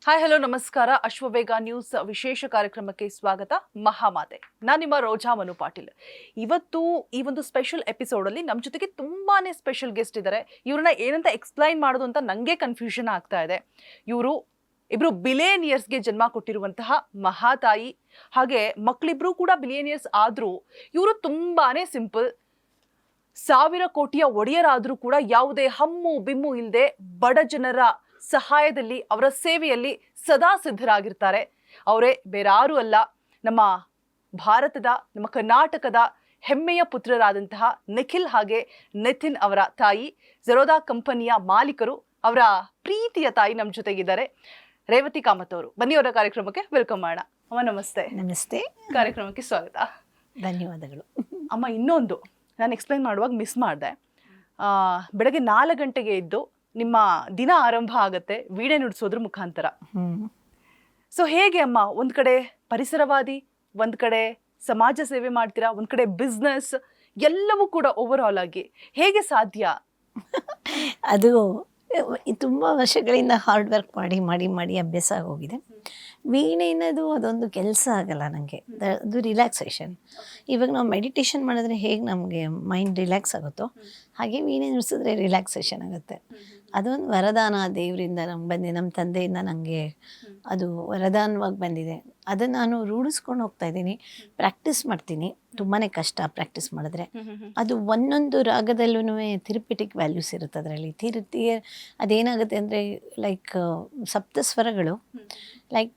Hi hello ನಮಸ್ಕಾರ. Ashwavega news ವಿಶೇಷ ಕಾರ್ಯಕ್ರಮಕ್ಕೆ ಸ್ವಾಗತ. ಮಹಾಮಾತೆ, ನಾನು ನಿಮ್ಮ ರೋಜಾ ಮನು ಪಾಟೀಲ್. ಇವತ್ತು ಈ ಒಂದು ಸ್ಪೆಷಲ್ ಎಪಿಸೋಡ್ ಅಲ್ಲಿ ನಮ್ಮ ಜೊತೆಗೆ ತುಂಬಾನೇ ಸ್ಪೆಷಲ್ ಗೆಸ್ಟ್ ಇದ್ದಾರೆ. ಇವ್ರನ್ನ ಏನಂತ ಎಕ್ಸ್ಪ್ಲೈನ್ ಮಾಡೋದು ಅಂತ ನಂಗೆ ಕನ್ಫ್ಯೂಷನ್ ಆಗ್ತಾ ಇದೆ. ಇವರು ಇಬ್ರು ಬಿಲಿಯನಿಯರ್ಸ್ಗೆ ಜನ್ಮ ಕೊಟ್ಟಿರುವಂತಹ ಮಹಾತಾಯಿ. ಹಾಗೆ ಮಕ್ಕಳಿಬ್ರು ಕೂಡ ಬಿಲಿಯನಿಯರ್ಸ್ ಆದ್ರೂ ಇವರು ತುಂಬಾನೇ ಸಿಂಪಲ್. 1000 ಕೋಟಿಯ ಒಡೆಯರಾದ್ರೂ ಕೂಡ ಯಾವುದೇ ಹಮ್ಮು ಬಿಮ್ಮು ಇಲ್ಲದೆ ಬಡ ಜನರ ಸಹಾಯದಲ್ಲಿ ಅವರ ಸೇವೆಯಲ್ಲಿ ಸದಾ ಸಿದ್ಧರಾಗಿರ್ತಾರೆ. ಅವರೇ ಬೇರಾರೂ ಅಲ್ಲ, ನಮ್ಮ ಭಾರತದ, ನಮ್ಮ ಕರ್ನಾಟಕದ ಹೆಮ್ಮೆಯ ಪುತ್ರರಾದಂತಹ ನಿಖಿಲ್ ಹಾಗೆ ನಿತಿನ್ ಅವರ ತಾಯಿ, ಝೆರೋದಾ ಕಂಪನಿಯ ಮಾಲೀಕರು, ಅವರ ಪ್ರೀತಿಯ ತಾಯಿ ನಮ್ಮ ಜೊತೆಗಿದ್ದಾರೆ. ರೇವತಿ ಕಾಮತ್ ಅವರು, ಬನ್ನಿ ಅವರ ಕಾರ್ಯಕ್ರಮಕ್ಕೆ ವೆಲ್ಕಮ್ ಮಾಡೋಣ. ಅಮ್ಮ ನಮಸ್ತೆ. ನಮಸ್ತೆ, ಕಾರ್ಯಕ್ರಮಕ್ಕೆ ಸ್ವಾಗತ. ಧನ್ಯವಾದಗಳು. ಅಮ್ಮ, ಇನ್ನೊಂದು ನಾನು ಎಕ್ಸ್ಪ್ಲೈನ್ ಮಾಡುವಾಗ ಮಿಸ್ ಮಾಡಿದೆ. ಬೆಳಗ್ಗೆ 4 ಗಂಟೆಗೆ ಇದ್ದು ನಿಮ್ಮ ದಿನ ಆರಂಭ ಆಗತ್ತೆ ವೀಣೆ ನುಡಿಸೋದ್ರ ಮುಖಾಂತರ. ಸೊ ಹೇಗೆ ಅಮ್ಮ, ಒಂದ್ ಕಡೆ ಪರಿಸರವಾದಿ, ಒಂದ್ ಕಡೆ ಸಮಾಜ ಸೇವೆ ಮಾಡ್ತೀರಾ, ಒಂದ್ ಕಡೆ ಬಿಸ್ನೆಸ್, ಎಲ್ಲವೂ ಕೂಡ ಓವರ್ ಆಲ್ ಆಗಿ ಹೇಗೆ ಸಾಧ್ಯ? ಅದು ತುಂಬ ವರ್ಷಗಳಿಂದ ಹಾರ್ಡ್ ವರ್ಕ್ ಮಾಡಿ ಮಾಡಿ ಮಾಡಿ ಅಭ್ಯಾಸ ಆಗೋಗಿದೆ. ವೀಣೆ ಅನ್ನೋದು ಅದೊಂದು ಕೆಲಸ ಆಗಲ್ಲ ನನಗೆ, ಅದು ರಿಲ್ಯಾಕ್ಸೇಷನ್. ಇವಾಗ ನಾವು ಮೆಡಿಟೇಷನ್ ಮಾಡಿದ್ರೆ ಹೇಗೆ ನಮಗೆ ಮೈಂಡ್ ರಿಲ್ಯಾಕ್ಸ್ ಆಗುತ್ತೋ ಹಾಗೆ ವೀಣೆ ನುಡಿಸಿದ್ರೆ ರಿಲ್ಯಾಕ್ಸೇಷನ್ ಆಗುತ್ತೆ. ಅದೊಂದು ವರದಾನ ದೇವರಿಂದ ನಮ್ಗೆ ಬಂದಿದೆ, ನಮ್ಮ ತಂದೆಯಿಂದ ನನಗೆ ಅದು ವರದಾನವಾಗಿ ಬಂದಿದೆ. ಅದನ್ನು ನಾನು ರೂಢಿಸ್ಕೊಂಡು ಹೋಗ್ತಾ ಇದ್ದೀನಿ, ಪ್ರಾಕ್ಟೀಸ್ ಮಾಡ್ತೀನಿ. ತುಂಬಾ ಕಷ್ಟ ಪ್ರಾಕ್ಟೀಸ್ ಮಾಡಿದ್ರೆ. ಅದು ಒಂದೊಂದು ರಾಗದಲ್ಲೂ ಥೆರಪಿಟಿಕ್ ವ್ಯಾಲ್ಯೂಸ್ ಇರುತ್ತೆ ಅದರಲ್ಲಿ. ಅದೇನಾಗುತ್ತೆ ಅಂದರೆ ಲೈಕ್ ಸಪ್ತಸ್ವರಗಳು, ಲೈಕ್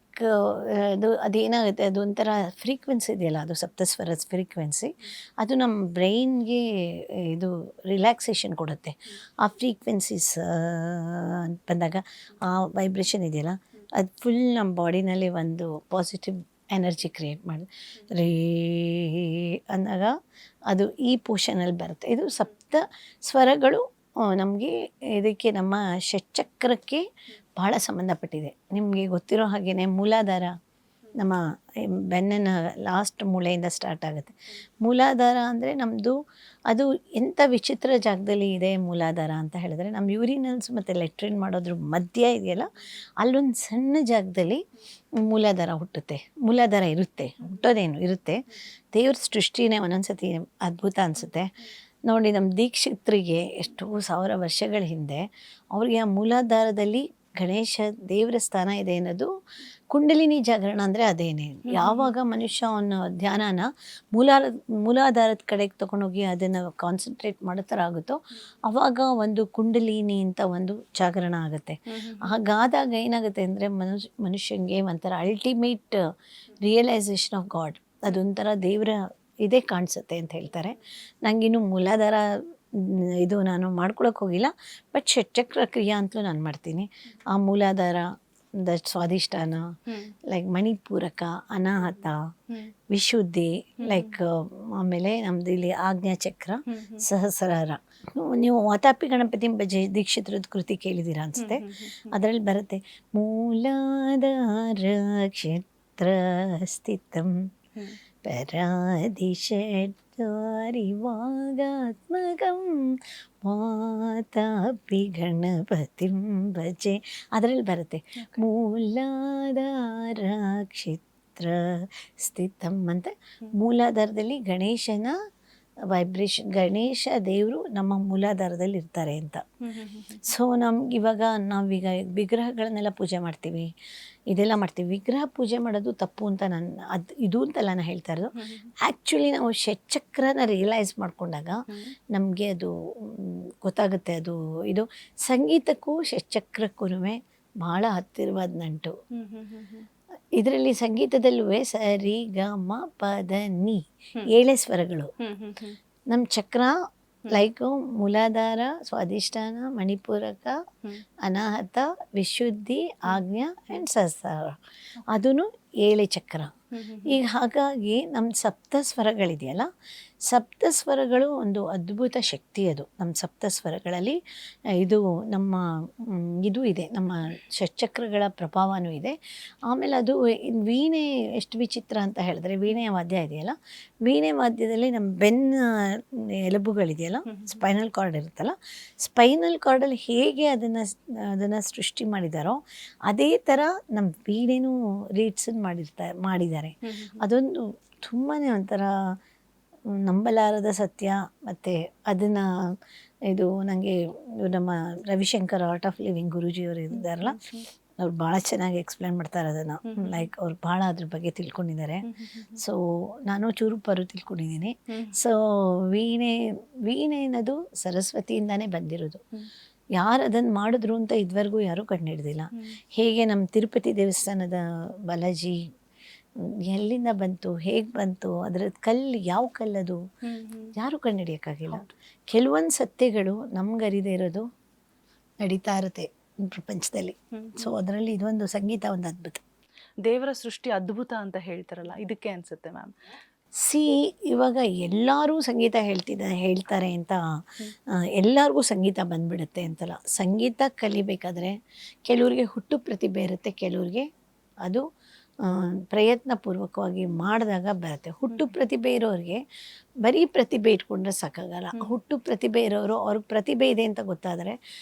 ಅದೇನಾಗುತ್ತೆ, ಅದು ಒಂಥರ ಫ್ರೀಕ್ವೆನ್ಸಿ ಇದೆಯಲ್ಲ, ಅದು ಸಪ್ತಸ್ವರ ಫ್ರೀಕ್ವೆನ್ಸಿ, ಅದು ನಮ್ಮ ಬ್ರೈನ್ಗೆ ಇದು ರಿಲ್ಯಾಕ್ಸೇಷನ್ ಕೊಡುತ್ತೆ. ಆ ಫ್ರೀಕ್ವೆನ್ಸೀಸ್ ಅಂತ ಬಂದಾಗ ಆ ವೈಬ್ರೇಷನ್ ಇದೆಯಲ್ಲ, ಅದು ಫುಲ್ ನಮ್ಮ ಬಾಡಿನಲ್ಲಿ ಒಂದು ಪಾಸಿಟಿವ್ ಎನರ್ಜಿ ಕ್ರಿಯೇಟ್ ಮಾಡಿ ರೇ ಅಂದಾಗ ಅದು ಈ ಪೋಷನಲ್ಲಿ ಬರುತ್ತೆ. ಇದು ಸಪ್ತ ಸ್ವರಗಳು ನಮಗೆ ಇದಕ್ಕೆ ನಮ್ಮ ಷಟ್ಚಕ್ರಕ್ಕೆ ಬಹಳ ಸಂಬಂಧಪಟ್ಟಿದೆ. ನಿಮಗೆ ಗೊತ್ತಿರೋ ಹಾಗೆಯೇ ಮೂಲಾಧಾರ ನಮ್ಮ ಬೆನ್ನಿನ ಲಾಸ್ಟ್ ಮೂಳೆಯಿಂದ ಸ್ಟಾರ್ಟ್ ಆಗುತ್ತೆ. ಮೂಲಾಧಾರ ಅಂದರೆ ನಮ್ಮದು, ಅದು ಎಂಥ ವಿಚಿತ್ರ ಜಾಗದಲ್ಲಿ ಇದೆ ಮೂಲಾಧಾರ ಅಂತ ಹೇಳಿದ್ರೆ, ನಮ್ಮ ಯೂರಿನಲ್ಸ್ ಮತ್ತು ಲೆಟ್ರಿನ್ ಮಾಡೋದ್ರ ಮಧ್ಯ ಇದೆಯಲ್ಲ, ಅಲ್ಲೊಂದು ಸಣ್ಣ ಜಾಗದಲ್ಲಿ ಮೂಲಾಧಾರ ಮೂಲಾಧಾರ ಇರುತ್ತೆ, ಹುಟ್ಟೋದೇನು ಇರುತ್ತೆ. ದೇವ್ರ ಸೃಷ್ಟಿನೇ ಒಂದೊಂದ್ಸತಿ ಅದ್ಭುತ ಅನಿಸುತ್ತೆ ನೋಡಿ. ನಮ್ಮ ದೀಕ್ಷಿತರಿಗೆ ಎಷ್ಟೋ 1000 ವರ್ಷಗಳ ಹಿಂದೆ ಅವ್ರಿಗೆ ಆ ಮೂಲಾಧಾರದಲ್ಲಿ ಗಣೇಶ ದೇವರ ಸ್ಥಾನ ಇದೆ ಅನ್ನೋದು ಕುಂಡಲಿನಿ ಜಾಗರಣ ಅಂದರೆ ಅದೇನೆ. ಯಾವಾಗ ಮನುಷ್ಯ ಅವನ ಧ್ಯಾನನ ಮೂಲಾಧಾರದ ಕಡೆಗೆ ತೊಗೊಂಡೋಗಿ ಅದನ್ನು ಕಾನ್ಸಂಟ್ರೇಟ್ ಮಾಡೋ ಥರ ಆಗುತ್ತೋ ಆವಾಗ ಒಂದು ಕುಂಡಲಿನಿ ಅಂತ ಒಂದು ಜಾಗರಣ ಆಗುತ್ತೆ. ಹಾಗಾದಾಗ ಏನಾಗುತ್ತೆ ಅಂದರೆ ಮನುಷ್ಯನಿಗೆ ಒಂಥರ ಅಲ್ಟಿಮೇಟ್ ರಿಯಲೈಸೇಷನ್ ಆಫ್ ಗಾಡ್, ಅದೊಂಥರ ದೇವರ ಇದೇ ಕಾಣಿಸುತ್ತೆ ಅಂತ ಹೇಳ್ತಾರೆ. ನನಗಿನ್ನು ಮೂಲಾಧಾರ ಇದು ನಾನು ಮಾಡ್ಕೊಳಕ್ಕೆ ಹೋಗಿಲ್ಲ, ಬಟ್ ಷಟ್ಚಕ್ರ ಕ್ರಿಯಾ ಅಂತಲೂ ನಾನು ಮಾಡ್ತೀನಿ. ಆ ಮೂಲಾಧಾರ, ಸ್ವಾಧಿಷ್ಠಾನ, ಲೈಕ್ ಮಣಿಪೂರಕ, ಅನಾಹತ, ವಿಶುದ್ಧಿ, ಲೈಕ್ ಆಮೇಲೆ ನಮ್ದು ಇಲ್ಲಿ ಆಜ್ಞಾಚಕ್ರ, ಸಹಸ್ರಾರ. ನೀವು ವಾತಾಪಿ ಗಣಪತಿ ಭಜೆ ದೀಕ್ಷಿತರದ ಕೃತಿ ಕೇಳಿದ್ದೀರಾ ಅನಿಸುತ್ತೆ. ಅದರಲ್ಲಿ ಬರುತ್ತೆ ಮೂಲಾಧಾರ ಕ್ಷೇತ್ರ ಸ್ಥಿತಂ ಪರಾದಿಷಟ್ವಾರಿವಾಗಾತ್ಮಕಂ ಮಾತಾಪಿ ಗಣಪತಿಂ ಭಜೆ. ಅದರಲ್ಲಿ ಬರುತ್ತೆ ಮೂಲಾಧಾರ ಕ್ಷೇತ್ರ ಸ್ಥಿತಂ ಅಂತ. ಮೂಲಾಧಾರದಲ್ಲಿ ಗಣೇಶನ ವೈಬ್ರೇಷನ್, ಗಣೇಶ ದೇವರು ನಮ್ಮ ಮೂಲಾಧಾರದಲ್ಲಿ ಇರ್ತಾರೆ ಅಂತ. ಸೊ ನಮ್ಗೆ ಇವಾಗ ನಾವೀಗ ವಿಗ್ರಹಗಳನ್ನೆಲ್ಲ ಪೂಜೆ ಮಾಡ್ತೀವಿ, ಇದೆಲ್ಲ ಮಾಡ್ತೀವಿ. ವಿಗ್ರಹ ಪೂಜೆ ಮಾಡೋದು ತಪ್ಪು ಅಂತ ಇದು ಅಂತಲ್ಲ ನಾನು ಹೇಳ್ತಾ ಇರೋದು. ಆ್ಯಕ್ಚುಲಿ ನಾವು ಷಟ್ಚಕ್ರನ ರಿಯಲೈಸ್ ಮಾಡಿಕೊಂಡಾಗ ನಮಗೆ ಅದು ಗೊತ್ತಾಗುತ್ತೆ. ಅದು ಇದು ಸಂಗೀತಕ್ಕೂ ಷಟ್ಚಕ್ರಕ್ಕೂ ಭಾಳ ಹತ್ತಿರವಾದ ನಂಟು. ಇದರಲ್ಲಿ ಸಂಗೀತದಲ್ಲೂ ಸ ರಿ ಗ ಮ ಪ ದ ನಿ 7 ಸ್ವರಗಳು. ನಮ್ಮ ಚಕ್ರ ಲೈಕ್ ಮೂಲಾಧಾರ, ಸ್ವಾಧಿಷ್ಠಾನ, ಮಣಿಪೂರಕ, ಅನಾಹತ, ವಿಶುದ್ಧಿ, ಆಜ್ಞಾ ಆ್ಯಂಡ್ ಸಹಸ್ರಾರ, ಅದೂ 7 ಚಕ್ರ. ಈಗ ಹಾಗಾಗಿ ನಮ್ಮ ಸಪ್ತ ಸ್ವರಗಳಿದೆಯಲ್ಲ, ಸಪ್ತಸ್ವರಗಳು ಒಂದು ಅದ್ಭುತ ಶಕ್ತಿ. ಅದು ನಮ್ಮ ಸಪ್ತಸ್ವರಗಳಲ್ಲಿ ಇದು ನಮ್ಮ ಇದು ಇದೆ, ನಮ್ಮ ಷಟ್ಚಕ್ರಗಳ ಪ್ರಭಾವನೂ ಇದೆ. ಆಮೇಲೆ ಅದು ವೀಣೆ ಎಷ್ಟು ವಿಚಿತ್ರ ಅಂತ ಹೇಳಿದ್ರೆ, ವೀಣೆಯ ವಾದ್ಯ ಇದೆಯಲ್ಲ, ವೀಣೆ ವಾದ್ಯದಲ್ಲಿ ನಮ್ಮ ಎಲುಬುಗಳಿದೆಯಲ್ಲ, ಸ್ಪೈನಲ್ ಕಾರ್ಡ್ ಇರುತ್ತಲ್ಲ, ಸ್ಪೈನಲ್ ಕಾರ್ಡಲ್ಲಿ ಹೇಗೆ ಅದನ್ನು ಸೃಷ್ಟಿ ಮಾಡಿದಾರೋ ಅದೇ ಥರ ನಮ್ಮ ವೀಣೆನೂ ರೀಡ್ಸನ್ನು ಮಾಡಿದ್ದಾರೆ. ಅದೊಂದು ತುಂಬಾ ಒಂಥರ ನಂಬಲಾರದ ಸತ್ಯ. ಮತ್ತು ಅದನ್ನು ಇದು ನನಗೆ ನಮ್ಮ ರವಿಶಂಕರ್ ಆರ್ಟ್ ಆಫ್ ಲಿವಿಂಗ್ ಗುರೂಜಿಯವರು ಇದ್ದಾರಲ್ಲ, ಅವ್ರು ಭಾಳ ಚೆನ್ನಾಗಿ ಎಕ್ಸ್ಪ್ಲೇನ್ ಮಾಡ್ತಾರೆ ಅದನ್ನು. ಲೈಕ್ ಅವ್ರು ಭಾಳ ಅದ್ರ ಬಗ್ಗೆ ತಿಳ್ಕೊಂಡಿದ್ದಾರೆ. ಸೊ ನಾನು ಚೂರು ಪರು ತಿಳ್ಕೊಂಡಿದ್ದೀನಿ. ಸೊ ವೀಣೆ ಅನ್ನೋದು ಸರಸ್ವತಿಯಿಂದಾನೇ ಬಂದಿರೋದು. ಯಾರು ಅದನ್ನು ಮಾಡಿದ್ರು ಅಂತ ಇದುವರೆಗೂ ಯಾರೂ ಕಂಡುಹಿಡ್ದಿಲ್ಲ. ಹೇಗೆ ನಮ್ಮ ತಿರುಪತಿ ದೇವಸ್ಥಾನದ ಬಾಲಾಜಿ ಎಲ್ಲಿಂದ ಬಂತು, ಹೇಗೆ ಬಂತು, ಅದರ ಕಲ್ಲು ಯಾವ ಕಲ್ಲದು ಯಾರೂ ಕಂಡುಹಿಡಿಯೋಕ್ಕಾಗಿಲ್ಲ. ಕೆಲವೊಂದು ಸತ್ಯಗಳು ನಮ್ಗರಿದೇ ಇರೋದು ನಡೀತಾ ಇರುತ್ತೆ ಪ್ರಪಂಚದಲ್ಲಿ. ಸೊ ಅದರಲ್ಲಿ ಇದೊಂದು ಸಂಗೀತ ಒಂದು ಅದ್ಭುತ. ದೇವರ ಸೃಷ್ಟಿ ಅದ್ಭುತ ಅಂತ ಹೇಳ್ತಾರಲ್ಲ, ಇದಕ್ಕೆ ಅನ್ಸುತ್ತೆ ಮ್ಯಾಮ್. ಇವಾಗ ಎಲ್ಲರೂ ಸಂಗೀತ ಹೇಳ್ತಾರೆ ಅಂತ ಎಲ್ಲರಿಗೂ ಸಂಗೀತ ಬಂದ್ಬಿಡುತ್ತೆ ಅಂತಲ್ಲ. ಸಂಗೀತ ಕಲಿಬೇಕಾದ್ರೆ ಕೆಲವ್ರಿಗೆ ಹುಟ್ಟು ಪ್ರತಿಭೆ ಇರುತ್ತೆ, ಕೆಲವ್ರಿಗೆ ಅದು ಪ್ರಯತ್ನಪೂರ್ವಕವಾಗಿ ಮಾಡಿದಾಗ ಬರುತ್ತೆ. ಹುಟ್ಟು ಪ್ರತಿಭೆ ಇರೋರಿಗೆ ಬರೀ ಪ್ರತಿಭೆ ಇಟ್ಕೊಂಡ್ರೆ ಸಾಕಾಗಲ್ಲ. ಹುಟ್ಟು ಪ್ರತಿಭೆ ಇರೋರು ಅವ್ರಿಗೆ ಪ್ರತಿಭೆ ಇದೆ ಅಂತ ಗೊತ್ತಾದರೆ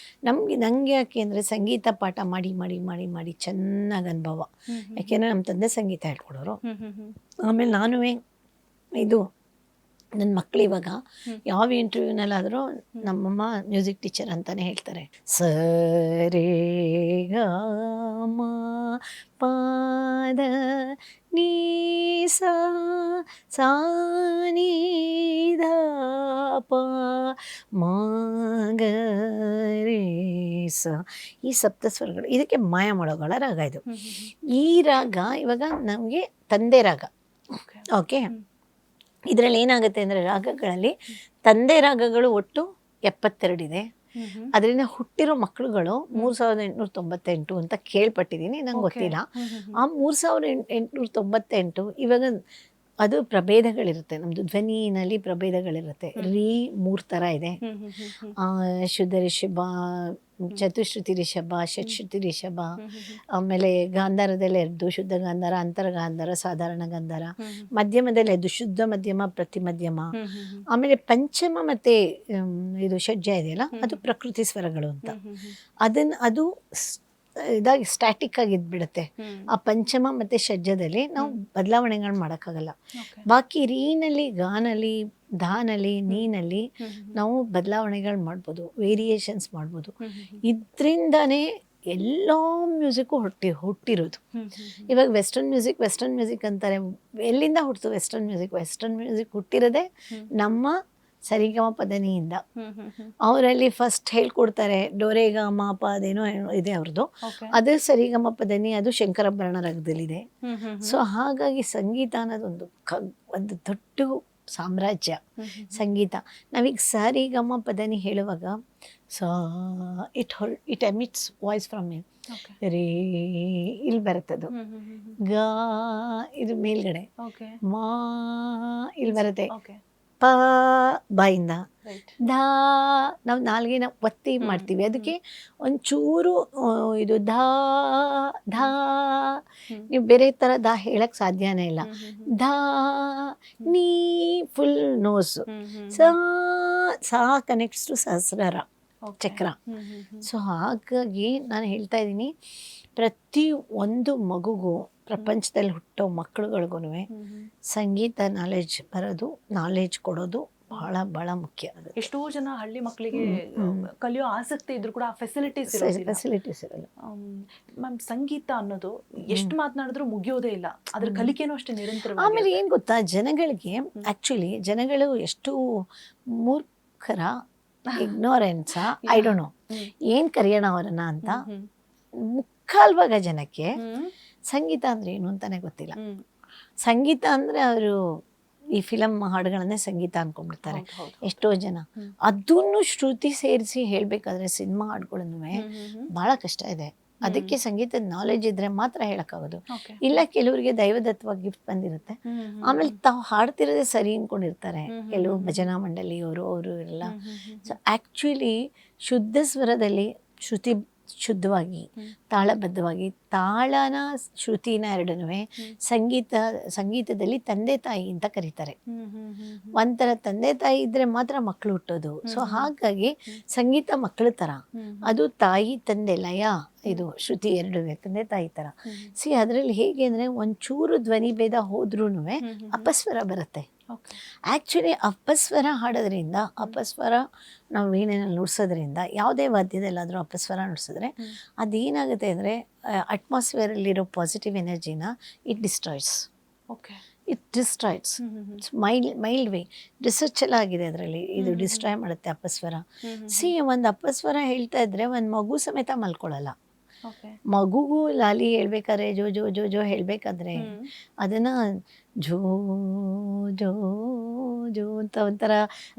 ನನಗೆ ಯಾಕೆ ಅಂದರೆ ಸಂಗೀತ ಪಾಠ ಮಾಡಿ ಮಾಡಿ ಮಾಡಿ ಮಾಡಿ ಚೆನ್ನಾಗಿ ಅನುಭವ. ಯಾಕೆಂದರೆ ನಮ್ಮ ತಂದೆ ಸಂಗೀತ ಹೇಳ್ಕೊಡೋರು. ಆಮೇಲೆ ನಾನು ಇದು ನನ್ನ ಮಕ್ಕಳು ಇವಾಗ ಯಾವ ಇಂಟರ್ವ್ಯೂನಲ್ಲಾದರೂ ನಮ್ಮಮ್ಮ ಮ್ಯೂಸಿಕ್ ಟೀಚರ್ ಅಂತಲೇ ಹೇಳ್ತಾರೆ. ಸ ರೇ ಗ ಮ ಪಾದ ನೀ ಸಾ ನೀ ಧ ಪ ಮ ಗ ರೇ ಸ. ಈ ಸಪ್ತಸ್ವರಗಳು, ಇದಕ್ಕೆ ಮಾಯಾಮೊಳಗಳ ರಾಗ ಇದು. ಈ ರಾಗ ಇವಾಗ ನಮಗೆ ತಂದೆ ರಾಗ. ಓಕೆ, ಇದರಲ್ಲಿ ಏನಾಗುತ್ತೆ ಅಂದರೆ ರಾಗಗಳಲ್ಲಿ ತಂದೆ ರಾಗಗಳು ಒಟ್ಟು 72 ಇದೆ. ಅದರಿಂದ ಹುಟ್ಟಿರೋ ಮಕ್ಕಳುಗಳು 3898 ಅಂತ ಕೇಳ್ಪಟ್ಟಿದ್ದೀನಿ, ನಂಗೆ ಗೊತ್ತಿಲ್ಲ. ಆ 3898 ಇವಾಗ ಅದು ಪ್ರಭೇದಗಳಿರುತ್ತೆ. ನಮ್ಮದು ಧ್ವನಿನಲ್ಲಿ ಪ್ರಭೇದಗಳಿರುತ್ತೆ. ರೀ 3 ಥರ ಇದೆ. ಶುದ್ಧ ರಿಷಭ, ಚತುಶ್ರುತಿ ರಿಷಭ, ಷಟ್ಶ್ರುತಿ ರಿಷಭ. ಆಮೇಲೆ ಗಾಂಧಾರದಲ್ಲಿ 2, ಶುದ್ಧ ಗಾಂಧಾರ, ಅಂತರ ಗಾಂಧಾರ, ಸಾಧಾರಣ ಗಾಂಧಾರ. ಮಧ್ಯಮದಲ್ಲಿ 2, ಶುದ್ಧ ಮಧ್ಯಮ, ಪ್ರತಿ ಮಧ್ಯಮ. ಆಮೇಲೆ ಪಂಚಮ ಮತ್ತು ಇದು ಷಡ್ಜ ಇದೆಯಲ್ಲ, ಅದು ಪ್ರಕೃತಿ ಸ್ವರಗಳು ಅಂತ. ಅದು ಇದಾಗಿ ಸ್ಟ್ಯಾಟಿಕ್ ಆಗಿ ಇದ್ಬಿಡುತ್ತೆ. ಆ ಪಂಚಮ ಮತ್ತು ಷಡ್ಜದಲ್ಲಿ ನಾವು ಬದಲಾವಣೆಗಳು ಮಾಡೋಕ್ಕಾಗಲ್ಲ. ಬಾಕಿ ರೀನಲ್ಲಿ, ಗಾನಲ್ಲಿ, ಧಾನಲ್ಲಿ, ನೀನಲ್ಲಿ ನಾವು ಬದಲಾವಣೆಗಳು ಮಾಡ್ಬೋದು, ವೇರಿಯೇಷನ್ಸ್ ಮಾಡ್ಬೋದು. ಇದರಿಂದನೇ ಎಲ್ಲ ಮ್ಯೂಸಿಕ್ಕು ಹುಟ್ಟಿರೋದು. ಇವಾಗ ವೆಸ್ಟರ್ನ್ ಮ್ಯೂಸಿಕ್ ಅಂತಾರೆ. ಎಲ್ಲಿಂದ ಹುಟ್ಟಿತು ವೆಸ್ಟರ್ನ್ ಮ್ಯೂಸಿಕ್ ಹುಟ್ಟಿರೋದೇ ನಮ್ಮ ಸರಿಗಮ ಪದನಿಯಿಂದ. ಅವರಲ್ಲಿ ಫಸ್ಟ್ ಹೇಳ್ಕೊಡ್ತಾರೆ ಡೋರೆಗಾಮ ಪ ಅದೇನೋ ಇದೆ ಅವ್ರದ್ದು, ಅದು ಸರಿಗಮ ಪದನಿ, ಅದು ಶಂಕರಾಭರಣ ರಾಗದಲ್ಲಿದೆ. ಸೊ ಹಾಗಾಗಿ ಸಂಗೀತ ಅನ್ನೋದೊಂದು ಒಂದು ದೊಡ್ಡ ಸಾಮ್ರಾಜ್ಯ ಸಂಗೀತ. ನಾವೀಗ ಸರಿಗಮ ಪದನಿ ಹೇಳುವಾಗ ಇಟ್ ಎಮಿಟ್ಸ್ ವಾಯ್ಸ್ ಫ್ರಮ್ ರೇ, ಇಲ್ಲಿ ಬರುತ್ತದು. ಗ ಇದು ಮೇಲ್ಗಡೆ, ಮಾ ಇಲ್ಲಿ ಬರುತ್ತೆ. ಪ ಬಾಯಿಂದ, ಧಾ ನಾವು ನಾಲ್ಗೆನ ಒತ್ತಿ ಮಾಡ್ತೀವಿ. ಅದಕ್ಕೆ ಒಂಚೂರು ಇದು ಧಾ ಧಾ ನೀವು ಬೇರೆ ಥರ ದಾ ಹೇಳಕ್ಕೆ ಸಾಧ್ಯನೇ ಇಲ್ಲ. ಧಾ ನೀ full nose. Saw connects to ಸಹಸ್ರಾರ ಚಕ್ರ. ಸೊ ಹಾಗಾಗಿ ನಾನು ಹೇಳ್ತಾ ಇದ್ದೀನಿ, ಪ್ರತಿ ಒಂದು ಮಗುಗೂ, ಪ್ರಪಂಚದಲ್ಲಿ ಹುಟ್ಟೋ ಮಕ್ಕಳುಗಳಿಗೂ ಸಂಗೀತ ನಾಲೆಜ್ ಕೊಡೋದು ಬಹಳ ಬಹಳ ಮುಖ್ಯ. ಎಷ್ಟೋ ಜನ ಹಳ್ಳಿ ಮಕ್ಕಳಿಗೆ ಕಲಿಯೋ ಆಸಕ್ತಿ ಇದ್ರು ಕೂಡ ಫೆಸಿಲಿಟೀಸ್ ಇರಲ್ಲ ಮ್ಯಾಮ್. ಸಂಗೀತ ಅನ್ನೋದು ಎಷ್ಟು ಮಾತನಾಡಿದ್ರು ಮುಗಿಯೋದೇ ಇಲ್ಲ, ಅದ್ರ ಕಲಿಕೆನೂ ಅಷ್ಟೇ ನಿರಂತರ. ಆಮೇಲೆ ಏನು ಗೊತ್ತಾ, ಜನಗಳು ಎಷ್ಟು ಮೂರ್ಖರ, ಇಗ್ನೋರೆನ್ಸ, ಐ ಡೋಂಟ್ ನೋ ಏನು ಕರೆಯೋಣ ಅವರನ್ನ ಅಂತ. ಮುಕ್ಕಾಲ್ವಾಗ ಜನಕ್ಕೆ ಸಂಗೀತ ಅಂದರೆ ಏನು ಅಂತಾನೆ ಗೊತ್ತಿಲ್ಲ. ಸಂಗೀತ ಅಂದರೆ ಅವರು ಈ ಫಿಲಮ್ ಹಾಡುಗಳನ್ನೇ ಸಂಗೀತ ಅನ್ಕೊಂಡ್ಬಿಡ್ತಾರೆ ಎಷ್ಟೋ ಜನ. ಅದನ್ನು ಶ್ರುತಿ ಸೇರಿಸಿ ಹೇಳಬೇಕಾದ್ರೆ ಸಿನಿಮಾ ಹಾಡುಗಳನ್ನು ಭಾಳ ಕಷ್ಟ ಇದೆ. ಅದಕ್ಕೆ ಸಂಗೀತದ ನಾಲೆಜ್ ಇದ್ರೆ ಮಾತ್ರ ಹೇಳಕ್ಕಾಗೋದು. ಓಕೆ. ಇಲ್ಲ ಕೆಲವರಿಗೆ ದೈವದತ್ತವಾಗಿ ಗಿಫ್ಟ್ ಬಂದಿರುತ್ತೆ, ಆಮೇಲೆ ತಾವು ಹಾಡ್ತಿರೋದೇ ಸರಿ ಅನ್ಕೊಂಡಿರ್ತಾರೆ ಕೆಲವು ಭಜನಾ ಮಂಡಳಿಯವರು ಅವರು ಎಲ್ಲ. ಸೊ ಆ್ಯಕ್ಚುಲಿ ಶುದ್ಧ ಸ್ವರದಲ್ಲಿ ಶ್ರುತಿ ಶುದ್ಧವಾಗಿ ತಾಳಬದ್ಧವಾಗಿ ತಾಳನ ಶ್ರುತಿನ ಎರಡನ್ನೂ ಸಂಗೀತದಲ್ಲಿ ತಂದೆ ತಾಯಿ ಅಂತ ಕರೀತಾರೆ. ಒಂಥರ ತಂದೆ ತಾಯಿ ಇದ್ರೆ ಮಾತ್ರ ಮಕ್ಕಳು ಹುಟ್ಟೋದು. ಸೊ ಹಾಗಾಗಿ ಸಂಗೀತ ಮಕ್ಕಳ ಥರ, ಅದು ತಾಯಿ ತಂದೆ ಲಯ ಇದು ಶ್ರುತಿ ಎರಡೂ ತಂದೆ ತಾಯಿ ಥರ. ಅದರಲ್ಲಿ ಹೇಗೆ ಅಂದರೆ ಒಂಚೂರು ಧ್ವನಿ ಭೇದ ಹೋದ್ರೂ ಅಪಸ್ವರ ಬರುತ್ತೆ. ಆ್ಯಕ್ಚುಲಿ ಅಪಸ್ವರ ಹಾಡೋದ್ರಿಂದ, ಅಪಸ್ವರ ನಾವು ವೀಣೆನಲ್ಲಿ ನುಡ್ಸೋದ್ರಿಂದ, ಯಾವುದೇ ವಾದ್ಯದಲ್ಲಾದರೂ ಅಪಸ್ವರ ನುಡ್ಸಿದ್ರೆ ಅದೇನಾಗುತ್ತೆ ಅಂದರೆ ಅಟ್ಮಾಸ್ಫಿಯರಲ್ಲಿರೋ ಪಾಸಿಟಿವ್ ಎನರ್ಜಿನ it destroys. It destroys mild way. Research ಎಲ್ಲ ಆಗಿದೆ ಅದರಲ್ಲಿ, ಇದು ಡಿಸ್ಟ್ರಾಯ್ ಮಾಡುತ್ತೆ ಅಪಸ್ವರ. ಒಂದು ಅಪಸ್ವರ ಹೇಳ್ತಾ ಇದ್ರೆ ಒಂದು ಮಗು ಸಮೇತ ಮಲ್ಕೊಳ್ಳಲ್ಲ. ಮಗುಗೂ ಲಾಲಿ ಹೇಳ್ಬೇಕಾದ್ರೆ ಜೋ ಜೋ ಜೋ ಜೋ ಹೇಳ್ಬೇಕಾದ್ರೆ ಅದನ್ನ ಜೋ ಜೋ ಜೋ ಅಂತ ಒಂಥರ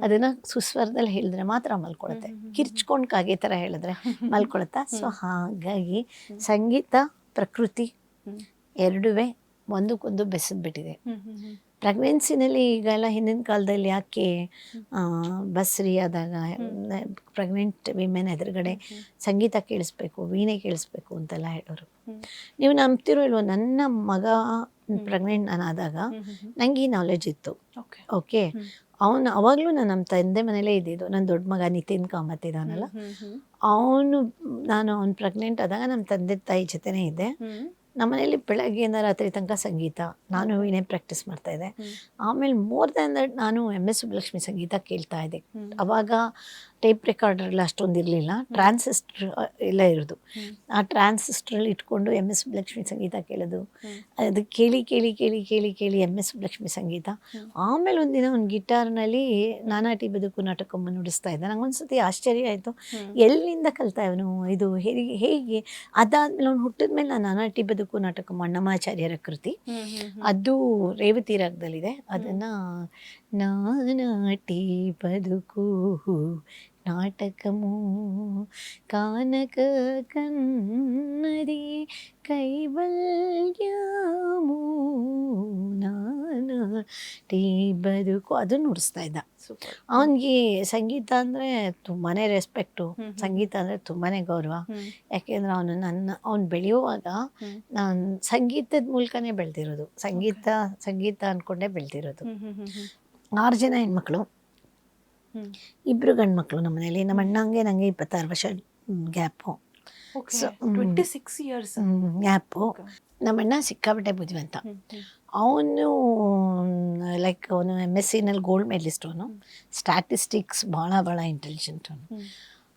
ಅದನ್ನ ಸುಸ್ವರದಲ್ಲಿ ಹೇಳಿದ್ರೆ ಮಾತ್ರ ಮಲ್ಕೊಳುತ್ತೆ. ಕಿರ್ಚ್ಕೊಂಡು ಕಾಗೆ ಥರ ಹೇಳಿದ್ರೆ ಮಲ್ಕೊಳುತ್ತಾ? ಸೊ ಹಾಗಾಗಿ ಸಂಗೀತ ಪ್ರಕೃತಿ ಎರಡೂ ಒಂದಕ್ಕೊಂದು ಬೆಸೆದ್ಬಿಟ್ಟಿದೆ. ಪ್ರೆಗ್ನೆನ್ಸಿನಲ್ಲಿ ಈಗೆಲ್ಲ ಹಿಂದಿನ ಕಾಲದಲ್ಲಿ ಯಾಕೆ ಬಸ್ರಿ ಆದಾಗ ಪ್ರೆಗ್ನೆಂಟ್ ವಿಮೆನ್ ಎದುರುಗಡೆ ಸಂಗೀತ ಕೇಳಿಸ್ಬೇಕು, ವೀಣೆ ಕೇಳಿಸ್ಬೇಕು ಅಂತೆಲ್ಲ ಹೇಳೋರು. ನೀವು ನಂಬ್ತಿರೋ ಇಲ್ವೋ, ನನ್ನ ಮಗ ಪ್ರೆಗ್ನೆಂಟ್ ನಾನಾದಾಗ ನಂಗೆ ಈ ನಾಲೆಜ್ ಇತ್ತು. ಓಕೆ, ಅವಾಗಲೂ ನಾನು ನಮ್ಮ ತಂದೆ ಮನೇಲೇ ಇದ್ದಿದ್ದು. ನನ್ನ ದೊಡ್ಡ ಮಗ ನಿತಿನ್ ಕಾಮತ್ ಇದ್ದಾನಲ್ಲ, ನಾನು ಅವ್ನು ಪ್ರೆಗ್ನೆಂಟ್ ಆದಾಗ ನಮ್ಮ ತಂದೆ ತಾಯಿ ಜೊತೆನೇ ಇದ್ದೆ. ನಮ್ಮನೇಲಿ ಬೆಳಗ್ಗೆಯಿಂದ ರಾತ್ರಿ ತನಕ ಸಂಗೀತ, ನಾನು ವೀಣೆ ಪ್ರಾಕ್ಟೀಸ್ ಮಾಡ್ತಾಯಿದ್ದೆ. ಆಮೇಲೆ ಮೋರ್ ದ್ಯಾನ್ ದಟ್ ನಾನು MS ಸುಬ್ಬಲಕ್ಷ್ಮಿ ಸಂಗೀತ ಕೇಳ್ತಾ ಇದ್ದೆ. ಅವಾಗ ಟೇಪ್ ರೆಕಾರ್ಡರ್ಲ್ಲ ಅಷ್ಟೊಂದು ಇರಲಿಲ್ಲ, ಟ್ರಾನ್ಸಿಸ್ಟರ್ ಎಲ್ಲ ಇರೋದು. ಆ ಟ್ರಾನ್ಸಿಸ್ಟ್ರಲ್ಲಿ ಇಟ್ಕೊಂಡು MS ಸುಬ್ಬಲಕ್ಷ್ಮಿ ಸಂಗೀತ ಕೇಳೋದು. ಅದು ಕೇಳಿ ಕೇಳಿ ಕೇಳಿ ಕೇಳಿ ಕೇಳಿ MS ಸುಬ್ಬಲಕ್ಷ್ಮಿ ಸಂಗೀತ. ಆಮೇಲೆ ಒಂದಿನ ಒಂದು ಗಿಟಾರ್ನಲ್ಲಿ ನಾನಾಟಿ ಬದುಕು ನಾಟಕಮ್ಮ ನುಡಿಸ್ತಾ ಇದ್ದ. ನಂಗೊಂದ್ಸತಿ ಆಶ್ಚರ್ಯ ಆಯಿತು, ಎಲ್ಲಿಂದ ಕಲ್ತಾ ಇವನು, ಇದು ಹೇಗೆ? ಅದಾದ್ಮೇಲೆ ಅವ್ನು ಹುಟ್ಟಿದ ಮೇಲೆ ನಾನು ನಾನಾಟಿ ಬದುಕು ನಾಟಕಮ್ಮ ಅಣ್ಣಮಾಚಾರ್ಯರ ಕೃತಿ, ಅದು ರೇವತಿ ರಾಗದಲ್ಲಿದೆ. ಅದನ್ನ ನಾನಾಟಿ ಬದುಕು ನಾಟಕಮು ಕಾನಕ ಕನ್ನಡಿ ಕೈವಲ್ಯಮು ನಾನಾಟಿ ಬದುಕು ಅದು ನುಡಿಸ್ತಾ ಇದ್ದ. ಅವನಿಗೆ ಸಂಗೀತ ಅಂದರೆ ತುಂಬಾ ರೆಸ್ಪೆಕ್ಟು, ಸಂಗೀತ ಅಂದರೆ ತುಂಬಾ ಗೌರವ. ಯಾಕೆಂದರೆ ಅವ್ನು ಬೆಳೆಯುವಾಗ ನಾನು ಸಂಗೀತದ ಮೂಲಕನೇ ಬೆಳೆದಿರೋದು, ಸಂಗೀತ ಅಂದ್ಕೊಂಡೇ ಬೆಳೆದಿರೋದು. 6 ಜನ ಹೆಣ್ಮಕ್ಳು, 2 ಗಂಡು ಮಕ್ಕಳು ನಮ್ಮ ಮನೇಲಿ. ನಮ್ಮ ಅಣ್ಣಂಗೆ ನನಗೆ 26 ವರ್ಷ ಗ್ಯಾಪು. 26 years gap. ನಮ್ಮಣ್ಣ ಸಿಕ್ಕಾಪಟ್ಟೆ ಬುದ್ಧಿವಂತ. ಅವನು ಅವನು MSc ಗೋಲ್ಡ್ ಮೆಡಲಿಸ್ಟ್. ಅವನು ಸ್ಟ್ಯಾಟಿಸ್ಟಿಕ್ಸ್ ಭಾಳ ಇಂಟೆಲಿಜೆಂಟ್.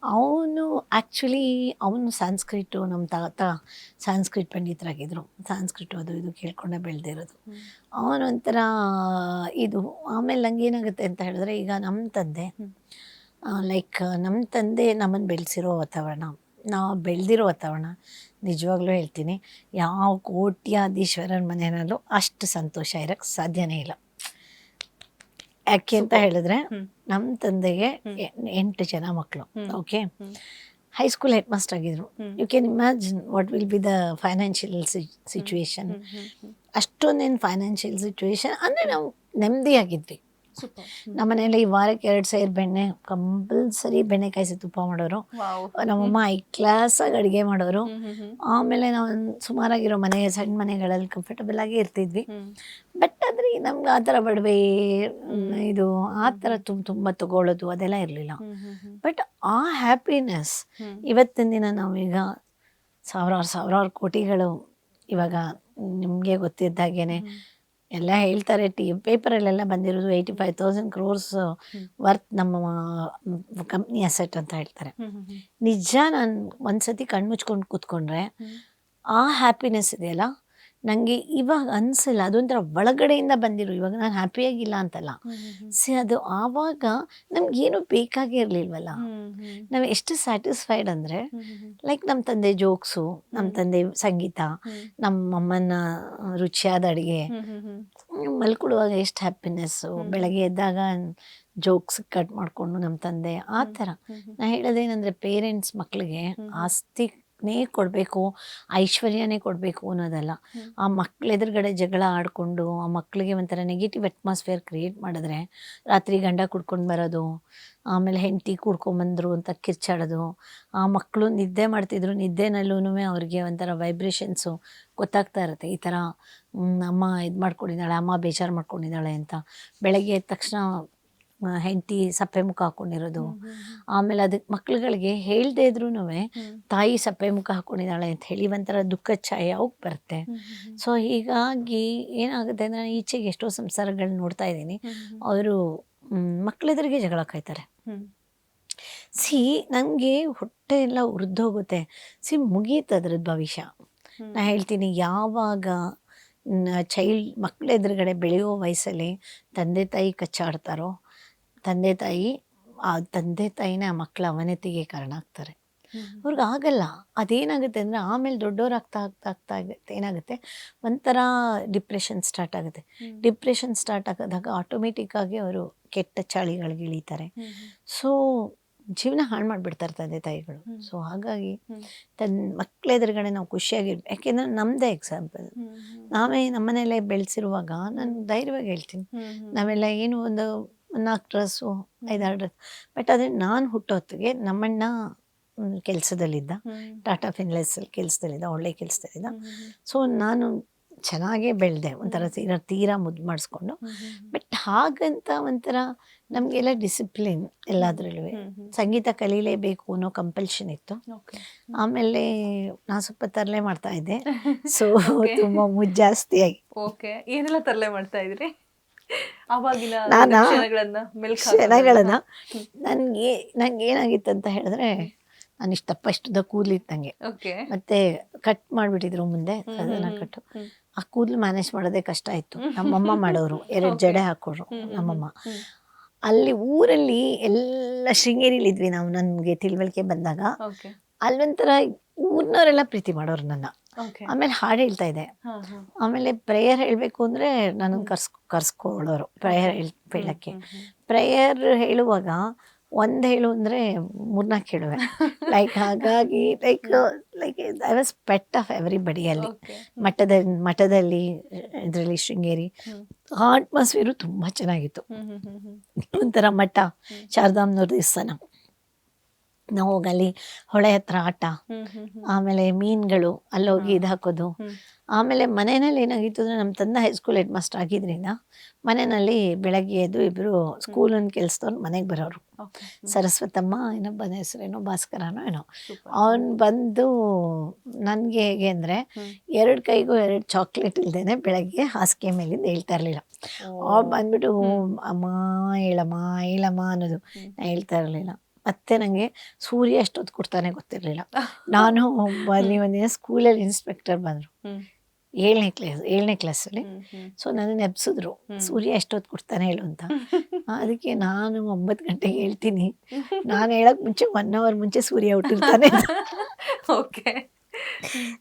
ಅವನು ಆ್ಯಕ್ಚುಲಿ ಸಂಸ್ಕೃತು, ನಮ್ಮ ತಾತ ಸಂಸ್ಕೃತ್ ಪಂಡಿತರಾಗಿದ್ದರು. ಸಂಸ್ಕೃತು ಅದು ಇದು ಕೇಳ್ಕೊಂಡೆ ಬೆಳೆದಿರೋದು. ಅವನೊಂಥರ ಇದು. ಆಮೇಲೆ ನಂಗೆ ಏನಾಗುತ್ತೆ ಅಂತ ಹೇಳಿದ್ರೆ, ಈಗ ನಮ್ಮ ತಂದೆ ನಮ್ಮನ್ನು ಬೆಳೆಸಿರೋ ವಾತಾವರಣ, ನಾವು ಬೆಳೆದಿರೋ ವಾತಾವರಣ, ನಿಜವಾಗ್ಲೂ ಹೇಳ್ತೀನಿ, ಯಾವ ಕೋಟ್ಯಾಧೀಶ್ವರನ ಮನೆಯಲ್ಲೂ ಅಷ್ಟು ಸಂತೋಷ ಇರೋಕ್ಕೆ ಸಾಧ್ಯನೇ ಇಲ್ಲ. ಯಾಕೆ ಅಂತ ಹೇಳಿದ್ರೆ, ನಮ್ಮ ತಂದೆಗೆ 8 ಜನ ಮಕ್ಕಳು. ಓಕೆ, ಹೈಸ್ಕೂಲ್ ಹೆಡ್ ಮಾಸ್ಟರ್ ಆಗಿದ್ರು. You can imagine what will be the financial situation. ಅಷ್ಟೊಂದೇನು ಫೈನಾನ್ಷಿಯಲ್ ಸಿಚುವೇಶನ್ ಅಂದರೆ ನಾವು ನೆಮ್ಮದಿಯಾಗಿದ್ವಿ. ನಮ್ಮ ಮನೇಲಿ ವಾರಕ್ಕೆ 2 ಸೇರು ಬೆಣ್ಣೆ ಕಂಪಲ್ಸರಿ, ಬೆಣ್ಣೆಕಾಯಿಸಿ ತುಪ್ಪ ಮಾಡೋರು. ನಮ್ಮಮ್ಮ ಕ್ಲಾಸಾಗಿ ಅಡುಗೆ ಮಾಡೋರು. ಆಮೇಲೆ ನಾವು ಸುಮಾರಾಗಿರೋ ಸಣ್ಣ ಮನೆಗಳಲ್ಲಿ ಕಂಫರ್ಟಬಲ್ ಆಗಿ ಇರ್ತಿದ್ವಿ. ಬಟ್ ಆದರೆ ನಮ್ಗೆ ಆ ಥರ ಬಡವೆ ಇದು ಆ ಥರ ತುಂಬ ತಗೊಳ್ಳೋದು ಅದೆಲ್ಲ ಇರಲಿಲ್ಲ. ಬಟ್ ಆ ಹ್ಯಾಪಿನೆಸ್ ಇವತ್ತಿನ ದಿನ ನಾವೀಗ ಸಾವಿರಾರು ಕೋಟಿಗಳು, ಇವಾಗ ನಿಮಗೆ ಗೊತ್ತಿದ್ದಾಗೇನೆ ಎಲ್ಲ ಹೇಳ್ತಾರೆ, ಪೇಪರಲ್ಲೆಲ್ಲ ಬಂದಿರೋದು 85,000 crores ವರ್ತ್ ನಮ್ಮ ಕಂಪ್ನಿ ಅಸೆಟ್ ಅಂತ ಹೇಳ್ತಾರೆ. ನಿಜ, ನಾನು ಒಂದ್ಸತಿ ಕಣ್ಮುಚ್ಕೊಂಡು ಕೂತ್ಕೊಂಡ್ರೆ ಆ ಹ್ಯಾಪಿನೆಸ್ ಇದೆಯಲ್ಲ, ನನಗೆ ಇವಾಗ ಅನಿಸಿಲ್ಲ. ಅದೊಂಥರ ಒಳಗಡೆಯಿಂದ ಬಂದಿರೋ, ಇವಾಗ ನಾನು ಹ್ಯಾಪಿಯಾಗಿಲ್ಲ ಅಂತಲ್ಲ. ಅದು ಆವಾಗ ನಮಗೇನು ಬೇಕಾಗೇ ಇರಲಿಲ್ವಲ್ಲ. ನಾವು ಎಷ್ಟು ಸ್ಯಾಟಿಸ್ಫೈಡ್ ಅಂದರೆ, ನಮ್ಮ ತಂದೆ ಜೋಕ್ಸು, ನಮ್ಮ ತಂದೆ ಸಂಗೀತ, ನಮ್ಮಮ್ಮನ ರುಚಿಯಾದ ಅಡುಗೆ, ಮಲ್ಕೊಳ್ಳುವಾಗ ಎಷ್ಟು ಹ್ಯಾಪಿನೆಸ್ಸು. ಬೆಳಗ್ಗೆ ಎದ್ದಾಗ ಜೋಕ್ಸ್ ಕಟ್ ಮಾಡಿಕೊಂಡು ನಮ್ಮ ತಂದೆ ಆ ಥರ. ನಾನು ಹೇಳೋದೇನೆಂದರೆ, ಪೇರೆಂಟ್ಸ್ ಮಕ್ಕಳಿಗೆ ಆಸ್ತಿ ಕೊಡಬೇಕು, ಐಶ್ವರ್ಯನೇ ಕೊಡಬೇಕು ಅನ್ನೋದಲ್ಲ. ಆ ಮಕ್ಳ ಎದುರುಗಡೆ ಜಗಳ ಆಡಿಕೊಂಡು ಆ ಮಕ್ಕಳಿಗೆ ಒಂಥರ ನೆಗೆಟಿವ್ ಅಟ್ಮಾಸ್ಫಿಯರ್ ಕ್ರಿಯೇಟ್ ಮಾಡಿದ್ರೆ, ರಾತ್ರಿ ಗಂಡ ಕುಡ್ಕೊಂಡು ಬರೋದು, ಆಮೇಲೆ ಹೆಂಡತಿ ಕುಡ್ಕೊಂಬಂದರು ಅಂತ ಕಿರ್ಚಾಡೋದು, ಆ ಮಕ್ಕಳು ನಿದ್ದೆ ಮಾಡ್ತಿದ್ರು, ನಿದ್ದೆನಲ್ಲೂ ಅವ್ರಿಗೆ ಒಂಥರ ವೈಬ್ರೇಷನ್ಸು ಗೊತ್ತಾಗ್ತಾ ಇರುತ್ತೆ. ಈ ಥರ ಅಮ್ಮ ಇದು ಮಾಡ್ಕೊಂಡಿದ್ದಾಳೆ, ಅಮ್ಮ ಬೇಜಾರು ಮಾಡ್ಕೊಂಡಿದ್ದಾಳೆ ಅಂತ. ಬೆಳಗ್ಗೆ ಎದ್ದ ತಕ್ಷಣ ಹೆಂಡತಿ ಸಪ್ಪೆ ಮುಖ ಹಾಕ್ಕೊಂಡಿರೋದು. ಆಮೇಲೆ ಅದಕ್ಕೆ ಮಕ್ಳುಗಳಿಗೆ ಹೇಳ್ದೇ ಇದ್ರೂ ತಾಯಿ ಸಪ್ಪೆ ಮುಖ ಹಾಕ್ಕೊಂಡಿದ್ದಾಳೆ ಅಂತ ಹೇಳಿ ಒಂಥರ ದುಃಖ ಛಾಯೆ ಅವಕ್ಕೆ ಬರುತ್ತೆ. ಸೊ ಹೀಗಾಗಿ ಏನಾಗುತ್ತೆ ಅಂದರೆ, ಈಚೆಗೆ ಎಷ್ಟೋ ಸಂಸಾರಗಳನ್ನ ನೋಡ್ತಾ ಇದ್ದೀನಿ, ಅವರು ಮಕ್ಕಳೆದುರಿಗೆ ಜಗಳ ಕಾಯ್ತಾರೆ. ನನಗೆ ಹೊಟ್ಟೆ ಎಲ್ಲ ಉರಿದೋಗುತ್ತೆ. ಮುಗೀತು ಅದ್ರದ್ದು ಭವಿಷ್ಯ. ನಾನು ಹೇಳ್ತೀನಿ, ಯಾವಾಗ ಮಕ್ಕಳ ಎದುರುಗಡೆ ಬೆಳೆಯೋ ವಯಸ್ಸಲ್ಲಿ ತಂದೆ ತಾಯಿ ಕಚ್ಚಾಡ್ತಾರೋ, ತಂದೆ ತಾಯಿನೇ ಆ ಮಕ್ಕಳ ಅವನತಿಗೆ ಕಾರಣ ಆಗ್ತಾರೆ. ಅವ್ರಿಗೆ ಆಗಲ್ಲ. ಅದೇನಾಗುತ್ತೆ ಅಂದರೆ, ಆಮೇಲೆ ದೊಡ್ಡವ್ರು ಆಗ್ತಾ ಏನಾಗುತ್ತೆ, ಒಂಥರ ಡಿಪ್ರೆಷನ್ ಸ್ಟಾರ್ಟ್ ಆಗುತ್ತೆ. ಡಿಪ್ರೆಷನ್ ಸ್ಟಾರ್ಟ್ ಆಗೋದಾಗ ಆಟೋಮೆಟಿಕ್ಕಾಗಿ ಅವರು ಕೆಟ್ಟ ಚಾಳಿಗಳಿಗೆ ಇಳಿತಾರೆ. ಸೊ ಜೀವನ ಹಾಳು ಮಾಡಿಬಿಡ್ತಾರೆ ತಂದೆ ತಾಯಿಗಳು. ಸೊ ಹಾಗಾಗಿ ಮಕ್ಕಳ ಎದುರುಗಡೆ ನಾವು ಖುಷಿಯಾಗಿರ್ಬೇಕು. ಯಾಕೆಂದರೆ ನಮ್ಮದೇ ಎಕ್ಸಾಂಪಲ್, ನಾವೇ ನಮ್ಮನೆಯಲ್ಲೇ ಬೆಳೆಸಿರುವಾಗ ನಾನು ಧೈರ್ಯವಾಗಿ ಹೇಳ್ತೀನಿ, ನಾವೆಲ್ಲ ಏನು ಒಂದು 4 ಡ್ರೆಸ್ಸು 5-6 ಡ್ರೆಸ್. ಬಟ್ ಆದರೆ ನಾನು ಹುಟ್ಟೋತ್ತಿಗೆ ನಮ್ಮಣ್ಣ ಕೆಲಸದಲ್ಲಿದ್ದ, ಟಾಟಾ ಫಿನ್ಲೆಸ್ಸಲ್ಲಿ ಕೆಲಸದಲ್ಲಿದ್ದ, ಒಳ್ಳೆ ಕೆಲಸದಲ್ಲಿದ್ದ. ಸೊ ನಾನು ಚೆನ್ನಾಗೇ ಬೆಳೆದೆ, ಒಂಥರ ತೀರಾ ಮುದ್ದು ಮಾಡಿಸ್ಕೊಂಡು. ಬಟ್ ಹಾಗಂತ ಒಂಥರ ನಮಗೆಲ್ಲ ಡಿಸಿಪ್ಲಿನ್ ಎಲ್ಲದರಲ್ಲೂ. ಸಂಗೀತ ಕಲೀಲೇಬೇಕು ಅನ್ನೋ ಕಂಪಲ್ಷನ್ ಇತ್ತು. ಆಮೇಲೆ ನಾನು ಸ್ವಲ್ಪ ತರಲೆ ಮಾಡ್ತಾ ಇದ್ದೆ. ಸೊ ತುಂಬ ಮುದ್ದು ಜಾಸ್ತಿಯಾಗಿ. ಏನೆಲ್ಲ ತರಲೆ ಮಾಡ್ತಾ ಇದ್ರಿ ಅವಾಗಿನ ಕ್ಷಣಗಳನ್ನ? ನನಗೆ ಏನಾಗಿತ್ತು ಅಂತ ಹೇಳಿದ್ರೆ, ನಾನು ಇಷ್ಟುದ್ದ ಕೂದಲಿತ್ತು ನನಗೆ. ಮತ್ತೆ ಕಟ್ ಮಾಡಿಬಿಟ್ಟಿದ್ರು ಮುಂದೆ, ಅದನ್ನು ಕಟ್ಟು. ಆ ಕೂದಲು ಮ್ಯಾನೇಜ್ ಮಾಡೋದೇ ಕಷ್ಟ ಇತ್ತು. ನಮ್ಮಮ್ಮ ಮಾಡೋರು, 2 ಜಡೆ ಹಾಕೋರು ನಮ್ಮಮ್ಮ. ಅಲ್ಲಿ ಊರಲ್ಲಿ ಎಲ್ಲ ಶೃಂಗೇರಿಲಿದ್ವಿ ನಾವು, ನನಗೆ ತಿಳುವಳಿಕೆ ಬಂದಾಗ. ಅಲ್ಲೊಂಥರ ಊರಿನವರೆಲ್ಲ ಪ್ರೀತಿ ಮಾಡೋರು ನನ್ನ. ಆಮೇಲೆ ಹಾಡು ಹೇಳ್ತಾ ಇದ್ದೆ. ಆಮೇಲೆ ಪ್ರೇಯರ್ ಹೇಳಬೇಕು ಅಂದರೆ ನನಗೆ ಕರ್ಸ್ಕೊಳ್ಳೋರು ಪ್ರೇಯರ್ ಹೇಳಕ್ಕೆ. ಪ್ರೇಯರ್ ಹೇಳುವಾಗ ಒಂದು ಹೇಳು ಅಂದರೆ 3-4 ಹೇಳುವೆ. ಹಾಗಾಗಿ I was pet of everybody ಅಲ್ಲಿ. ಮಠದಲ್ಲಿ ಇದರಲ್ಲಿ ಶೃಂಗೇರಿ ಆ ಅಟ್ಮಾಸ್ಫಿಯರು ತುಂಬ ಚೆನ್ನಾಗಿತ್ತು. ಒಂಥರ ಮಠ, ಶಾರದಾಂಬನವ್ರ ದೇವಸ್ಥಾನ. ನಾವು ಹೋಗಲ್ಲಿ ಹೊಳೆ ಹತ್ರ ಆಟ, ಆಮೇಲೆ ಮೀನುಗಳು, ಅಲ್ಲೋಗಿ ಇದು ಹಾಕೋದು. ಆಮೇಲೆ ಮನೆಯಲ್ಲಿ ಏನಾಗಿತ್ತು ಅಂದರೆ, ನಮ್ಮ ತಂದೆ ಹೈಸ್ಕೂಲ್ ಹೆಡ್ ಮಾಸ್ಟರ್ ಆಗಿದ್ದರಿಂದ ಮನೆಯಲ್ಲಿ ಬೆಳಗ್ಗೆ ಎದ್ದು ಇಬ್ಬರು ಸ್ಕೂಲಿನ ಕೆಲಸದವ್ರು ಮನೆಗೆ ಬರೋರು. ಸರಸ್ವತಮ್ಮ, ಇನ್ನೊಬ್ಬನ ಹೆಸರೇನೋ ಭಾಸ್ಕರನೋ ಏನೋ. ಅವನು ಬಂದು ನನಗೆ ಹೇಗೆ ಅಂದರೆ, 2 ಕೈಗೂ 2 ಚಾಕ್ಲೇಟ್ ಇಲ್ದೇನೆ ಬೆಳಗ್ಗೆ ಹಾಸಿಗೆ ಮೇಲಿಂದ ಹೇಳ್ತಾ ಇರಲಿಲ್ಲ. ಅವ್ರು ಬಂದ್ಬಿಟ್ಟು ಅಮ್ಮ ಹೇಳಮ್ಮ ಅನ್ನೋದು. ನಾನು ಹೇಳ್ತಾ ಇರಲಿಲ್ಲ. ಮತ್ತೆ ನನಗೆ ಸೂರ್ಯ ಎಷ್ಟೊತ್ತು ಕೊಡ್ತಾನೆ ಗೊತ್ತಿರಲಿಲ್ಲ. ನಾನು ಅಲ್ಲಿ ಒಂದಿನ ಸ್ಕೂಲಲ್ಲಿ ಇನ್ಸ್ಪೆಕ್ಟರ್ ಬಂದರು, 7ನೇ ಕ್ಲಾಸಲ್ಲಿ. ಸೊ ನನ್ನನ್ನು ಎಬ್ಸಿದ್ರು, ಸೂರ್ಯ ಎಷ್ಟೊತ್ತು ಕೊಡ್ತಾನೆ ಹೇಳು ಅಂತ. ಅದಕ್ಕೆ ನಾನು 9 ಗಂಟೆಗೆ ಹೇಳ್ತೀನಿ, ನಾನು ಹೇಳೋಕ್ಕೆ ಮುಂಚೆ 1 ಅವರ್ ಮುಂಚೆ ಸೂರ್ಯ ಹುಟ್ಟಿರ್ತಾನೆ.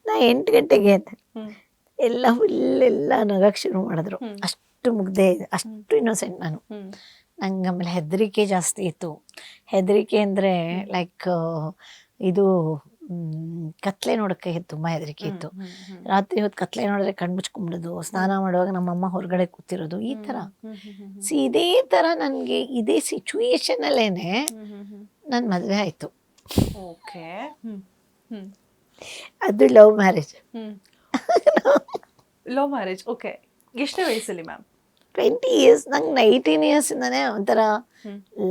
ನಾ 8 ಗಂಟೆಗೆ ಅಂತ ಎಲ್ಲ ಫುಲ್ಲೆಲ್ಲ ನಗಕ್ಕೆ ಶುರು ಮಾಡಿದ್ರು. ಅಷ್ಟು ಮುಗ್ದೆ, ಅಷ್ಟು ಇನ್ನೋಸೆಂಟ್ ನಾನು. ನಂಗೆ ಆಮೇಲೆ ಹೆದರಿಕೆ ಜಾಸ್ತಿ ಇತ್ತು. ಹೆದರಿಕೆ ಅಂದರೆ ಇದು ಕತ್ಲೆ ನೋಡೋಕ್ಕೆ ತುಂಬ ಹೆದರಿಕೆ ಇತ್ತು. ರಾತ್ರಿ ಹೊತ್ತು ಕತ್ಲೆ ನೋಡಿದ್ರೆ ಕಣ್ಣು ಮುಚ್ಕೊಂಡ್ಬಿಡೋದು. ಸ್ನಾನ ಮಾಡುವಾಗ ನಮ್ಮಮ್ಮ ಹೊರಗಡೆ ಕೂತಿರೋದು, ಈ ಥರ. ಇದೇ ಥರ ನನಗೆ ಇದೇ ಸಿಚುವೇಶನಲ್ಲೇ ನನ್ನ ಮದುವೆ ಆಯಿತು. ಅದು ಲವ್ ಮ್ಯಾರೇಜ್. ಓಕೆ. ಎಷ್ಟನೇ ವಯಸ್ಸಲ್ಲಿ ಮ್ಯಾಮ್? 20 years. ನಂಗೆ 19 yearsಯಿಂದನೇ ಒಂಥರ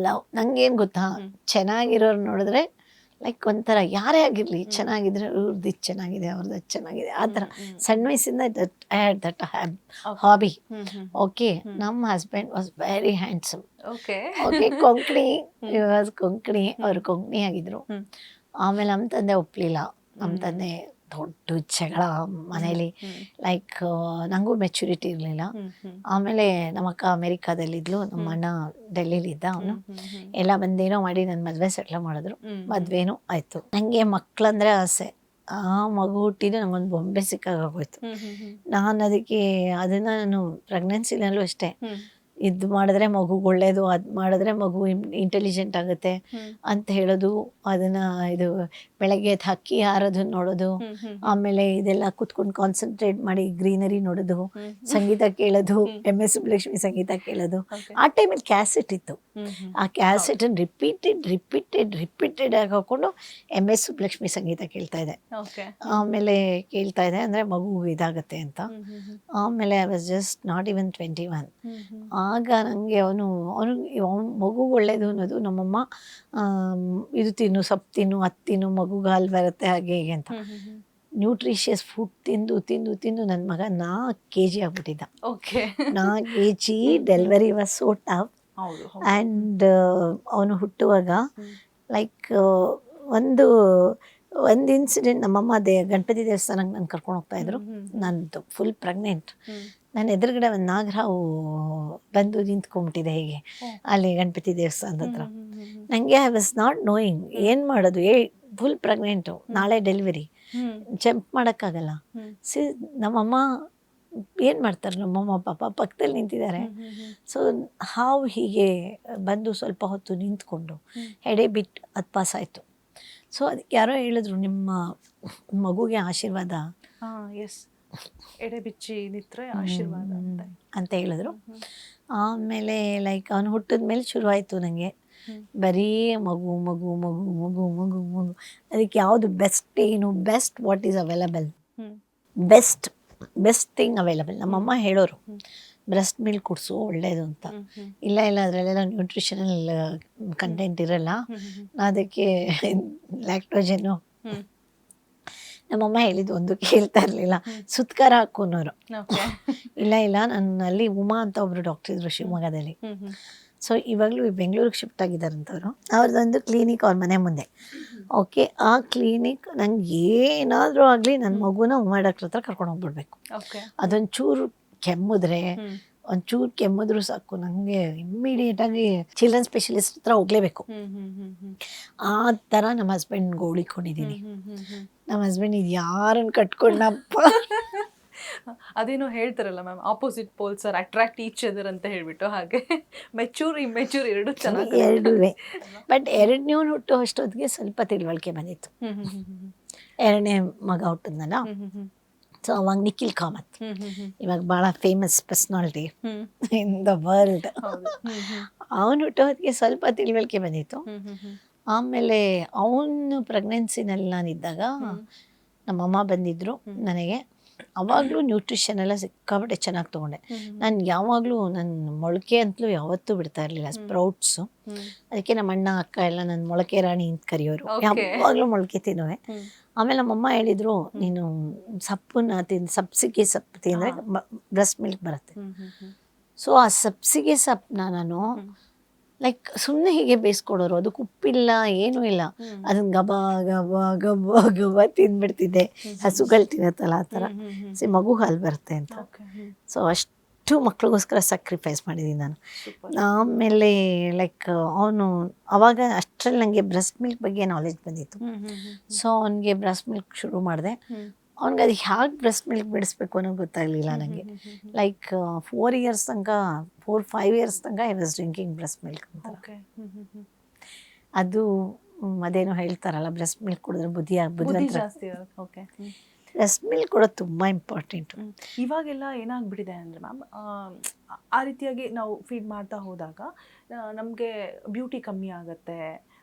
ಲವ್. ನಂಗೇನು ಗೊತ್ತಾ, ಚೆನ್ನಾಗಿರೋರು ನೋಡಿದ್ರೆ ಒಂಥರ ಯಾರೇ ಆಗಿರಲಿ, ಚೆನ್ನಾಗಿದ್ರೆ ಇವ್ರದ್ದು ಇದು ಚೆನ್ನಾಗಿದೆ, ಅವ್ರದ್ದು ಅದು ಚೆನ್ನಾಗಿದೆ, ಆ ಥರ. ಸಣ್ಣ ವಯಸ್ಸಿಂದ I had that hobby. Okay. ನಮ್ಮ husband was very handsome. Okay. Konkani, ಅವರು ಕೊಂಕಣಿ ಆಗಿದ್ರು. ಆಮೇಲೆ ನಮ್ಮ ತಂದೆ ಒಪ್ಪಲಿಲ್ಲ. ನಮ್ಮ ತಂದೆ ದೊಡ್ಡ ಜಗಳ ಮನೇಲಿ. ನನಗೂ ಮೆಚುರಿಟಿ ಇರಲಿಲ್ಲ. ಆಮೇಲೆ ನಮ್ಮಕ್ಕ ಅಮೆರಿಕಾದಲ್ಲಿದ್ಲು, ನಮ್ಮ ಅಣ್ಣ ಡೆಲ್ಲಿಲಿದ್ದ. ಅವನು ಎಲ್ಲ ಬಂದೇನೋ ಮಾಡಿ ನನ್ನ ಮದುವೆ ಸೆಟ್ಲ್ ಮಾಡಿದ್ರು. ಮದುವೆನೂ ಆಯಿತು. ನನಗೆ ಮಕ್ಕಳಂದರೆ ಆಸೆ. ಆ ಮಗು ಹುಟ್ಟಿದ್ದು ನಂಗೊಂದು ಬೊಂಬೆ ಸಿಕ್ಕಾಗೋಯ್ತು. ನಾನು ಅದನ್ನು ನಾನು ಪ್ರೆಗ್ನೆನ್ಸಿನಲ್ಲೂ ಅಷ್ಟೇ ಇದು ಮಾಡಿದ್ರೆ ಮಗುಗೆ ಒಳ್ಳೇದು, ಅದು ಮಾಡಿದ್ರೆ ಮಗು ಇಂಟೆಲಿಜೆಂಟ್ ಆಗುತ್ತೆ ಅಂತ ಹೇಳೋದು. ಅದನ್ನು ಇದು ಬೆಳಗ್ಗೆ ಎದ್ದು ಹಕ್ಕಿ ಹಾರೋದನ್ನ ನೋಡೋದು, ಆಮೇಲೆ ಇದೆಲ್ಲ ಕುತ್ಕೊಂಡು ಕಾನ್ಸಂಟ್ರೇಟ್ ಮಾಡಿ ಗ್ರೀನರಿ ನೋಡೋದು, ಸಂಗೀತ ಕೇಳೋದು, MS ಸುಬ್ಬಲಕ್ಷ್ಮಿ ಸಂಗೀತ ಕೇಳೋದು. ಆ ಟೈಮಲ್ಲಿ ಕ್ಯಾಸೆಟ್ ಇತ್ತು. ಆ ಕ್ಯಾಸೆಟನ್ನು ರಿಪೀಟೆಡ್ ಆಗಿ ಹಾಕೊಂಡು MS ಸುಬ್ಬಲಕ್ಷ್ಮಿ ಸಂಗೀತ ಕೇಳ್ತಾ ಇದೆ. ಆಮೇಲೆ ಕೇಳ್ತಾ ಇದೆ ಅಂದರೆ ಮಗು ಇದಾಗತ್ತೆ ಅಂತ. ಆಮೇಲೆ I was just not even 21. ಆಗ ನನಗೆ ಅವನು ಮಗು ಒಳ್ಳೇದು ಅನ್ನೋದು ನಮ್ಮಮ್ಮ ಇದು ತಿನ್ನು, ಸೊಪ್ಪು ತಿನ್ನು, ಅದು ತಿನ್ನು, ಮಗುಗೆ ಹಾಲು ಬರುತ್ತೆ ಹಾಗೆ ಹೀಗೆ ಅಂತ. ನ್ಯೂಟ್ರಿಷಿಯಸ್ ಫುಡ್ ತಿಂದು ತಿಂದು ತಿಂದು ನನ್ನ ಮಗ 4 kg ಆಗ್ಬಿಟ್ಟಿದ್ದ. 4 kg. Delivery was so tough. And ಅವನು ಹುಟ್ಟುವಾಗ ಲೈಕ್ ಒಂದು ಇನ್ಸಿಡೆಂಟ್, ನಮ್ಮಮ್ಮ ಗಣಪತಿ ದೇವಸ್ಥಾನಕ್ಕೆ ನಾನು ಕರ್ಕೊಂಡು ಹೋಗ್ತಾಯಿದ್ರು. ನಂದು ಫುಲ್ ಪ್ರೆಗ್ನೆಂಟ್. ನನ್ನ ಎದುರುಗಡೆ ಒಂದು ನಾಗರಾವು ಬಂದು ನಿಂತ್ಕೊಂಡ್ಬಿಟ್ಟಿದೆ ಹೀಗೆ ಅಲ್ಲಿ ಗಣಪತಿ ದೇವಸ್ಥಾನದ ಹತ್ರ. ನನಗೆ ಐ ವಾಸ್ ನಾಟ್ ನೋಯಿಂಗ್ ಏನು ಮಾಡೋದು, ಫುಲ್ ಪ್ರೆಗ್ನೆಂಟು, ನಾಳೆ ಡೆಲಿವರಿ, ಜಂಪ್ ಮಾಡೋಕ್ಕಾಗಲ್ಲ. ನಮ್ಮಮ್ಮ ಏನು ಮಾಡ್ತಾರೆ, ನಮ್ಮಮ್ಮ ಪಾಪ ಪಕ್ಕದಲ್ಲಿ ನಿಂತಿದ್ದಾರೆ. ಸೊ ಹಾವು ಹೀಗೆ ಬಂದು ಸ್ವಲ್ಪ ಹೊತ್ತು ನಿಂತ್ಕೊಂಡು ಎಡೆ ಬಿಟ್ಟು ಅದು ಪಾಸ್ ಆಯಿತು. ಸೊ ಅದಕ್ಕೆ ಯಾರೋ ಹೇಳಿದ್ರು, ನಿಮ್ಮ ಮಗುಗೆ ಆಶೀರ್ವಾದ ಎಡೆ ಬಿಚ್ಚಿ ನಿತ್ರೆ ಆಶೀರ್ವಾದ ಅಂತ ಹೇಳಿದ್ರು. ಆಮೇಲೆ ಲೈಕ್ ಅವನು ಹುಟ್ಟಿದ ಮೇಲೆ ಶುರುವಾಯಿತು ನನಗೆ ಬರೀ ಮಗು ಮಗು ಮಗು ಮಗು ಮಗು ಮಗು. ಅದಕ್ಕೆ ಯಾವುದು best what is available, best thing available. ನಮ್ಮಮ್ಮ ಹೇಳೋರು ಬ್ರೆಸ್ಟ್ ಮಿಲ್ಕ್ ಕುಡಿಸು ಒಳ್ಳೆಯದು ಅಂತ. ಇಲ್ಲ ಅದರಲ್ಲೆಲ್ಲ ನ್ಯೂಟ್ರಿಷನಲ್ ಕಂಟೆಂಟ್ ಇರಲ್ಲ, ಅದಕ್ಕೆ ಲ್ಯಾಕ್ಟೋಜನ್ನು. ನಮ್ಮಮ್ಮ ಹೇಳಿದ್ದು ಒಂದು ಕೇಳ್ತಾ ಇರಲಿಲ್ಲ, ಸುತ್ಕಾರ ಹಾಕೋನೋರು. ಇಲ್ಲ ನನ್ನಲ್ಲಿ ಉಮಾ ಅಂತ ಒಬ್ಬರು ಡಾಕ್ಟರ್ ಇದ್ರು ಶಿವಮೊಗ್ಗದಲ್ಲಿ. ಸೊ ಇವಾಗಲೂ ಬೆಂಗಳೂರಿಗೆ ಶಿಫ್ಟ್ ಆಗಿದ್ದಾರಂಥವ್ರು. ಅವ್ರದ್ದೊಂದು ಕ್ಲಿನಿಕ್ ಅವ್ರ ಮನೆ ಮುಂದೆ. ಓಕೆ, ಆ ಕ್ಲಿನಿಕ್ ನಂಗೆ ಏನಾದರೂ ಆಗಲಿ ನನ್ನ ಮಗುನ ಉಮಾ ಡಾಕ್ಟ್ರ್ ಹತ್ರ ಕರ್ಕೊಂಡು ಹೋಗ್ಬಿಡ್ಬೇಕು. ಅದೊಂಚೂರು ಕೆಮ್ಮಿದ್ರು ಸಾಕು, ನನಗೆ ಇಮ್ಮಿಡಿಯೇಟಾಗಿ ಚಿಲ್ಡ್ರನ್ ಸ್ಪೆಷಲಿಸ್ಟ್ ಹತ್ರ ಹೋಗಲೇಬೇಕು. ಆ ಥರ ನಮ್ಮ ಹಸ್ಬೆಂಡ್ ಗೋಳಿಕೊಂಡಿದ್ದೀನಿ. ನಮ್ಮ ಹಸ್ಬೆಂಡ್ ಇದು ಯಾರನ್ನು ಕಟ್ಕೊಂಡಪ್ಪ. ಅದೇನೋ ಹೇಳ್ತಾರಲ್ಲ ma'am, opposite poles are attract each other ಅಂತ ಹೇಳ್ಬಿಟ್ಟು, ಹಾಗೆ ಮೆಚೂರ್ ಇಮ್ಮೆಚೂರ್ ಎರಡೂ ಚೆನ್ನಾಗಿ. ಎರಡೂವೆ. ಬಟ್ ಎರಡನೇ ಹುಟ್ಟೋ ಅಷ್ಟೊತ್ತಿಗೆ ಸ್ವಲ್ಪ ತಿಳುವಳಿಕೆ ಬಂದಿತ್ತು. ಎರಡನೇ ಮಗ ಹುಟ್ಟಿದ್ನಲ್ಲ, ಸೊ ಅವಾಗ ನಿಖಿಲ್ ಕಾಮತ್, ಇವಾಗ ಭಾಳ famous personality in the world. ಅವನು ಹುಟ್ಟೋದಕ್ಕೆ ಸ್ವಲ್ಪ ತಿಳುವಳಿಕೆ ಬಂದಿತ್ತು. ಆಮೇಲೆ ಅವನು ಪ್ರೆಗ್ನೆನ್ಸಿನಲ್ಲಿ ನಾನಿದ್ದಾಗ ನಮ್ಮಮ್ಮ ಬಂದಿದ್ದರು ನನಗೆ. ಅವಾಗಲೂ ನ್ಯೂಟ್ರಿಷನ್ ಎಲ್ಲ ಸಿಕ್ಕಾಬಿಟ್ಟೆ ಚೆನ್ನಾಗಿ ತೊಗೊಂಡೆ. ನಾನು ಯಾವಾಗಲೂ ನನ್ನ ಮೊಳಕೆ ಅಂತಲೂ ಯಾವತ್ತೂ ಬಿಡ್ತಾ ಇರಲಿಲ್ಲ, ಸ್ಪ್ರೌಟ್ಸು. ಅದಕ್ಕೆ ನಮ್ಮ ಅಣ್ಣ ಅಕ್ಕ ಎಲ್ಲ ನನ್ನ ಮೊಳಕೆ ರಾಣಿ ಅಂತ ಕರೆಯೋರು. ಯಾವಾಗಲೂ ಮೊಳಕೆ ತಿನ್ನುವೆ. ಆಮೇಲೆ ನಮ್ಮಮ್ಮ ಹೇಳಿದರು, ನೀನು ಸಪ್ಪನ್ನ ಸಬ್ಸಿಗೆ ಸೊಪ್ಪು ತಿಂದರೆ ಬ್ರೆಸ್ಟ್ ಮಿಲ್ಕ್ ಬರುತ್ತೆ. ಸೊ ಆ ಸಬ್ಸಿಗೆ ಸೊಪ್ಪನ್ನ ನಾನು ಲೈಕ್ ಸುಮ್ಮನೆ ಹೀಗೆ ಬೇಯಿಸ್ಕೊಡೋರು, ಅದಕ್ಕೆ ಉಪ್ಪಿಲ್ಲ ಏನೂ ಇಲ್ಲ, ಅದನ್ನ ಗಬ ತಿಂದ್ಬಿಡ್ತಿದ್ದೆ. ಹಸುಗಳು ತಿನ್ನತ್ತಲ್ಲ ಆ ಥರ. ಮಗು ಹಾಲು ಬರುತ್ತೆ ಅಂತ. ಸೊ ಅಷ್ಟು ಮಕ್ಳಿಗೋಸ್ಕರ ಸ್ಯಾಕ್ರಿಫೈಸ್ ಮಾಡಿದ್ದೀನಿ ನಾನು. ಆಮೇಲೆ ಲೈಕ್ ಅವನು ಅವಾಗ ಅಷ್ಟರಲ್ಲಿ ನನಗೆ ಬ್ರೆಸ್ಟ್ ಮಿಲ್ಕ್ ಬಗ್ಗೆ ನಾಲೆಜ್ ಬಂದಿತ್ತು. ಸೊ ಅವನಿಗೆ ಬ್ರೆಸ್ಟ್ ಮಿಲ್ಕ್ ಶುರು ಮಾಡಿದೆ. ಅವ್ನಿಗೆ ಅದು ಹೇಗೆ ಬ್ರೆಸ್ಟ್ ಮಿಲ್ಕ್ ಬಿಡಿಸ್ಬೇಕು ಅನ್ನೋದು ಗೊತ್ತಾಗಲಿಲ್ಲ ನನಗೆ. ಲೈಕ್ 4 years ತನಕ 4-5 years ತನಕ I was drinking breast milk ಅಂತ. ಅದು ಅದೇನೋ ಹೇಳ್ತಾರಲ್ಲ, ಬ್ರೆಸ್ಟ್ ಮಿಲ್ಕ್ ಕುಡಿದ್ರೆ ಬುದ್ಧಿ ಜಾಸ್ತಿ. ಬ್ರೆಸ್ಟ್ ಮಿಲ್ಕ್ ಕೊಡೋದು ತುಂಬ ಇಂಪಾರ್ಟೆಂಟು. ಇವಾಗೆಲ್ಲ ಏನಾಗ್ಬಿಟ್ಟಿದೆ ಅಂದರೆ ಮ್ಯಾಮ್, ಆ ರೀತಿಯಾಗಿ ನಾವು ಫೀಡ್ ಮಾಡ್ತಾ ಹೋದಾಗ ನಮಗೆ ಬ್ಯೂಟಿ ಕಮ್ಮಿ ಆಗುತ್ತೆ,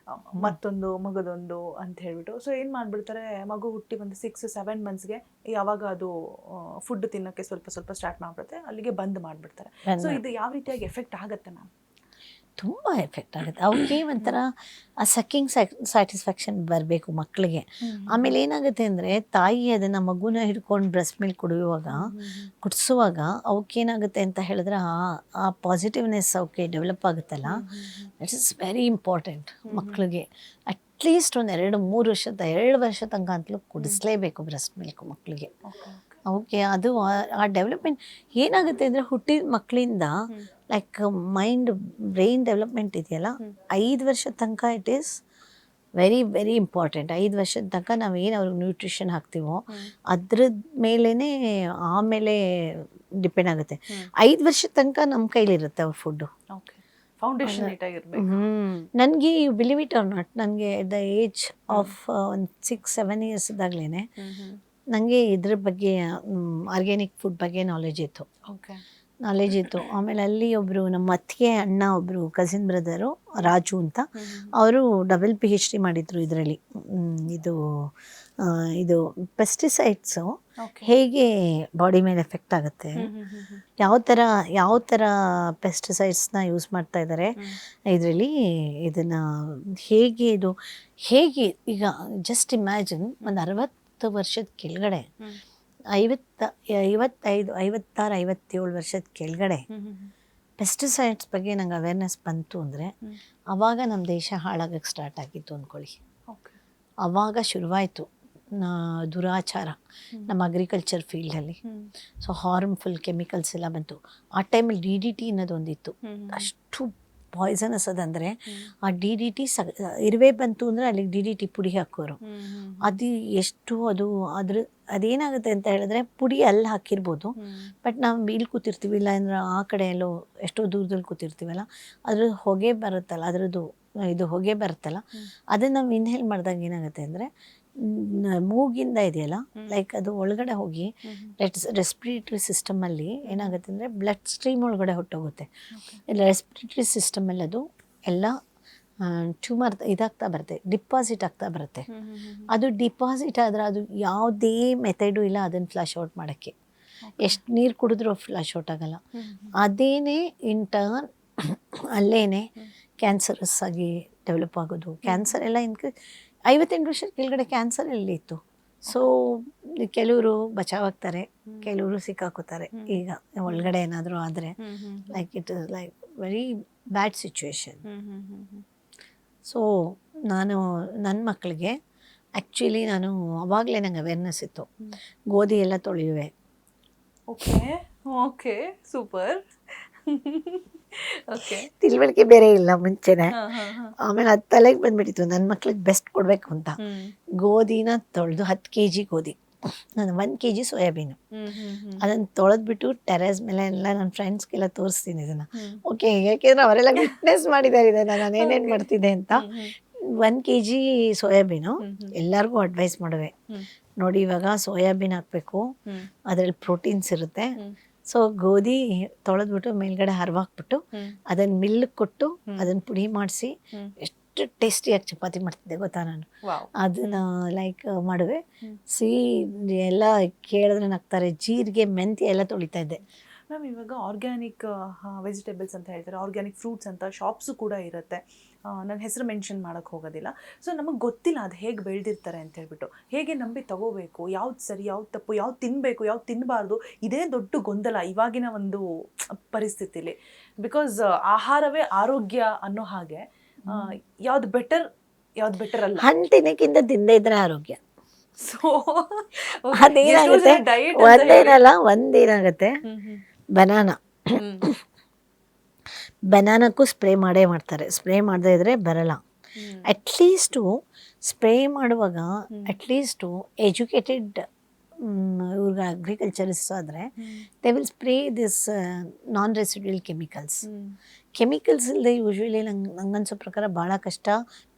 ಮತ್ತೊಂದು ಮಗದೊಂದು ಅಂತ ಹೇಳ್ಬಿಟ್ಟು. ಸೊ ಏನು ಮಾಡಿಬಿಡ್ತಾರೆ, ಮಗು ಹುಟ್ಟಿ ಒಂದು 6-7 monthsಗೆ ಯಾವಾಗ ಅದು ಫುಡ್ ತಿನ್ನೋಕ್ಕೆ ಸ್ವಲ್ಪ ಸ್ಟಾರ್ಟ್ ಮಾಡಿಬಿಡುತ್ತೆ, ಅಲ್ಲಿಗೆ ಬಂದ್ ಮಾಡಿಬಿಡ್ತಾರೆ. ಸೊ ಇದು ಯಾವ ರೀತಿಯಾಗಿ ಎಫೆಕ್ಟ್ ಆಗುತ್ತೆ ಮ್ಯಾಮ್? ತುಂಬ ಎಫೆಕ್ಟ್ ಆಗುತ್ತೆ. ಅವ್ರಿಗೆ ಒಂಥರ ಆ ಸಕ್ಕಿಂಗ್ ಸ್ಯಾಟಿಸ್ಫ್ಯಾಕ್ಷನ್ ಬರಬೇಕು ಮಕ್ಕಳಿಗೆ. ಆಮೇಲೆ ಏನಾಗುತ್ತೆ ಅಂದರೆ, ತಾಯಿ ಅದನ್ನು ಮಗುನ ಹಿಡ್ಕೊಂಡು ಬ್ರೆಸ್ಟ್ ಮಿಲ್ಕ್ ಕುಡಿಸುವಾಗ ಅವಕ್ಕೇನಾಗುತ್ತೆ ಅಂತ ಹೇಳಿದ್ರೆ, ಆ ಪಾಸಿಟಿವ್ನೆಸ್ ಅವಕ್ಕೆ ಡೆವಲಪ್ ಆಗುತ್ತಲ್ಲ, ಇಟ್ಸ್ ಇಸ್ ವೆರಿ ಇಂಪಾರ್ಟೆಂಟ್ ಮಕ್ಕಳಿಗೆ. ಅಟ್ಲೀಸ್ಟ್ ಒಂದು 2 ವರ್ಷ ತನಕ ಅಂತಲೂ ಕುಡಿಸ್ಲೇಬೇಕು ಬ್ರೆಸ್ಟ್ ಮಿಲ್ಕ್ ಮಕ್ಕಳಿಗೆ. ಓಕೆ, ಅದು ಆ ಡೆವಲಪ್ಮೆಂಟ್ ಏನಾಗುತ್ತೆ ಅಂದರೆ, ಹುಟ್ಟಿದ ಮಕ್ಕಳಿಂದ ಲೈಕ್ ಬ್ರೈನ್ ಡೆವಲಪ್ಮೆಂಟ್ ಇದೆಯಲ್ಲ, 5 ವರ್ಷದ ತನಕ it is very very important. 5 ವರ್ಷದ ತನಕ ನಾವೇನು ಅವ್ರಿಗೆ ನ್ಯೂಟ್ರಿಷನ್ ಹಾಕ್ತೀವೋ ಅದ್ರ ಮೇಲೇ ಆಮೇಲೆ ಡಿಪೆಂಡ್ ಆಗುತ್ತೆ. 5 ವರ್ಷದ ತನಕ ನಮ್ಮ ಕೈಲಿರುತ್ತೆ ಅವ್ರ ಫುಡ್ಡು. ಓಕೆ, ಫೌಂಡೇಶನ್ ನೀಟಾಗಿರ್ಬೇಕು. ನನಗೆ ಬಿಲೀವ್ ಇಟ್ ಆರ್ ನಾಟ್, ನನಗೆ ದ ಏಜ್ ಆಫ್ ಒಂದು 6-7 ಇಯರ್ಸ್ ಇದ್ದಾಗಲೇ ನನಗೆ ಇದ್ರ ಬಗ್ಗೆ ಆರ್ಗ್ಯಾನಿಕ್ ಫುಡ್ ಬಗ್ಗೆ ನಾಲೆಜ್ ಇತ್ತು. ಆಮೇಲೆ ಅಲ್ಲಿ ಒಬ್ಬರು ನಮ್ಮ ಅತ್ತಿಗೆ ಅಣ್ಣ ಒಬ್ಬರು ಕಸಿನ್ ಬ್ರದರು ರಾಜು ಅಂತ, ಅವರು ಡಬಲ್ PhD ಮಾಡಿದರು ಇದರಲ್ಲಿ. ಇದು ಪೆಸ್ಟಿಸೈಡ್ಸು ಹೇಗೆ ಬಾಡಿ ಮೇಲೆ ಎಫೆಕ್ಟ್ ಆಗುತ್ತೆ, ಯಾವ ಥರ ಪೆಸ್ಟಿಸೈಡ್ಸ್ನ ಯೂಸ್ ಮಾಡ್ತಾ ಇದ್ದಾರೆ ಇದರಲ್ಲಿ, ಇದನ್ನು ಹೇಗೆ ಈಗ ಜಸ್ಟ್ ಇಮ್ಯಾಜಿನ್ ಒಂದು 60 ವರ್ಷದ ಕೆಳಗಡೆ 56-57 ವರ್ಷದ ಕೆಳಗಡೆ ಪೆಸ್ಟಿಸೈಡ್ಸ್ ಬಗ್ಗೆ ನಂಗೆ ಅವೇರ್ನೆಸ್ ಬಂತು ಅಂದರೆ ಆವಾಗ ನಮ್ಮ ದೇಶ ಹಾಳಾಗಕ್ಕೆ ಸ್ಟಾರ್ಟ್ ಆಗಿತ್ತು ಅಂದ್ಕೊಳ್ಳಿ. ಆವಾಗ ಶುರುವಾಯಿತು ದುರಾಚಾರ ನಮ್ಮ ಅಗ್ರಿಕಲ್ಚರ್ ಫೀಲ್ಡಲ್ಲಿ. ಸೊ ಹಾರ್ಮ್ಫುಲ್ ಕೆಮಿಕಲ್ಸ್ ಎಲ್ಲ ಬಂತು. ಆ ಟೈಮಲ್ಲಿ DDT ಅನ್ನೋದು ಒಂದಿತ್ತು, ಅಷ್ಟು ಪಾಯ್ಸನಸ್ ಅದಂದರೆ ಆ DDT ಇರುವೆ ಬಂತು ಅಂದರೆ ಅಲ್ಲಿಗೆ DDT ಪುಡಿ ಹಾಕೋರು. ಅದು ಎಷ್ಟು ಅದೇನಾಗುತ್ತೆ ಅಂತ ಹೇಳಿದ್ರೆ ಪುಡಿ ಅಲ್ಲಿ ಹಾಕಿರ್ಬೋದು, ಬಟ್ ನಾವು ಇಲ್ಲಿ ಕೂತಿರ್ತೀವಿ, ಇಲ್ಲ ಅಂದ್ರೆ ಆ ಕಡೆ ಎಲ್ಲೋ ಎಷ್ಟೋ ದೂರದಲ್ಲಿ ಕೂತಿರ್ತೀವಲ್ಲ, ಅದ್ರ ಹೊಗೆ ಬರುತ್ತಲ್ಲ, ಇದು ಹೊಗೆ ಬರುತ್ತಲ್ಲ, ಅದನ್ನು ನಾವು ಇನ್ಹೇಲ್ ಮಾಡಿದಾಗ ಏನಾಗುತ್ತೆ ಅಂದರೆ ಮೂಗಿಂದ ಇದೆಯಲ್ಲ, ಲೈಕ್ ಅದು ಒಳಗಡೆ ಹೋಗಿ ರೆಸ್ಪಿರೇಟರಿ ಸಿಸ್ಟಮಲ್ಲಿ ಏನಾಗುತ್ತೆ ಅಂದರೆ ಬ್ಲಡ್ ಸ್ಟ್ರೀಮ್ ಒಳಗಡೆ ಹೊಟ್ಟೋಗುತ್ತೆ. ಇಲ್ಲ ರೆಸ್ಪಿರೇಟರಿ ಸಿಸ್ಟಮಲ್ಲಿ ಅದು ಎಲ್ಲ ಟ್ಯೂಮರ್ ಇದಾಗ್ತಾ ಬರುತ್ತೆ, ಡಿಪಾಸಿಟ್ ಆಗ್ತಾ ಬರುತ್ತೆ. ಅದು ಡಿಪಾಸಿಟ್ ಆದರೆ ಅದು ಯಾವುದೇ ಮೆಥಡು ಇಲ್ಲ ಅದನ್ನು ಫ್ಲಾಶ್ ಔಟ್ ಮಾಡೋಕ್ಕೆ. ಎಷ್ಟು ನೀರು ಕುಡಿದ್ರೂ ಫ್ಲಾಶ್ ಔಟ್ ಆಗಲ್ಲ. ಅದೇನೇ ಇನ್ ಟರ್ನ್ ಅಲ್ಲೇನೆ ಕ್ಯಾನ್ಸರಸ್ ಆಗಿ ಡೆವಲಪ್ ಆಗೋದು. ಕ್ಯಾನ್ಸರ್ ಎಲ್ಲ 58 ವರ್ಷದ ಕೆಳಗಡೆ ಕ್ಯಾನ್ಸರ್ ಎಲ್ಲಿತ್ತು. ಸೊ ಕೆಲವರು ಬಚಾವಾಗ್ತಾರೆ, ಕೆಲವರು ಸಿಕ್ಕಾಕೋತಾರೆ. ಈಗ ಒಳಗಡೆ ಏನಾದರೂ ಆದರೆ like it is like very bad situation. So ನನ್ನ ಮಕ್ಕಳಿಗೆ ಆ್ಯಕ್ಚುಲಿ ಅವಾಗಲೇ ನಂಗೆ ಅವೇರ್ನೆಸ್ ಇತ್ತು, ಗೋಧಿ ಎಲ್ಲ ತೊಳೆಯುವೆ. Okay super. ತಿಳುವಳಿಕೆ ಬೇರೆ ಇಲ್ಲ ಮುಂಚೆನೆ. ಆಮೇಲೆ ಅದು ತಲೆಗೆ ಬಂದ್ಬಿಟ್ಟಿತ್ತು ನನ್ನ ಮಕ್ಳಿಗೆ ಬೆಸ್ಟ್ ಕೊಡಬೇಕು ಅಂತ. ಗೋಧಿನ ತೊಳೆದು 10 kg ಗೋಧಿ, ನಾನು 1 kg ಸೋಯಾಬೀನು, ಅದನ್ನು ತೊಳೆದ್ಬಿಟ್ಟು ಟೆರೇಸ್ ಮೇಲೆ ಎಲ್ಲ ನನ್ನ ಫ್ರೆಂಡ್ಸ್ಗೆಲ್ಲ ತೋರಿಸ್ತೀನಿ ಇದನ್ನು. ಓಕೆ, ಯಾಕೆಂದರೆ ಅವರೆಲ್ಲ ವಿಟ್ನೆಸ್ ಮಾಡಿದ್ದಾರೆ ಇದನ್ನು ನಾನು ಏನೇನು ಮಾಡ್ತಿದ್ದೆ ಅಂತ. 1 kg ಸೋಯಾಬೀನು ಎಲ್ಲರಿಗೂ ಅಡ್ವೈಸ್ ಮಾಡುವೆ, ನೋಡಿ ಇವಾಗ ಸೋಯಾಬೀನ್ ಹಾಕಬೇಕು, ಅದರಲ್ಲಿ ಪ್ರೋಟೀನ್ಸ್ ಇರುತ್ತೆ. ಸೊ ಗೋಧಿ ತೊಳೆದ್ಬಿಟ್ಟು ಮೇಲ್ಗಡೆ ಹರಿವಾಕ್ಬಿಟ್ಟು ಅದನ್ನು ಮಿಲ್ಗೆ ಕೊಟ್ಟು ಅದನ್ನು ಪುಡಿ ಮಾಡಿಸಿ ಎಷ್ಟು ಟೇಸ್ಟಿಯಾಗಿ ಚಪಾತಿ ಮಾಡ್ತಿದ್ದೆ ಗೊತ್ತಾ ನಾನು. ಅದನ್ನ ಲೈಕ್ ಮಾಡುವೆ. ಎಲ್ಲ ಕೇಳಿದ್ರೆ ನಗ್ತಾರೆ. ಜೀರಿಗೆ ಮೆಂತ್ಯ ಎಲ್ಲ ತೊಳಿತಾ ಇದ್ದೆ. ಮ್ಯಾಮ್, ಇವಾಗ ಆರ್ಗ್ಯಾನಿಕ್ ವೆಜಿಟೇಬಲ್ಸ್ ಅಂತ ಹೇಳ್ತಾರೆ, ಆರ್ಗ್ಯಾನಿಕ್ ಫ್ರೂಟ್ಸ್ ಅಂತ ಶಾಪ್ಸು ಕೂಡ ಇರುತ್ತೆ. ನಾನು ಹೆಸರು ಮೆನ್ಷನ್ ಮಾಡೋಕ್ಕೆ ಹೋಗೋದಿಲ್ಲ. ಸೊ ನಮಗೆ ಗೊತ್ತಿಲ್ಲ ಅದು ಹೇಗೆ ಬೆಳೆದಿರ್ತಾರೆ ಅಂತ ಹೇಳ್ಬಿಟ್ಟು. ಹೇಗೆ ನಂಬಿ ತಗೋಬೇಕು, ಯಾವ್ದು ಸರಿ ಯಾವ್ದು ತಪ್ಪು, ಯಾವ್ದು ತಿನ್ನಬೇಕು ಯಾವ್ದು ತಿನ್ನಬಾರ್ದು, ಇದೇ ದೊಡ್ಡ ಗೊಂದಲ ಇವಾಗಿನ ಒಂದು ಪರಿಸ್ಥಿತಿಲಿ. ಬಿಕಾಸ್ ಆಹಾರವೇ ಆರೋಗ್ಯ ಅನ್ನೋ ಹಾಗೆ ಯಾವ್ದು ಬೆಟರ್ ಅಲ್ಲ. ಹಣ್ಣು ತಿನ್ನಕ್ಕಿಂತ ತಿಂದೇ ಇದ್ರೆ ಆರೋಗ್ಯ. ಸೊ ಅದೇನಾಗುತ್ತೆ, ಒಂದೇನಾಗುತ್ತೆ ಬನಾನಕ್ಕೂ ಸ್ಪ್ರೇ ಮಾಡ್ತಾರೆ. ಸ್ಪ್ರೇ ಮಾಡದೇ ಇದ್ರೆ ಬರಲ್ಲ. ಅಟ್ಲೀಸ್ಟು ಸ್ಪ್ರೇ ಮಾಡುವಾಗ ಅಟ್ಲೀಸ್ಟು ಎಜುಕೇಟೆಡ್ ಇವ್ರಿಗೆ ಅಗ್ರಿಕಲ್ಚರಿಸ್ಟ್ ಆದರೆ they will spray this non residual chemicals ಇಲ್ಲದೆ ಯೂಶ್ವಲಿ ನಂಗನ್ಸೋ ಪ್ರಕಾರ ಭಾಳ ಕಷ್ಟ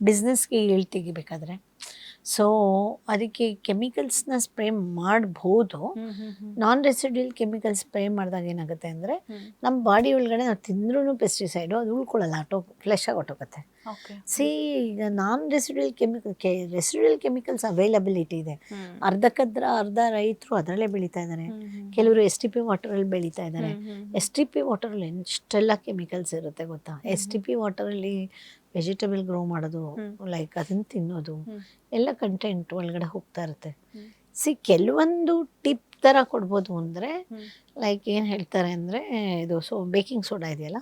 ಬಿಸ್ನೆಸ್ಗೆ ಈಳ್ ತೆಗಿಬೇಕಾದ್ರೆ. ಸೊ ಅದಕ್ಕೆ ಕೆಮಿಕಲ್ಸ್ನ ಸ್ಪ್ರೇ ಮಾಡ್ಬೋದು. ನಾನ್ ರೆಸಿಡ್ಯೂಯಲ್ ಕೆಮಿಕಲ್ಸ್ ಸ್ಪ್ರೇ ಮಾಡಿದಾಗ ಏನಾಗುತ್ತೆ ಅಂದರೆ ನಮ್ಮ ಬಾಡಿ ಒಳಗಡೆ ನಾವು ತಿಂದ್ರೂ ಪೆಸ್ಟಿಸೈಡು ಅದು ಉಳ್ಕೊಳ್ಳಲ್ಲ, ಫ್ಲೆಶ್ ಆಗಿ ಹೊಟ್ಟೋಗುತ್ತೆ. ಈಗ ನಾನ್ ರೆಸಿಡ್ಯೂಯಲ್ ಕೆಮಿಕಲ್ಸ್ ಅವೈಲಬಿಲಿಟಿ ಇದೆ. ಅರ್ಧ ರೈತರು ಅದರಲ್ಲೇ ಬೆಳೀತಾ ಇದ್ದಾರೆ, ಕೆಲವರು STP ವಾಟರಲ್ಲಿ ಬೆಳೀತಾ ಇದ್ದಾರೆ. STP ವಾಟರಲ್ಲಿ ಎಷ್ಟೆಲ್ಲ ಕೆಮಿಕಲ್ಸ್ ಇರುತ್ತೆ ಗೊತ್ತಾ. STP ವಾಟರಲ್ಲಿ ವೆಜಿಟೇಬಲ್ ಗ್ರೋ ಮಾಡೋದು, ಲೈಕ್ ಅದನ್ನು ತಿನ್ನೋದು ಎಲ್ಲ ಕಂಟೆಂಟ್ ಒಳಗಡೆ ಹೋಗ್ತಾ ಇರುತ್ತೆ. ಕೆಲವೊಂದು ಟಿಪ್ ಥರ ಕೊಡ್ಬೋದು ಅಂದರೆ ಲೈಕ್ ಏನು ಹೇಳ್ತಾರೆ ಅಂದರೆ ಇದು ಬೇಕಿಂಗ್ ಸೋಡಾ ಇದೆಯಲ್ಲ,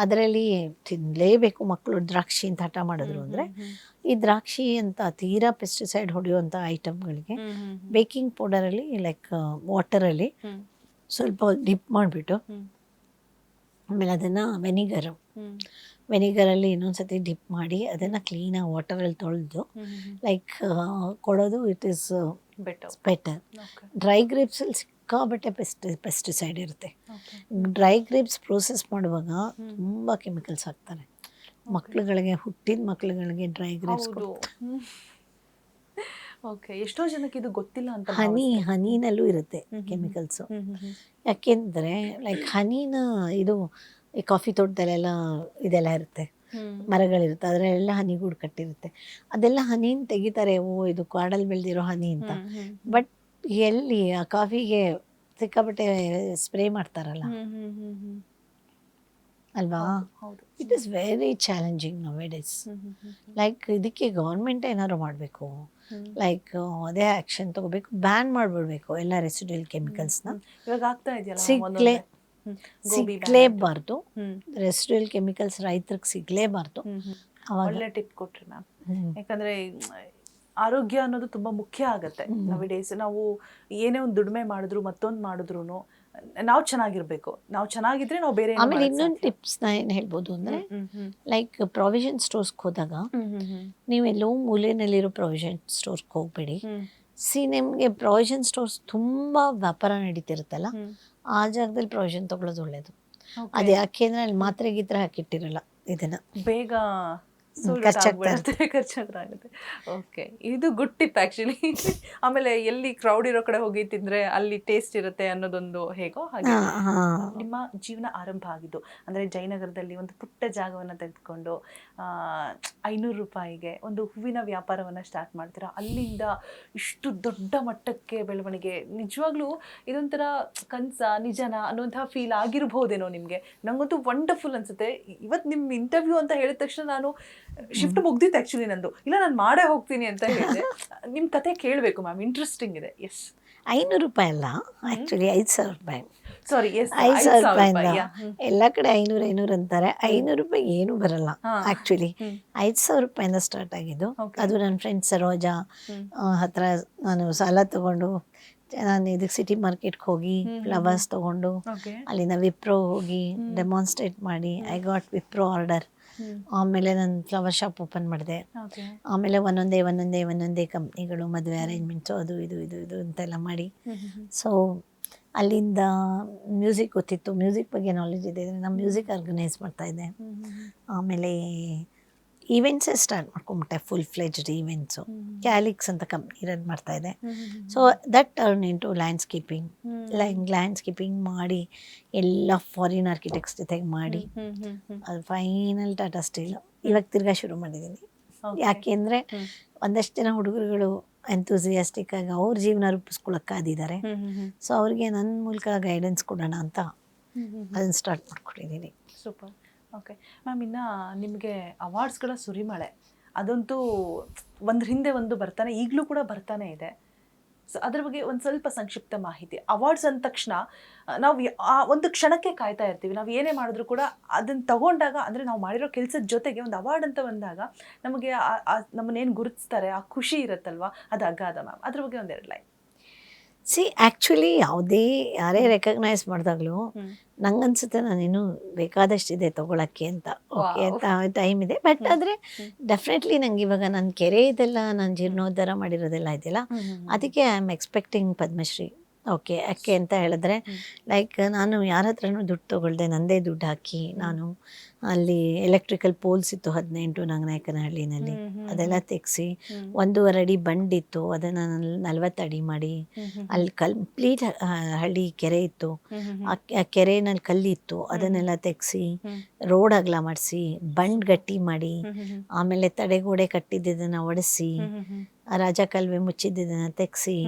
ಅದರಲ್ಲಿ ತಿನ್ನಲೇಬೇಕು ಮಕ್ಕಳು ದ್ರಾಕ್ಷಿ ಅಂತ ಹಠ ಮಾಡಿದ್ರು ಅಂದರೆ ಈ ದ್ರಾಕ್ಷಿ ಅಂತ ತೀರಾ ಪೆಸ್ಟಿಸೈಡ್ ಹೊಡೆಯುವಂಥ ಐಟಮ್ಗಳಿಗೆ ಬೇಕಿಂಗ್ ಪೌಡರಲ್ಲಿ ಲೈಕ್ ವಾಟರಲ್ಲಿ ಸ್ವಲ್ಪ ಡಿಪ್ ಮಾಡಿಬಿಟ್ಟು ಆಮೇಲೆ ಅದನ್ನು ವೆನಿಗರಲ್ಲಿ ಇನ್ನೊಂದ್ಸತಿ ಡಿಪ್ ಮಾಡಿ ಅದನ್ನು ಕ್ಲೀನಾಗಿ ವಾಟರಲ್ಲಿ ತೊಳೆದು ಲೈಕ್ ಕೊಡೋದು. It is better. ಡ್ರೈ ಗ್ರೇಪ್ಸಲ್ಲಿ ಸಿಕ್ಕಾಬಟ್ಟೆ ಪೆಸ್ಟಿಸೈಡ್ ಇರುತ್ತೆ. ಡ್ರೈ ಗ್ರೇಪ್ಸ್ ಪ್ರೋಸೆಸ್ ಮಾಡುವಾಗ ತುಂಬ ಕೆಮಿಕಲ್ಸ್ ಹಾಕ್ತಾರೆ. ಮಕ್ಳುಗಳಿಗೆ, ಹುಟ್ಟಿದ ಮಕ್ಳುಗಳಿಗೆ ಡ್ರೈ ಗ್ರೇಪ್ಸ್ ಓಕೆ, ಎಷ್ಟೋ ಜನಕ್ಕೆ ಇದು ಗೊತ್ತಿಲ್ಲ ಅಂತ. ಹನಿನಲ್ಲೂ ಇರುತ್ತೆ ಕೆಮಿಕಲ್ಸು. ಯಾಕೆಂದರೆ ಲೈಕ್ ಹನಿನ ಇದು ಈ ಕಾಫಿ ತೋಟದಲ್ಲೆಲ್ಲ ಇದೆಲ್ಲ ಇರುತ್ತೆ, ಮರಗಳಿರುತ್ತೆ, ಅದರಲ್ಲೆಲ್ಲ ಹನಿಗೂಡು ಕಟ್ಟಿರುತ್ತೆ. ಅದೆಲ್ಲ ಹನಿನ ತೆಗಿತಾರೆ, ಇದು ಕಾಡಲ್ಲಿ ಬೆಳೆದಿರೋ ಹನಿ ಅಂತ. ಬಟ್ ಎಲ್ಲಿ ಆ ಕಾಫಿಗೆ ಸಿಕ್ಕಾಪಟ್ಟೆ ಸ್ಪ್ರೇ ಮಾಡ್ತಾರಲ್ಲ ಅಲ್ವಾ. It is very challenging now-A-days. Like ಇದಕ್ಕೆ ಗೌರ್ಮೆಂಟ್ ಏನಾದ್ರು ಮಾಡಬೇಕು, ಲೈಕ್ ಅದೇ ಆ್ಯಕ್ಷನ್ ತಗೋಬೇಕು, ಬ್ಯಾನ್ ಮಾಡಿಬಿಡ್ಬೇಕು ಎಲ್ಲ ರೆಸಿಡ್ಯೂಯಲ್ ಕೆಮಿಕಲ್ಸ್ನ. ಇವಾಗ ಆಗ್ತಾ ಇದೆಯಲ್ಲ, ಸಿಗ್ಲೇಬಾರ್ದು ರೆಸಿಡ್ಯೂಯಲ್ ಕೆಮಿಕಲ್ಸ್, ರೈತರಿಗೆ ಸಿಗ್ಲೇಬಾರ್ದು. ಒಳ್ಳೆ ಟಿಪ್ ಕೊಟ್ರಿ ಮ್ಯಾಮ್. ಯಾಕಂದ್ರೆ ಆರೋಗ್ಯ ಅನ್ನೋದು ತುಂಬಾ ಮುಖ್ಯ ಆಗತ್ತೆ ನೌ-ಎ-ಡೇಸ್. ನಾವು ಏನೇ ಒಂದು ದುಡಿಮೆ ಮಾಡಿದ್ರು ಮತ್ತೊಂದು ಮಾಡಿದ್ರು ನಾವು ಚೆನ್ನಾಗಿರ್ಬೇಕು. ನಾವು ಚೆನ್ನಾಗಿದ್ರೆ ನಾವು ಬೇರೆ. ಆಮೇಲೆ ಇನ್ನೊಂದು ಟಿಪ್ಸ್ ನಾ ಏನು ಹೇಳ್ಬೋದು ಅಂದರೆ, ಲೈಕ್ ಪ್ರಾವಿಷನ್ ಸ್ಟೋರ್ಸ್ಗೆ ಹೋದಾಗ ನೀವೆಲ್ಲೋ ಮೂಲೆಯಲ್ಲಿರೋ ಪ್ರಾವಿಷನ್ ಸ್ಟೋರ್ಸ್ಗೆ ಹೋಗ್ಬೇಡಿ. ನಿಮಗೆ ಪ್ರಾವಿಷನ್ ಸ್ಟೋರ್ಸ್ ತುಂಬ ವ್ಯಾಪಾರ ನಡೀತಿರುತ್ತಲ್ಲ, ಆ ಜಾಗದಲ್ಲಿ ಪ್ರಾವಿಷನ್ ತಗೊಳ್ಳೋದು ಒಳ್ಳೇದು. ಅದು ಯಾಕೆಂದ್ರೆ ಅಲ್ಲಿ ಮಾತ್ರೆ ಗೀತ್ರೆ ಹಾಕಿಟ್ಟಿರಲ್ಲ, ಇದನ್ನ ಬೇಗ ಖರ್ಚಾಗುತ್ತೆ. ಓಕೆ, ಇದು ಗುಡ್ ಟಿಪ್ ಆ್ಯಕ್ಚುಲಿ. ಆಮೇಲೆ ಎಲ್ಲಿ ಕ್ರೌಡ್ ಇರೋ ಕಡೆ ಹೋಗಿ ತಿಂದರೆ ಅಲ್ಲಿ ಟೇಸ್ಟ್ ಇರುತ್ತೆ ಅನ್ನೋದೊಂದು ಹೇಗೋ ಹಾಗೆ. ನಿಮ್ಮ ಜೀವನ ಆರಂಭ ಆಗಿದ್ದು ಅಂದರೆ ಜಯನಗರದಲ್ಲಿ ಒಂದು ಪುಟ್ಟ ಜಾಗವನ್ನು ತೆಗೆದುಕೊಂಡು 500 ರೂಪಾಯಿಗೆ ಒಂದು ಹೂವಿನ ವ್ಯಾಪಾರವನ್ನು ಸ್ಟಾರ್ಟ್ ಮಾಡ್ತೀರಾ. ಅಲ್ಲಿಂದ ಇಷ್ಟು ದೊಡ್ಡ ಮಟ್ಟಕ್ಕೆ ಬೆಳವಣಿಗೆ. ನಿಜವಾಗ್ಲೂ ಇದೊಂಥರ ಕನಸ ನಿಜನ ಅನ್ನುವಂತಹ ಫೀಲ್ ಆಗಿರ್ಬೋದೇನೋ ನಿಮಗೆ. ನನಗಂತೂ ವಂಡರ್ಫುಲ್ ಅನಿಸುತ್ತೆ. ಇವತ್ತು ನಿಮ್ಮ ಇಂಟರ್ವ್ಯೂ ಅಂತ ಹೇಳಿದ ತಕ್ಷಣ ನಾನು ಶಿಫ್ಟ್ ಮುಗ್ದಿತ್ತು ಆ್ಯಕ್ಚುಲಿ ನಂದು. ಇಲ್ಲ, ನಾನು ಮಾಡೇ ಹೋಗ್ತೀನಿ ಅಂತ ಹೇಳಿದೆ. ನಿಮ್ಮ ಕತೆ ಕೇಳಬೇಕು ಮ್ಯಾಮ್, ಇಂಟ್ರೆಸ್ಟಿಂಗ್ ಇದೆ. ಎಸ್, 500 ರೂಪಾಯಿ ಅಲ್ಲ, ಆ್ಯಕ್ಚುಲಿ 5,000 ರೂಪಾಯಿ. ಸಾರಿ, ಎಸ್, 5,000 ರೂಪಾಯಿಂದ ಎಲ್ಲ ಕಡೆ 500 ಅಂತಾರೆ. 500 ರೂಪಾಯಿ ಏನೂ ಬರಲ್ಲ ಆ್ಯಕ್ಚುಲಿ. 5,000 ರೂಪಾಯಿಂದ ಸ್ಟಾರ್ಟ್ ಆಗಿದ್ದು. ಅದು ನನ್ನ ಫ್ರೆಂಡ್ ಸರೋಜಾ ಹತ್ರ ನಾನು ಸಾಲ ತಗೊಂಡು, ನಾನು ಇದಕ್ಕೆ ಸಿಟಿ ಮಾರ್ಕೆಟ್ಗೆ ಹೋಗಿ ಫ್ಲವರ್ಸ್ ತೊಗೊಂಡು, ಅಲ್ಲಿಂದ ವಿಪ್ರೋ ಹೋಗಿ ಡೆಮಾನ್ಸ್ಟ್ರೇಟ್ ಮಾಡಿ ಐ ಗಾಟ್ ವಿಪ್ರೋ ಆರ್ಡರ್. ಆಮೇಲೆ ನಾನು ಫ್ಲವರ್ ಶಾಪ್ ಓಪನ್ ಮಾಡಿದೆ. ಆಮೇಲೆ ಒಂದೊಂದೇ ಕಂಪ್ನಿಗಳು, ಮದುವೆ ಅರೇಂಜ್ಮೆಂಟ್ಸು, ಅದು ಇದು ಅಂತೆಲ್ಲ ಮಾಡಿ. ಸೊ ಅಲ್ಲಿಂದ ಮ್ಯೂಸಿಕ್ ಗೊತ್ತಿತ್ತು, ಮ್ಯೂಸಿಕ್ ಬಗ್ಗೆ ನಾಲೆಜ್ ಇದೆ, ನಾನು ಮ್ಯೂಸಿಕ್ ಆರ್ಗನೈಸ್ ಮಾಡ್ತಾಯಿದ್ದೆ. ಆಮೇಲೆ ಈವೆಂಟ್ಸೇ start ಮಾಡ್ಕೊಂಬಿಟ್ಟೆ, full fledged events. Calyx ಅಂತ ಕಂಪ್ನಿ ರನ್ ಮಾಡ್ತಾಯಿದ್ದೆ. So that turn into landscaping. Landscaping ಮಾಡಿ ಎಲ್ಲ ಫಾರಿನ್ ಆರ್ಕಿಟೆಕ್ಟ್ಸ್ ಜೊತೆಗೆ ಮಾಡಿ ಅದು ಫೈನಲ್ ಟಾಟಾ ಸ್ಟೀಲ್ ಇವಾಗ ತಿರ್ಗಾ ಶುರು ಮಾಡಿದ್ದೀನಿ. ಯಾಕೆಂದರೆ ಒಂದಷ್ಟು ಜನ ಹುಡುಗರುಗಳು ಎಂಥೂಸಿಯಾಸ್ಟಿಕ್ ಆಗಿ ಅವ್ರ ಜೀವನ ರೂಪಿಸ್ಕೊಳಕ್ಕಾದಿದ್ದಾರೆ. ಸೊ ಅವ್ರಿಗೆ ನನ್ನ ಮೂಲಕ ಗೈಡೆನ್ಸ್ ಕೊಡೋಣ ಅಂತ ಅದನ್ನು ಸ್ಟಾರ್ಟ್ ಮಾಡ್ಕೊಂಡಿದ್ದೀನಿ. ಸೂಪರ್. ಓಕೆ ಮ್ಯಾಮ್, ಇನ್ನು ನಿಮಗೆ ಅವಾರ್ಡ್ಸ್ಗಳ ಸುರಿಮಳೆ ಅದಂತೂ ಒಂದು ಹಿಂದೆ ಒಂದು ಬರ್ತಾನೆ, ಈಗಲೂ ಕೂಡ ಬರ್ತಾನೆ ಇದೆ. ಸೊ ಅದ್ರ ಬಗ್ಗೆ ಒಂದು ಸ್ವಲ್ಪ ಸಂಕ್ಷಿಪ್ತ ಮಾಹಿತಿ. ಅವಾರ್ಡ್ಸ್ ಅಂದ ತಕ್ಷಣ ನಾವು ಆ ಒಂದು ಕ್ಷಣಕ್ಕೆ ಕಾಯ್ತಾ ಇರ್ತೀವಿ. ನಾವು ಏನೇ ಮಾಡಿದ್ರು ಕೂಡ ಅದನ್ನು ತಗೊಂಡಾಗ, ಅಂದರೆ ನಾವು ಮಾಡಿರೋ ಕೆಲಸದ ಜೊತೆಗೆ ಒಂದು ಅವಾರ್ಡ್ ಅಂತ ಬಂದಾಗ ನಮಗೆ ನಮ್ಮನ್ನೇನು ಗುರುತಿಸ್ತಾರೆ, ಆ ಖುಷಿ ಇರುತ್ತಲ್ವ, ಅದು ಅಗಾಧ ಮ್ಯಾಮ್. ಅದ್ರ ಬಗ್ಗೆ ಒಂದೆರಡು ಲೈನ್. ಆ್ಯಕ್ಚುಲಿ ಯಾರೇ ರೆಕಗ್ನೈಸ್ ಮಾಡಿದಾಗಲೂ ನಂಗನ್ಸುತ್ತೆ ನಾನಿನ್ನೂ ಬೇಕಾದಷ್ಟಿದೆ ತೊಗೊಳಕ್ಕೆ ಅಂತ. ಓಕೆ ಅಂತ ಟೈಮ್ ಇದೆ. ಬಟ್ ಆದರೆ ಡೆಫಿನೆಟ್ಲಿ ನಂಗೆ ಇವಾಗ ನನ್ನ ಕೆರೆ ಇದೆಲ್ಲ, ನಾನು ಜೀರ್ಣೋದ್ಧಾರ ಮಾಡಿರೋದೆಲ್ಲ ಇದೆಯಲ್ಲ, ಅದಕ್ಕೆ I am expecting Padmashri. Okay, ಯಾಕೆ ಅಂತ ಹೇಳಿದ್ರೆ ಲೈಕ್ ನಾನು ಯಾರ ಹತ್ರನೂ ದುಡ್ಡು ತೊಗೊಳ್ದೆ, ನನ್ನದೇ ದುಡ್ಡು ಹಾಕಿ ನಾನು ಅಲ್ಲಿ ಎಲೆಕ್ಟ್ರಿಕಲ್ ಪೋಲ್ಸ್ ಇತ್ತು 18 ನಾಗನಾಯಕನಹಳ್ಳಿನಲ್ಲಿ, ಅದೆಲ್ಲ ತೆಗೆಸಿ 1.5 ಅಡಿ ಬಂಡಿತ್ತು, ಅದನ್ನು 40 ಅಡಿ ಮಾಡಿ, ಅಲ್ಲಿ ಕಂಪ್ಲೀಟ್ ಹಳ್ಳಿ ಕೆರೆ ಇತ್ತು, ಆ ಕೆರೆನಲ್ಲಿ ಕಲ್ಲಿತ್ತು, ಅದನ್ನೆಲ್ಲ ತೆಗೆಸಿ ರೋಡ್ ಅಗಲ ಮಾಡಿಸಿ, ಬಂಡ್ ಗಟ್ಟಿ ಮಾಡಿ, ಆಮೇಲೆ ತಡೆಗೋಡೆ ಕಟ್ಟಿದ್ದನ್ನು ಒಡಿಸಿ, ರಾಜ ಕಾಲುವೆ ಮುಚ್ಚಿದ್ದನ್ನು ತೆಗೆಸಿ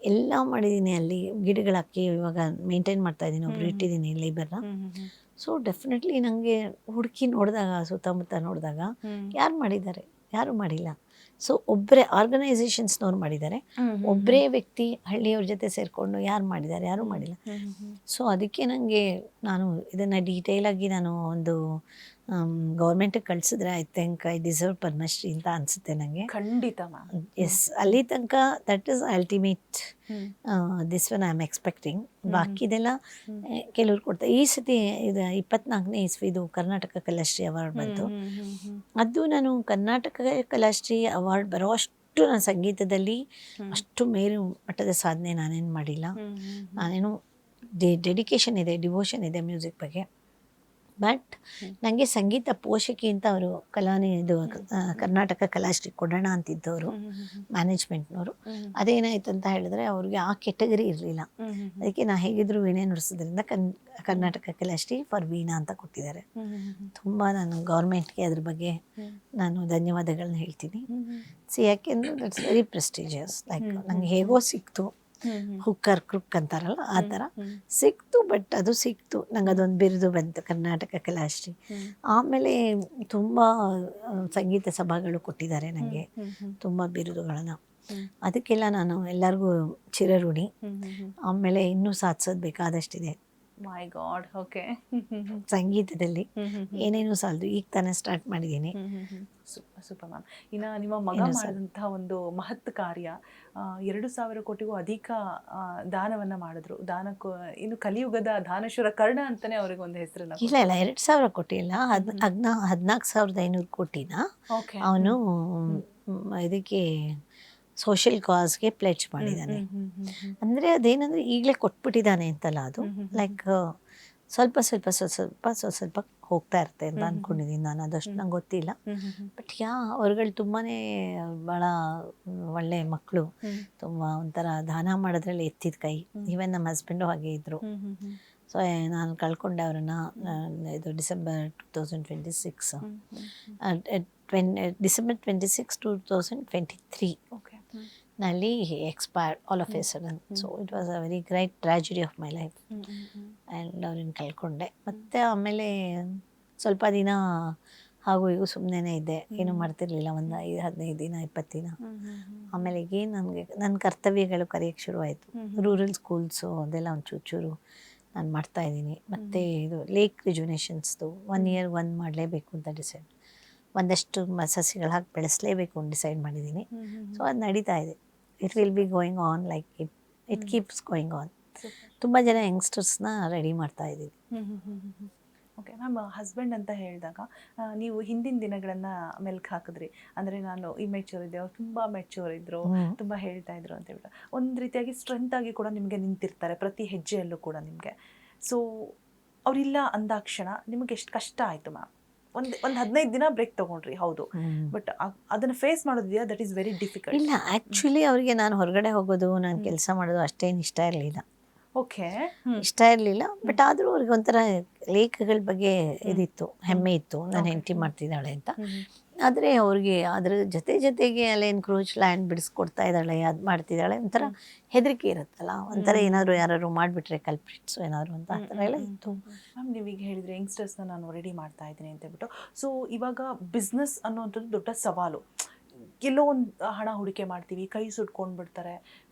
ಎಲ್ಲ ಮಾಡಿದ್ದೀನಿ. ಅಲ್ಲಿ ಗಿಡಗಳು ಹಾಕಿ ಇವಾಗ ಮೇಂಟೈನ್ ಮಾಡ್ತಾ ಇದ್ದೀನಿ, ಒಬ್ರು ಇಟ್ಟಿದ್ದೀನಿ ಲೇಬರ್ನ. ಸೊ ಡೆಫಿನೆಟ್ಲಿ ನನಗೆ ಹುಡುಕಿ ನೋಡಿದಾಗ, ಸುತ್ತಮುತ್ತ ನೋಡಿದಾಗ ಯಾರು ಮಾಡಿದ್ದಾರೆ, ಯಾರೂ ಮಾಡಿಲ್ಲ. ಸೊ ಒಬ್ಬರೇ ಆರ್ಗನೈಸೇಷನ್ಸ್ನವ್ರು ಮಾಡಿದ್ದಾರೆ, ಒಬ್ಬರೇ ವ್ಯಕ್ತಿ ಹಳ್ಳಿಯವ್ರ ಜೊತೆ ಸೇರಿಕೊಂಡು ಯಾರು ಮಾಡಿದ್ದಾರೆ, ಯಾರೂ ಮಾಡಿಲ್ಲ. ಸೊ ಅದಕ್ಕೆ ನನಗೆ ನಾನು ಇದನ್ನು ಡೀಟೇಲಾಗಿ ನಾನು ಒಂದು ಗೌರ್ಮೆಂಟಿಗೆ ಕಳಿಸಿದ್ರೆ I think I deserve Padmashri ಅಂತ ಅನಿಸುತ್ತೆ ನನಗೆ. ಖಂಡಿತ ಮ್ಯಾಮ್. ಎಸ್, ಅಲ್ಲಿ ತನಕ that is ultimate. This one I am expecting. ಬಾಕಿದೆಲ್ಲ ಕೆಲವ್ರು ಕೊಡ್ತಾರೆ. ಈ ಸತಿ ಇದು 24ನೇ ಇಸ್ವಿದು ಕರ್ನಾಟಕ ಕಲಾಶ್ರೀ ಅವಾರ್ಡ್ ಬಂತು. ಅದು ನಾನು ಕರ್ನಾಟಕ ಕಲಾಶ್ರೀ ಅವಾರ್ಡ್ ಬರೋಷ್ಟು ಅಷ್ಟು ನಾನು ಸಂಗೀತದಲ್ಲಿ ಅಷ್ಟು ಮೇರು ಮಟ್ಟದ ಸಾಧನೆ ನಾನೇನು ಮಾಡಿಲ್ಲ. ನಾನೇನು ಡೆಡಿಕೇಶನ್ ಇದೆ, ಡಿವೋಷನ್ ಇದೆ ಮ್ಯೂಸಿಕ್ ಬಗ್ಗೆ. ಬಟ್ ನನಗೆ ಸಂಗೀತ ಪೋಷಕಿ ಅಂತ ಅವರು ಇದು ಕರ್ನಾಟಕ ಕಲಾಶ್ರೀ ಕೊಡೋಣ ಅಂತಿದ್ದವರು ಮ್ಯಾನೇಜ್ಮೆಂಟ್ನವರು. ಅದೇನಾಯ್ತು ಅಂತ ಹೇಳಿದ್ರೆ ಅವ್ರಿಗೆ ಆ ಕೆಟಗರಿ ಇರಲಿಲ್ಲ. ಅದಕ್ಕೆ ನಾ ಹೇಗಿದ್ರು ವೀಣೆ ನುಡಿಸೋದ್ರಿಂದ ಕರ್ನಾಟಕ ಕಲಾಶ್ರೀ ಫಾರ್ ವೀಣಾ ಅಂತ ಕೊಟ್ಟಿದ್ದಾರೆ. ತುಂಬ ನಾನು ಗೌರ್ಮೆಂಟ್ಗೆ ಅದ್ರ ಬಗ್ಗೆ ನಾನು ಧನ್ಯವಾದಗಳನ್ನ ಹೇಳ್ತೀನಿ. ಯಾಕೆಂದ್ರೆ ದಟ್ಸ್ ವೆರಿ ಪ್ರೆಸ್ಟೀಜಿಯಸ್. ಲೈಕ್ ನಂಗೆ ಹೇಗೋ ಸಿಕ್ತು, ಹುಕ್ಕರ್ ಕ್ರುಕ್ ಅಂತಾರಲ್ಲ ಆ ಥರ ಸಿಕ್ತು. ಬಟ್ ಅದು ಸಿಕ್ತು, ನಂಗೆ ಅದೊಂದು ಬಿರುದು ಬಂತು, ಕರ್ನಾಟಕ ಕಲಾಶ್ರೀ. ಆಮೇಲೆ ತುಂಬ ಸಂಗೀತ ಸಭಾಗಳು ಕೊಟ್ಟಿದ್ದಾರೆ ನನಗೆ, ತುಂಬ ಬಿರುದುಗಳನ್ನು. ಅದಕ್ಕೆಲ್ಲ ನಾನು ಎಲ್ಲರಿಗೂ ಚಿರಋಣಿ. ಆಮೇಲೆ ಇನ್ನೂ ಸಾಧಿಸೋದು ಬೇಕಾದಷ್ಟಿದೆ. ಮೈ ಗಾಡ್. ಓಕೆ. ಸಂಗೀತದಲ್ಲಿ ಏನೇನು ಸಾಲದು, ಈಗ ತಾನೇ ಸ್ಟಾರ್ಟ್ ಮಾಡಿದ್ದೀನಿ. Super ma'am. ಇನ್ನು ನಿಮ್ಮ ಮಗ ಮಾಡಿದಂತಹ ಒಂದು ಮಹತ್ ಕಾರ್ಯ, 2,000 ಕೋಟಿಗೂ ಅಧಿಕ ದಾನವನ್ನ ಮಾಡಿದ್ರು. ದಾನಕ್ಕೂ ಇನ್ನು ಕಲಿಯುಗದ ದಾನಶೂರ ಕರ್ಣ ಅಂತಾನೆ ಅವ್ರಿಗೆ ಒಂದು ಹೆಸರನ್ನ. ಇಲ್ಲ 2,000 ಕೋಟಿ ಇಲ್ಲ, 14,500 ಕೋಟಿನ ಅವನು ಇದಕ್ಕೆ ಸೋಷಿಯಲ್ ಕಾಸ್ಗೆ ಪ್ಲೆಚ್ ಮಾಡಿದ್ದಾನೆ. ಅಂದರೆ ಅದೇನಂದರೆ ಈಗಲೇ ಕೊಟ್ಬಿಟ್ಟಿದ್ದಾನೆ ಅಂತಲ್ಲ, ಅದು ಲೈಕ್ ಸ್ವಲ್ಪ ಸ್ವಲ್ಪ ಸ್ವಲ್ಪ ಸ್ವಲ್ಪ ಸ್ವಲ್ಪ ಹೋಗ್ತಾ ಇರುತ್ತೆ ಅಂತ ಅಂದ್ಕೊಂಡಿದ್ದೀನಿ ನಾನು. ಅದಷ್ಟು ನಂಗೆ ಗೊತ್ತಿಲ್ಲ. ಬಟ್ ಅವ್ರುಗಳು ತುಂಬಾ ಭಾಳ ಒಳ್ಳೆ ಮಕ್ಕಳು, ತುಂಬ ಒಂಥರ ದಾನ ಮಾಡೋದ್ರಲ್ಲಿ ಎತ್ತಿದ ಕೈ. ಈವನ್ ನಮ್ಮ ಹಸ್ಬೆಂಡು ಹಾಗೆ ಇದ್ದರು. ಸೊ ನಾನು ಕಳ್ಕೊಂಡೆ ಅವ್ರನ್ನ ಇದು ಡಿಸೆಂಬರ್ 2026 ಡಿಸೆಂಬರ್ 26, 2023 ನಲ್ಲಿ expired all of A sudden. So it was a very great tragedy of my life. And ಅವ್ರನ್ನ ಕಳ್ಕೊಂಡೆ. ಮತ್ತು ಆಮೇಲೆ ಸ್ವಲ್ಪ ದಿನ ಹಾಗೂ ಈಗ ಸುಮ್ಮನೆ ಇದ್ದೆ, ಏನೂ ಮಾಡ್ತಿರ್ಲಿಲ್ಲ, ಒಂದು 15 ದಿನ 20 ದಿನ. ಆಮೇಲೆ ಈಗ ನನಗೆ ನನ್ನ ಕರ್ತವ್ಯಗಳು ಕರೆಯೋಕ್ಕೆ ಶುರುವಾಯಿತು. ರೂರಲ್ ಸ್ಕೂಲ್ಸು ಅದೆಲ್ಲ ಒಂದು ಚೂರು ನಾನು ಮಾಡ್ತಾಯಿದ್ದೀನಿ. ಮತ್ತು ಇದು ಲೇಕ್ ರಿಜುನೇಷನ್ಸ್ದು 1 year 1 ಮಾಡಲೇಬೇಕು ಅಂತ ಡಿಸೈಡ್, ಒಂದಷ್ಟು ಸಸಿಗಳು ಹಾಕಿ ಬೆಳೆಸಲೇಬೇಕು ಅಂತ ಡಿಸೈಡ್ ಮಾಡಿದ್ದೀನಿ. ಸೊ ಅದು ನಡೀತಾ ಇದೆ. It will be going on, like it keeps going on. ತುಂಬ ಜನ ಯಂಗ್ಸ್ಟರ್ಸ್ನ ರೆಡಿ ಮಾಡ್ತಾ ಇದ್ದೀವಿ. ಓಕೆ ಮ್ಯಾಮ್, ಹಸ್ಬೆಂಡ್ ಅಂತ ಹೇಳಿದಾಗ ನೀವು ಹಿಂದಿನ ದಿನಗಳನ್ನು ಮೆಲ್ಕು ಹಾಕಿದ್ರಿ. ಅಂದರೆ ನಾನು ಇಮ್ಮೆಚ್ಯೂರ್ ಇದ್ದೆ, ಅವ್ರು ತುಂಬ ಮೆಚ್ಯೂರ್ ಇದ್ದರು, ತುಂಬ ಹೇಳ್ತಾ ಇದ್ರು ಅಂತ ಹೇಳ್ಬಿಟ್ಟು ಒಂದು ರೀತಿಯಾಗಿ ಸ್ಟ್ರೆಂತ್ ಆಗಿ ಕೂಡ ನಿಮಗೆ ನಿಂತಿರ್ತಾರೆ ಪ್ರತಿ ಹೆಜ್ಜೆಯಲ್ಲೂ ಕೂಡ ನಿಮಗೆ. ಸೊ ಅವರಿಲ್ಲ ಅಂದಾಕ್ಷಣ ನಿಮಗೆ ಎಷ್ಟು ಕಷ್ಟ ಆಯಿತು ಮ್ಯಾಮ್? ಒಂದು 15 ದಿನ ಬ್ರೇಕ್ ತೊಗೊಂಡ್ರಿ, ಹೌದು, ಬಟ್ ಅದನ್ನು ಫೇಸ್ ಮಾಡೋದಿದೆಯಾ, ದಟ್ ಈಸ್ ವೆರಿ ಡಿಫಿಕಲ್ಟ್. ಇಲ್ಲ, ಆ್ಯಕ್ಚುಲಿ ಅವರಿಗೆ ನಾನು ಹೊರಗಡೆ ಹೋಗೋದು, ನಾನು ಕೆಲಸ ಮಾಡೋದು ಅಷ್ಟೇನು ಇಷ್ಟ ಇರಲಿಲ್ಲ. ಓಕೆ, ಇಷ್ಟ ಇರಲಿಲ್ಲ. ಬಟ್ ಆದರೂ ಅವ್ರಿಗೆ ಒಂಥರ ಲೇಖಗಳ ಬಗ್ಗೆ ಇದಿತ್ತು, ಹೆಮ್ಮೆ ಇತ್ತು, ನಾನು ಹೆಂಡತಿ ಮಾಡ್ತಿದ್ದಾಳೆ ಅಂತ. ಆದರೆ ಅವ್ರಿಗೆ ಅದ್ರ ಜೊತೆಗೆ ಅಲ್ಲೇನು ಕ್ರೂಚ್ ಲ್ಯಾಂಡ್ ಬಿಡಿಸ್ಕೊಡ್ತಾ ಇದ್ದಾಳೆ, ಅದು ಮಾಡ್ತಿದ್ದಾಳೆ, ಒಂಥರ ಹೆದರಿಕೆ ಇರುತ್ತಲ್ಲ, ಒಂಥರ ಏನಾದರೂ ಯಾರು ಮಾಡಿಬಿಟ್ರೆ ಕಲ್ಪ್ರಿಟ್ಸು ಏನಾದ್ರು ಅಂತ ಆ ಥರ ಎಲ್ಲ ಇತ್ತು. ಮ್ಯಾಮ್, ನೀವೀಗ ಹೇಳಿದರೆ ಯಂಗ್ಸ್ಟರ್ಸ್ನ ನಾನು ರೆಡಿ ಮಾಡ್ತಾ ಇದ್ದೀನಿ ಅಂತ ಹೇಳ್ಬಿಟ್ಟು. ಸೊ ಇವಾಗ ಬಿಸ್ನೆಸ್ ಅನ್ನುವಂಥದ್ದು ದೊಡ್ಡ ಸವಾಲು. ಎಲ್ಲೋ ಒಂದು ಹಣ ಹೂಡಿಕೆ ಮಾಡ್ತೀವಿ, ಕೈ ಸುಟ್ಕೊಂಡು ಬಿಡ್ತಾರೆ,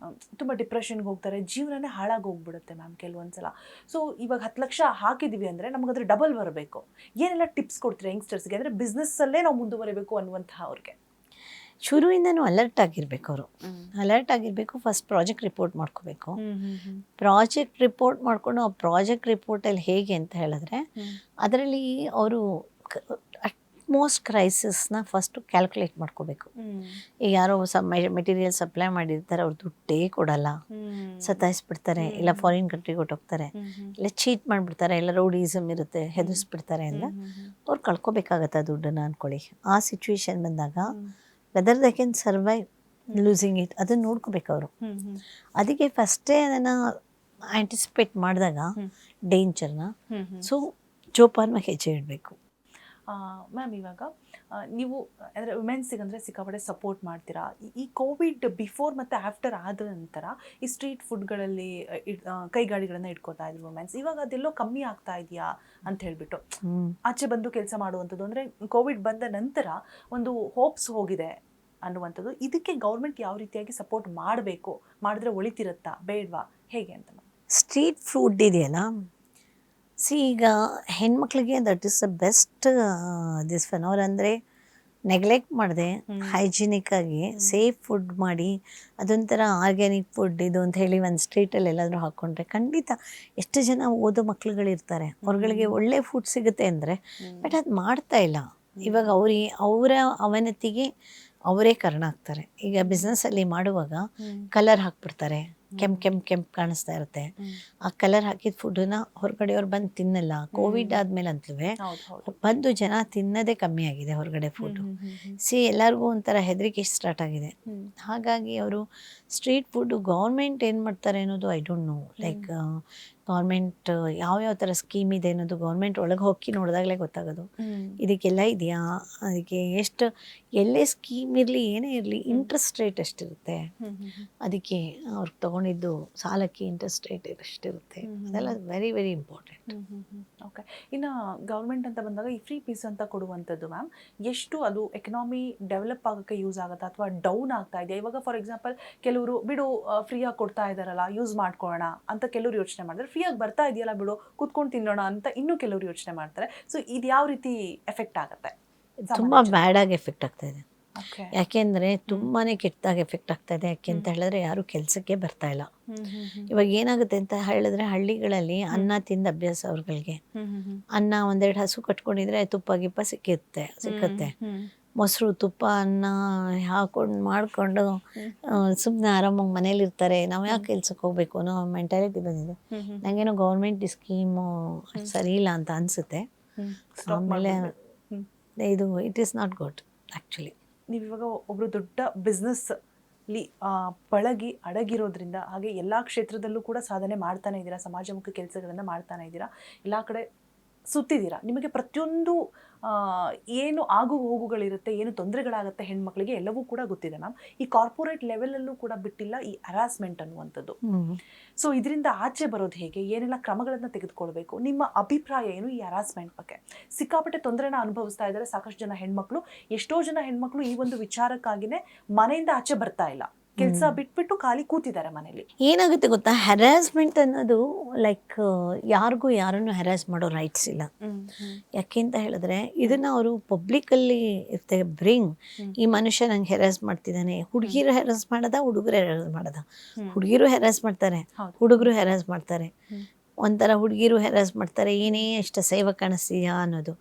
ತುಂಬ ಡಿಪ್ರೆಷನ್ಗೆ ಹೋಗ್ತಾರೆ, ಜೀವನನೇ ಹಾಳಾಗಿ ಹೋಗ್ಬಿಡುತ್ತೆ ಮ್ಯಾಮ್ ಕೆಲವೊಂದು ಸಲ. ಸೊ ಇವಾಗ 10 ಲಕ್ಷ ಹಾಕಿದ್ದೀವಿ ಅಂದರೆ ನಮಗದ್ರ ಡಬಲ್ ಬರಬೇಕು. ಏನೆಲ್ಲ ಟಿಪ್ಸ್ ಕೊಡ್ತೀರಾ ಯಂಗ್ಸ್ಟರ್ಸ್ಗೆ, ಅಂದರೆ ಬಿಸ್ನೆಸ್ಸಲ್ಲೇ ನಾವು ಮುಂದುವರಿಬೇಕು ಅನ್ನುವಂತಹ ಅವ್ರಿಗೆ? ಶುರುವಿಂದನೂ ಅಲರ್ಟ್ ಆಗಿರಬೇಕು ಅವರು. ಅಲರ್ಟ್ ಆಗಿರಬೇಕು. ಫಸ್ಟ್ ಪ್ರಾಜೆಕ್ಟ್ ರಿಪೋರ್ಟ್ ಮಾಡ್ಕೋಬೇಕು. ಪ್ರಾಜೆಕ್ಟ್ ರಿಪೋರ್ಟ್ ಮಾಡಿಕೊಂಡು ಆ ಪ್ರಾಜೆಕ್ಟ್ ರಿಪೋರ್ಟಲ್ಲಿ ಹೇಗೆ ಅಂತ ಹೇಳಿದ್ರೆ, ಅದರಲ್ಲಿ ಅವರು ಮೋಸ್ಟ್ ಕ್ರೈಸಿಸ್ನ ಫಸ್ಟು ಕ್ಯಾಲ್ಕುಲೇಟ್ ಮಾಡ್ಕೋಬೇಕು. ಈಗ ಯಾರೋ ಮೆಟೀರಿಯಲ್ ಸಪ್ಲೈ ಮಾಡಿರ್ತಾರೆ, ಅವ್ರು ದುಡ್ಡೇ ಕೊಡಲ್ಲ, ಸತಾಯಿಸ್ಬಿಡ್ತಾರೆ, ಇಲ್ಲ ಫಾರಿನ್ ಕಂಟ್ರಿಗೆ ಹೊಟ್ಟೋಗ್ತಾರೆ, ಇಲ್ಲ ಚೀಟ್ ಮಾಡಿಬಿಡ್ತಾರೆ, ಇಲ್ಲ ರೌಡಿಸಮ್ ಇರುತ್ತೆ, ಹೆದರ್ಸ್ಬಿಡ್ತಾರೆ ಅಂತ ಅವ್ರು ಕಳ್ಕೊಬೇಕಾಗತ್ತೆ ಆ ದುಡ್ಡನ್ನು ಅಂದ್ಕೊಳ್ಳಿ. ಆ ಸಿಚುವೇಶನ್ ಬಂದಾಗ whether they can survive losing it, ಅದನ್ನು ನೋಡ್ಕೋಬೇಕು ಅವರು. ಅದಕ್ಕೆ ಫಸ್ಟೇ ಅದನ್ನು ಆ್ಯಂಟಿಸಿಪೇಟ್ ಮಾಡಿದಾಗ ಡೇಂಜರ್ನ, ಸೊ ಜೋಪಾನವಾಗಿ ಹೆಜ್ಜೆ ಇಡಬೇಕು. ಮ್ಯಾಮ್, ಇವಾಗ ನೀವು ಅಂದರೆ ವುಮೆನ್ಸಿಗೆ ಅಂದರೆ ಸಿಕ್ಕಾಪಟ್ಟೆ ಸಪೋರ್ಟ್ ಮಾಡ್ತೀರಾ. ಈ ಕೋವಿಡ್ ಬಿಫೋರ್ ಮತ್ತು ಆಫ್ಟರ್ ಆದ ನಂತರ ಈ ಸ್ಟ್ರೀಟ್ ಫುಡ್ಗಳಲ್ಲಿ ಕೈಗಾಡಿಗಳನ್ನು ಇಟ್ಕೋತಾ ಇದ್ರು ವುಮೆನ್ಸ್. ಇವಾಗ ಅದೆಲ್ಲೋ ಕಮ್ಮಿ ಆಗ್ತಾ ಇದೆಯಾ ಅಂತ ಹೇಳಿಬಿಟ್ಟು ಆಚೆ ಬಂದು ಕೆಲಸ ಮಾಡುವಂಥದ್ದು, ಅಂದರೆ ಕೋವಿಡ್ ಬಂದ ನಂತರ ಒಂದು ಹೋಪ್ಸ್ ಹೋಗಿದೆ ಅನ್ನುವಂಥದ್ದು. ಇದಕ್ಕೆ ಗೌರ್ಮೆಂಟ್ ಯಾವ ರೀತಿಯಾಗಿ ಸಪೋರ್ಟ್ ಮಾಡಬೇಕು, ಮಾಡಿದ್ರೆ ಒಳಿತಿರುತ್ತಾ ಬೇಡವಾ, ಹೇಗೆ ಅಂತ? ಸ್ಟ್ರೀಟ್ ಫುಡ್ ಇದೆಯಲ್ಲ, ಈಗ ಹೆಣ್ಮಕ್ಳಿಗೆ that is the best this fun. ಅವರಂದರೆ ನೆಗ್ಲೆಕ್ಟ್ ಮಾಡದೆ ಹೈಜಿನಿಕ್ ಆಗಿ ಸೇಫ್ ಫುಡ್ ಮಾಡಿ, ಅದೊಂಥರ ಆರ್ಗ್ಯಾನಿಕ್ ಫುಡ್ ಇದು ಅಂತ ಹೇಳಿ ಒಂದು ಸ್ಟ್ರೀಟಲ್ಲಿ ಎಲ್ಲಾದರೂ ಹಾಕ್ಕೊಂಡ್ರೆ ಖಂಡಿತ ಎಷ್ಟು ಜನ ಓದೋ ಮಕ್ಳುಗಳಿರ್ತಾರೆ, ಅವ್ರುಗಳಿಗೆ ಒಳ್ಳೆ ಫುಡ್ ಸಿಗುತ್ತೆ ಅಂದರೆ. ಬಟ್ ಅದು ಮಾಡ್ತಾ ಇಲ್ಲ. ಇವಾಗ ಅವರ ಅವನತಿಗೆ ಅವರೇ ಕಾರಣ ಆಗ್ತಾರೆ. ಈಗ ಬಿಸ್ನೆಸ್ಸಲ್ಲಿ ಮಾಡುವಾಗ ಕಲರ್ ಹಾಕ್ಬಿಡ್ತಾರೆ, ಕೆಂಪು ಕಾಣಿಸ್ತಾ ಇರುತ್ತೆ. ಆ ಕಲರ್ ಹಾಕಿದ ಫುಡ್ಡನ್ನ ಹೊರಗಡೆಯವ್ರು ಬಂದು ತಿನ್ನಲ್ಲ. ಕೋವಿಡ್ ಆದಮೇಲೆ ಅಂತಲೂ ಬಂದು ಜನ ತಿನ್ನೋದೇ ಕಮ್ಮಿ ಆಗಿದೆ ಹೊರಗಡೆ ಫುಡ್ಡು. ಎಲ್ಲರಿಗೂ ಒಂಥರ ಹೆದರಿಕೆ ಸ್ಟಾರ್ಟ್ ಆಗಿದೆ. ಹಾಗಾಗಿ ಅವರು ಸ್ಟ್ರೀಟ್ ಫುಡ್ಡು ಗೌರ್ಮೆಂಟ್ ಏನು ಮಾಡ್ತಾರೆ ಅನ್ನೋದು I don't know. Like government ಯಾವ್ಯಾವ ಥರ ಸ್ಕೀಮ್ ಇದೆ ಅನ್ನೋದು ಗೌರ್ಮೆಂಟ್ ಒಳಗೆ ಹೋಗಿ ನೋಡಿದಾಗಲೇ ಗೊತ್ತಾಗೋದು. ಇದಕ್ಕೆಲ್ಲ ಇದೆಯಾ, ಅದಕ್ಕೆ ಎಷ್ಟು ಎಲ್ಲೇ ಸ್ಕೀಮ್ ಇರಲಿ ಏನೇ ಇರಲಿ ಇಂಟ್ರೆಸ್ಟ್ ರೇಟ್ ಎಷ್ಟಿರುತ್ತೆ, ಅದಕ್ಕೆ ಅವ್ರು ತೊಗೊಂಡಿದ್ದು ಸಾಲಕ್ಕೆ ಇಂಟ್ರೆಸ್ಟ್ ರೇಟ್ ಎಷ್ಟಿರುತ್ತೆ, ಅದೆಲ್ಲ ವೆರಿ ವೆರಿ ಇಂಪಾರ್ಟೆಂಟ್. ಓಕೆ. ಇನ್ನು ಗೌರ್ಮೆಂಟ್ ಅಂತ ಬಂದಾಗ ಈ ಫ್ರೀ ಪೀಸ್ ಅಂತ ಕೊಡುವಂಥದ್ದು ಮ್ಯಾಮ್, ಎಷ್ಟು ಅದು ಎಕನಾಮಿ ಡೆವಲಪ್ ಆಗೋಕ್ಕೆ ಯೂಸ್ ಆಗುತ್ತಾ ಅಥವಾ ಡೌನ್ ಆಗ್ತಾ ಇದೆಯಾ? ಇವಾಗ ಫಾರ್ ಎಕ್ಸಾಂಪಲ್ ಕೆಲವರು ಬಿಡು ಫ್ರೀಯಾಗಿ ಕೊಡ್ತಾ ಇದ್ದಾರಲ್ಲ ಯೂಸ್ ಮಾಡ್ಕೊಳ್ಳೋಣ ಅಂತ ಕೆಲವರು ಯೋಚನೆ ಮಾಡಿದ್ರೆ, ಫ್ರೀಯಾಗಿ ಬರ್ತಾ ಇದೆಯಲ್ಲ ಬಿಡು ಕೂತ್ಕೊಂಡು ತಿನ್ನೋಣ ಅಂತ ಇನ್ನೂ ಕೆಲವರು ಯೋಚನೆ ಮಾಡ್ತಾರೆ. ಸೊ ಇದು ಯಾವ ರೀತಿ ಎಫೆಕ್ಟ್ ಆಗುತ್ತೆ? ತುಂಬ ಬ್ಯಾಡಾಗಿ ಎಫೆಕ್ಟ್ ಆಗ್ತಾ ಇದೆ. ಯಾಕೆಂದರೆ ತುಂಬಾ ಕೆಟ್ಟದಾಗಿ ಎಫೆಕ್ಟ್ ಆಗ್ತಾ ಇದೆ. ಯಾಕೆ ಅಂತ ಹೇಳಿದ್ರೆ ಯಾರು ಕೆಲಸಕ್ಕೆ ಬರ್ತಾ ಇಲ್ಲ. ಇವಾಗ ಏನಾಗುತ್ತೆ ಅಂತ ಹೇಳಿದ್ರೆ ಹಳ್ಳಿಗಳಲ್ಲಿ ಅನ್ನ ತಿಂದ ಅಭ್ಯಾಸ ಅವ್ರಗಳಿಗೆ. ಅನ್ನ ಒಂದೆರಡು ಹಸು ಕಟ್ಕೊಂಡಿದ್ರೆ ತುಪ್ಪ ಗಿಪ್ಪ ಸಿಕ್ಕತ್ತೆ. ಮೊಸರು ತುಪ್ಪ ಅನ್ನ ಹಾಕೊಂಡು ಮಾಡಿಕೊಂಡು ಸುಮ್ಮನೆ ಆರಾಮಾಗಿ ಮನೇಲಿರ್ತಾರೆ. ನಾವು ಯಾಕೆ ಕೆಲ್ಸಕ್ಕೆ ಹೋಗ್ಬೇಕು ಅನ್ನೋ ಮೆಂಟಾಲಿಟಿ ಬಂದಿದೆ. ನನಗೇನೋ ಗೌರ್ಮೆಂಟ್ ಸ್ಕೀಮು ಸರಿ ಇಲ್ಲ ಅಂತ ಅನಿಸುತ್ತೆ. ಆಮೇಲೆ ಇದು it is not good actually. ನೀವು ಇವಾಗ ಒಬ್ಬರು ದೊಡ್ಡ ಬಿಸ್ನೆಸ್ಲಿ ಪಳಗಿ ಅಡಗಿರೋದ್ರಿಂದ, ಹಾಗೆ ಎಲ್ಲ ಕ್ಷೇತ್ರದಲ್ಲೂ ಕೂಡ ಸಾಧನೆ ಮಾಡ್ತಾನೆ ಇದ್ದೀರಾ, ಸಮಾಜಮುಖಿ ಕೆಲಸಗಳನ್ನು ಮಾಡ್ತಾನೆ ಇದ್ದೀರಾ, ಎಲ್ಲ ಕಡೆ ಸುತ್ತಿದ್ದೀರಾ. ನಿಮಗೆ ಪ್ರತಿಯೊಂದು ಏನು ಆಗು ಹೋಗುಗಳಿರುತ್ತೆ, ಏನು ತೊಂದರೆಗಳಾಗುತ್ತೆ ಹೆಣ್ಮಕ್ಳಿಗೆ ಎಲ್ಲವೂ ಕೂಡ ಗೊತ್ತಿದೆ ಮ್ಯಾಮ್. ಈ ಕಾರ್ಪೊರೇಟ್ ಲೆವೆಲಲ್ಲೂ ಕೂಡ ಬಿಟ್ಟಿಲ್ಲ ಈ ಹರಾಸ್ಮೆಂಟ್ ಅನ್ನುವಂಥದ್ದು. ಸೊ ಇದರಿಂದ ಆಚೆ ಬರೋದು ಹೇಗೆ, ಏನೆಲ್ಲ ಕ್ರಮಗಳನ್ನು ತೆಗೆದುಕೊಳ್ಬೇಕು, ನಿಮ್ಮ ಅಭಿಪ್ರಾಯ ಏನು ಈ ಹರಾಸ್ಮೆಂಟ್ ಬಗ್ಗೆ? ಸಿಕ್ಕಾಪಟ್ಟೆ ತೊಂದರೆನ ಅನುಭವಿಸ್ತಾ ಇದ್ದಾರೆ ಸಾಕಷ್ಟು ಜನ ಹೆಣ್ಮಕ್ಳು. ಎಷ್ಟೋ ಜನ ಹೆಣ್ಮಕ್ಳು ಈ ಒಂದು ವಿಚಾರಕ್ಕಾಗಿನೇ ಮನೆಯಿಂದ ಆಚೆ ಬರ್ತಾ ಇಲ್ಲ, ಕೆಲಸ ಬಿಟ್ಬಿಟ್ಟು ಖಾಲಿ ಕೂತಿದ್ದಾರೆ ಮನೇಲಿ. ಏನಾಗುತ್ತೆ ಗೊತ್ತಾ, ಹ್ಯಾರಾಸ್ಮೆಂಟ್ ಅನ್ನೋದು ಲೈಕ್ ಯಾರಿಗೂ ಯಾರನ್ನು ಹ್ಯಾರಾಸ್ ಮಾಡೋ ರೈಟ್ಸ್ ಇಲ್ಲ. ಯಾಕೆ ಅಂತ ಹೇಳಿದ್ರೆ ಇದನ್ನ ಅವರು ಪಬ್ಲಿಕಲ್ಲಿ ಇರ್ತಾರೆ ಬ್ರಿಂಗ್, ಈ ಮನುಷ್ಯ ನಂಗೆ ಹೆರಾಸ್ ಮಾಡ್ತಿದ್ದಾನೆ. ಹುಡುಗಿರು ಹೆರಾಸ್ ಮಾಡೋದ, ಹುಡುಗರು ಹೆರಾಸ್ ಮಾಡೋದ? ಹುಡುಗಿರು ಹೆರಾಸ್ ಮಾಡ್ತಾರೆ, ಹುಡುಗರು ಹೆರಾಸ್ ಮಾಡ್ತಾರೆ. ಒಂಥರ ಹುಡುಗಿರು ಹೆರಾಸ್ ಮಾಡ್ತಾರೆ, ಏನೇ ಎಷ್ಟು ಸೇವೆ ಕಾಣಿಸ್ತೀಯಾ ಅನ್ನೋದು.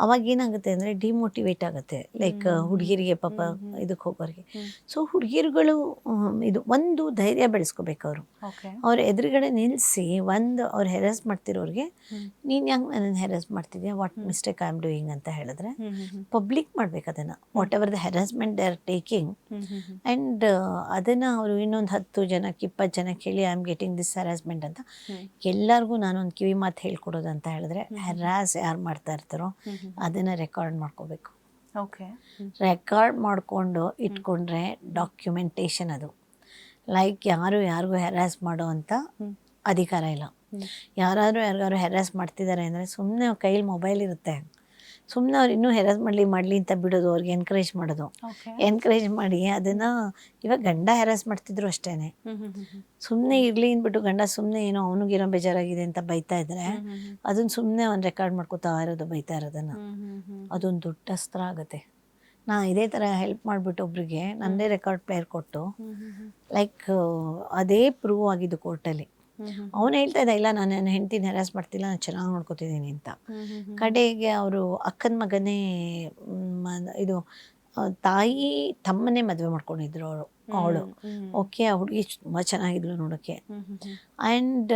ಅವಾಗ ಏನಾಗುತ್ತೆ ಅಂದರೆ ಡಿಮೋಟಿವೇಟ್ ಆಗುತ್ತೆ, ಲೈಕ್ ಹುಡುಗಿರಿಗೆ ಪಾಪ ಇದಕ್ಕೆ ಹೋಗೋರಿಗೆ. ಸೊ ಹುಡುಗಿರುಗಳು ಇದು ಒಂದು ಧೈರ್ಯ ಬೆಳೆಸ್ಕೋಬೇಕು. ಅವ್ರ ಎದುರುಗಡೆ ನಿಲ್ಲಿಸಿ ಅವ್ರು ಹೆರಾಸ್ ಮಾಡ್ತಿರೋರಿಗೆ, ನೀನು ಯಾಕೆ ನನ್ನನ್ನು ಹೆರಾಸ್ ಮಾಡ್ತಿದ್ಯಾ, what mistake I am doing ಅಂತ ಹೇಳಿದ್ರೆ ಪಬ್ಲಿಕ್ ಮಾಡ್ಬೇಕು ಅದನ್ನು, what ever the harassment they are taking. And ಅದನ್ನು ಅವರು ಇನ್ನೊಂದು 10 ಜನಕ್ಕೆ 20 ಜನಕ್ಕೆ ಹೇಳಿ I am getting this harassment ಅಂತ ಎಲ್ಲರಿಗೂ ನಾನೊಂದು ಕಿವಿ ಮಾತು ಹೇಳ್ಕೊಡೋದು ಅಂತ ಹೇಳಿದ್ರೆ, ಹ್ಯಾರಾಸ್ ಯಾರು ಮಾಡ್ತಾ ಇರ್ತಾರೋ ಅದನ್ನು ರೆಕಾರ್ಡ್ ಮಾಡ್ಕೋಬೇಕು. ರೆಕಾರ್ಡ್ ಮಾಡಿಕೊಂಡು ಇಟ್ಕೊಂಡ್ರೆ ಡಾಕ್ಯುಮೆಂಟೇಶನ್ ಅದು. ಲೈಕ್ ಯಾರಿಗೂ ಹ್ಯಾರಾಸ್ ಮಾಡೋ ಅಂತ ಅಧಿಕಾರ ಇಲ್ಲ. ಯಾರಾದರೂ ಹ್ಯಾರಾಸ್ ಮಾಡ್ತಿದ್ದಾರೆ ಅಂದರೆ ಸುಮ್ಮನೆ ಕೈಲಿ ಮೊಬೈಲ್ ಇರುತ್ತೆ, ಸುಮ್ಮನೆ ಅವ್ರು ಇನ್ನೂ ಹೆರಾಸ್ ಮಾಡಲಿ ಅಂತ ಬಿಡೋದು, ಅವ್ರಿಗೆ ಎನ್ಕರೇಜ್ ಮಾಡೋದು. ಎನ್ಕರೇಜ್ ಮಾಡಿ ಅದನ್ನು, ಇವಾಗ ಗಂಡ ಹೆರಾಸ್ ಮಾಡ್ತಿದ್ರು ಅಷ್ಟೇ, ಸುಮ್ಮನೆ ಇರಲಿ ಅಂದ್ಬಿಟ್ಟು ಗಂಡ ಸುಮ್ಮನೆ ಏನೋ ಅವನಿಗೇನೋ ಬೇಜಾರಾಗಿದೆ ಅಂತ ಬೈತಾ ಇದ್ರೆ ಅದನ್ನು ಸುಮ್ಮನೆ ಅವ್ನು ರೆಕಾರ್ಡ್ ಮಾಡ್ಕೋತಾ ಇರೋದು, ಬೈತಾ ಇರೋದನ್ನು. ಅದೊಂದು ದೊಡ್ಡ ಅಸ್ತ್ರ ಆಗುತ್ತೆ. ನಾನು ಇದೇ ಥರ ಹೆಲ್ಪ್ ಮಾಡಿಬಿಟ್ಟು ಒಬ್ರಿಗೆ ನನ್ನದೇ ರೆಕಾರ್ಡ್ ಪ್ಲೇಯರ್ ಕೊಟ್ಟು, ಲೈಕ್ ಅದೇ ಪ್ರೂವ್ ಆಗಿದ್ದು ಕೋರ್ಟಲ್ಲಿ. ಅವನು ಹೇಳ್ತಾ ಇದ್ದ, ಇಲ್ಲ ನಾನು ನನ್ನ ಹೆಂಡ್ತಿನ ಹೆರಾಸ್ ಮಾಡ್ತಿಲ್ಲ, ನಾನು ಚೆನ್ನಾಗಿ ನೋಡ್ಕೊತಿದ್ದೀನಿ ಅಂತ. ಕಡೆಗೆ ಅವರು ಅಕ್ಕನ ಮಗನೇ ಇದು ತಾಯಿ ತಮ್ಮನೇ ಮದುವೆ ಮಾಡ್ಕೊಂಡಿದ್ರು ಅವಳು. ಓಕೆ, ಆ ಹುಡುಗಿ ತುಂಬ ಚೆನ್ನಾಗಿದ್ಲು ನೋಡೋಕ್ಕೆ. ಆ್ಯಂಡ್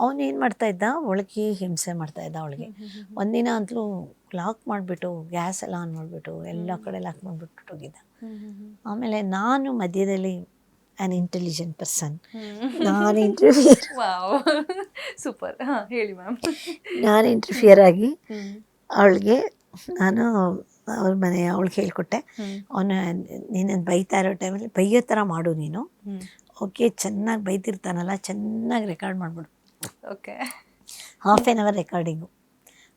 ಅವನೇನು ಮಾಡ್ತಾ ಇದ್ದ, ಒಳಗೆ ಹಿಂಸೆ ಮಾಡ್ತಾ ಇದ್ದ ಅವಳಿಗೆ. ಒಂದಿನ ಅಂತಲೂ ಲಾಕ್ ಮಾಡಿಬಿಟ್ಟು ಗ್ಯಾಸ್ ಎಲ್ಲ ಆನ್ ಮಾಡಿಬಿಟ್ಟು ಎಲ್ಲ ಕಡೆ ಲಾಕ್ ಮಾಡಿಬಿಟ್ಟು ಹೋಗಿದ್ದ. ಆಮೇಲೆ ನಾನು ಮಧ್ಯದಲ್ಲಿ ಆ್ಯನ್ ಇಂಟೆಲಿಜೆಂಟ್ ಪರ್ಸನ್, ನಾನು ಸೂಪರ್ ಹೇಳಿ ಮ್ಯಾಮ್. ನಾನು ಇಂಟರ್ಫಿಯರ್ ಆಗಿ ಅವಳಿಗೆ ಅವ್ರ ಅವಳಿಗೆ ಹೇಳ್ಕೊಟ್ಟೆ, ನೀನು ಬೈತಾ ಇರೋ ಟೈಮಲ್ಲಿ ಬೈಯೋ ಥರ ಮಾಡು ನೀನು. ಓಕೆ, ಚೆನ್ನಾಗಿ ಬೈತಿರ್ತಾನಲ್ಲ ಚೆನ್ನಾಗಿ ರೆಕಾರ್ಡ್ ಮಾಡಿಬಿಡು. Okay, ½ recording.